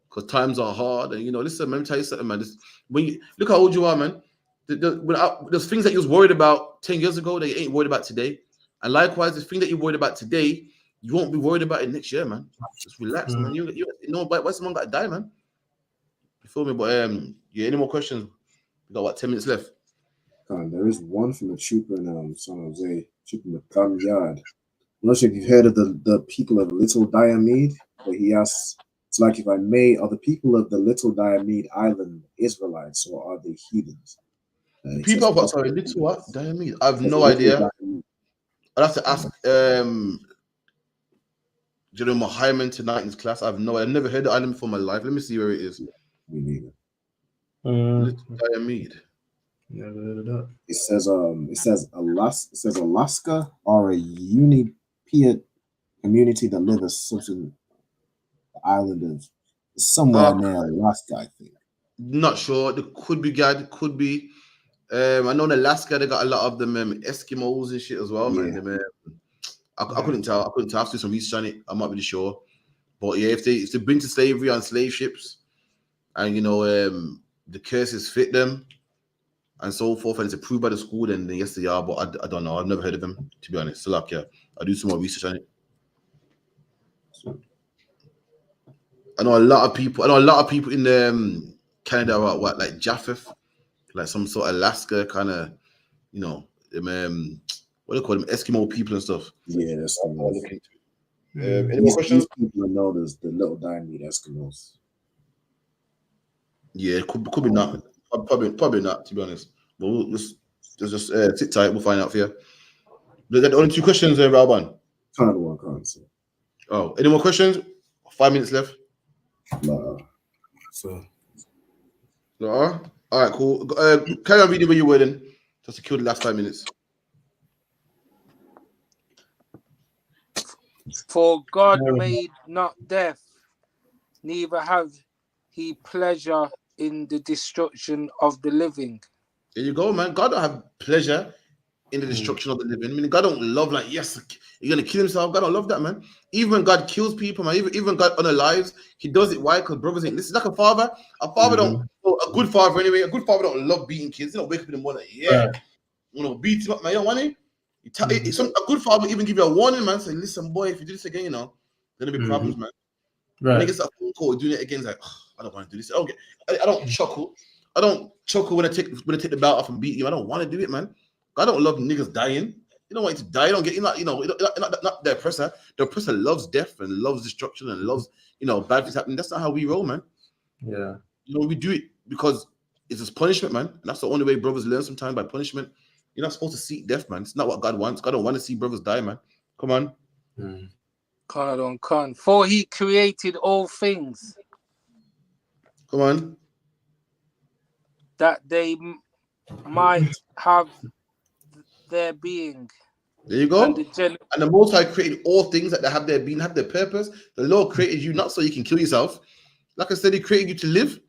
Because times are hard. And, listen, let me tell you something, man. When you look how old you are, man. There's things that you was worried about 10 years ago that you ain't worried about today. And likewise, the thing that you're worried about today, you won't be worried about it next year, man. Just relax, man. Why someone got to die, man? You feel me? But any more questions? We got 10 minutes left. There is one from the trooper in San Jose, trooper McCrum Yard. I'm not sure if you've heard of the people of Little Diomede, but he asks, it's like, if I may, are the people of the Little Diomede Island Israelites or are they heathens? People of what? Sorry, Little what? Diomede? I have no idea. I'd have to ask General Hyman tonight in his class. I've never heard the island before in my life. Let me see where it is. Me neither. Little Diomede. Never heard of that. It says Alaska or a Unipiat community that live as something the island of somewhere near Alaska, I think. Not sure. There could be, guys. It could be. I know in Alaska they got a lot of them Eskimos and shit as well, man. I couldn't tell. I couldn't tell. I have to do some research on it. I'm not really sure. But yeah, if they bring to slavery on slave ships, and the curses fit them, and so forth, and it's approved by the school, then yes they are. But I don't know. I've never heard of them, to be honest. So like, yeah, I'll do some more research on it. I know a lot of people in Canada are like Japheth, like some sort of Alaska kind of, them, what do you call them, Eskimo people and stuff. Yeah, that's what I'm looking into. Any more questions? People are known as the Little Diomede Eskimos. Yeah, it could be not. Probably not, to be honest. But we'll just sit tight. We'll find out for you. Is that the only 2 questions, Raban? Kind of one, can't say. Oh, any more questions? 5 minutes left. No. All right, cool. Carry on reading where you were then, just to kill the last 5 minutes. For God made not death, neither have he pleasure in the destruction of the living. There you go, man. God don't have pleasure in the destruction of the living. I mean, God don't love like, yes, you're gonna kill himself. God don't love that, man. Even when God kills people, man, even God unalives, he does it. Why? Because brothers ain't. This is like a father. A father don't. A good father anyway. A good father don't love beating kids. He don't wake up in the morning. Beat him up, man. You don't want it. A good father even give you a warning, man. Say, listen, boy, if you do this again, gonna be problems, man. Right. When he gets that phone call doing it again, he's like, I don't want to do this. I don't chuckle. I don't chuckle when I take the belt off and beat you. I don't want to do it, man. God don't love niggas dying. You don't want it to die. You don't get, not the oppressor. The oppressor loves death and loves destruction and loves, bad things happening. That's not how we roll, man. Yeah. We do it because it's just punishment, man. And that's the only way brothers learn sometimes, by punishment. You're not supposed to seek death, man. It's not what God wants. God don't want to see brothers die, man. Come on. For he created all things. Come on. That they might have their being. There you go. And the Most High created all things that they have their being, have their purpose. The Lord created you not so you can kill yourself. Like I said, he created you to live.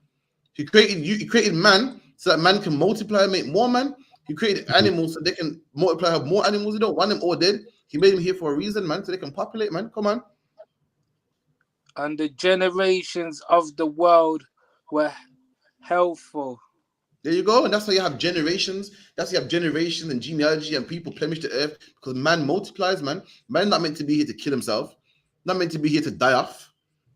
He created you. He created man so that man can multiply and make more man. He created animals so they can multiply, have more animals. He don't want them all dead. He made them here for a reason, man, so they can populate, man. Come on. And the generations of the world were healthful. There you go. And that's why you have generations. That's why you have generations and genealogy and people plenish the earth, because man multiplies, man. Man not meant to be here to kill himself. Not meant to be here to die off.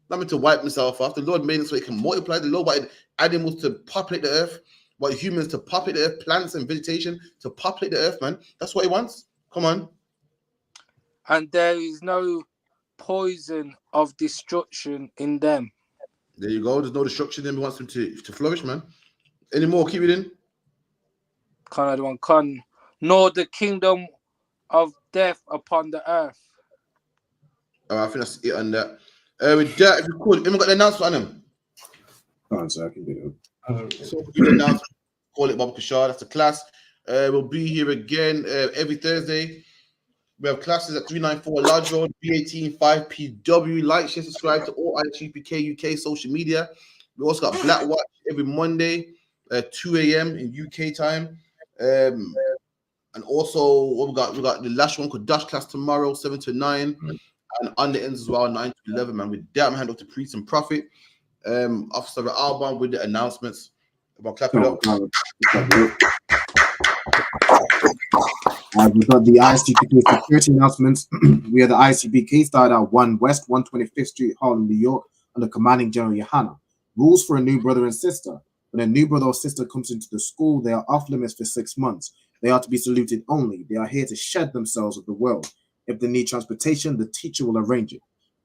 Not meant to wipe himself off. The Lord made it so he can multiply. The Lord wanted animals to populate the earth, wanted humans to populate the earth, plants and vegetation to populate the earth, man. That's what he wants. Come on. And there is no poison of destruction in them. There you go. There's no destruction in him. He wants them to flourish, man. Any more? Keep it in. Nor the kingdom of death upon the earth. I think that's it on that. With that, if you could, anyone got the announcement on him? So I can do it. So we do the announcement. Call it Bob Kashar. That's the class. We'll be here again every Thursday. We have classes at 394 Lodge Road, B18 5PW. Like, share, subscribe to all I.S.U.P.K UK social media. We also got Black Watch every Monday at 2 a.m. in UK time. And also, what we got the last one called Dash class tomorrow, 7 to 9. And on the ends as well, 9 to 11, man. With that, I'm hand off to Priest and Prophet. Officer Alban with the announcements. About clap it up. We've got the I.S.U.P.K security announcements. We are the I.S.U.P.K started at 1 West 125th Street, Harlem, New York, under commanding General YAHANNA. Rules for a new brother and sister. When a new brother or sister comes into the school, they are off limits for 6 months. They are to be saluted only. They are here to shed themselves of the world. If they need transportation, the teacher will arrange it.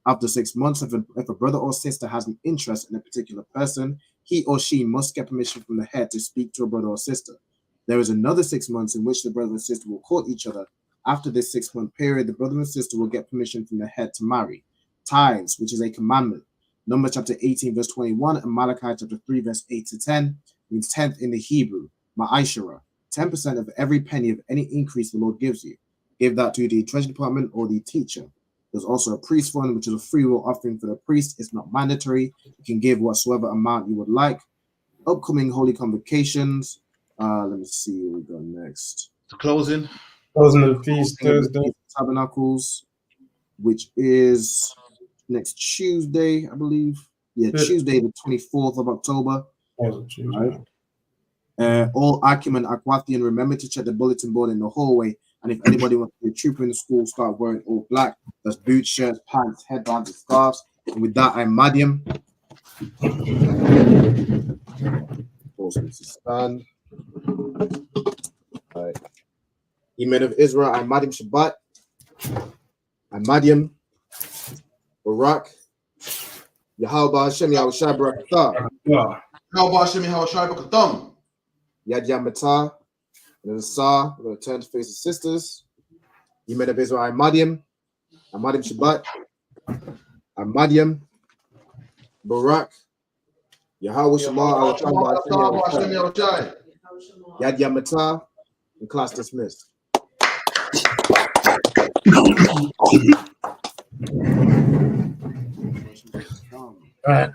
After 6 months, if a brother or sister has an interest in a particular person, he or she must get permission from the head to speak to a brother or sister. There is another 6 months in which the brother and sister will court each other. After this 6 month period, the brother and sister will get permission from the head to marry. Tithes, which is a commandment. Numbers chapter 18, verse 21, and Malachi chapter 3, verse 8 to 10, means 10th in the Hebrew. Ma'ashara, 10% of every penny of any increase the Lord gives you. Give that to the treasury department or the teacher. There's also a priest fund, which is a free will offering for the priest. It's not mandatory. You can give whatsoever amount you would like. Upcoming holy convocations. Let me see what we got next. Closing of the feast Thursday. Tabernacles, which is next Tuesday, I believe. Yeah, Tuesday, the 24th of October. Right. All Acumen Aquathian, remember to check the bulletin board in the hallway. And if anybody wants to be a trooper in the school, start wearing all black. That's boots, shirts, pants, headbands, and scarves. And with that, I'm Madiam. Stand. All right. Ye men of Israel, I'm Madiam Shabbat. I'm Madiam. Barak. Yahweh Hashem Yahushua Barakatah. Yahweh Hashem Yahushua Barakatah. Yad Yamatah. And then Sah, we're going to turn to face the sisters. You men of Israel, I'm Madiam. I'm Madiam Shabbat. I'm Madiam. Barak. Yahweh Shema. Yad Yamatah. And class dismissed. All right.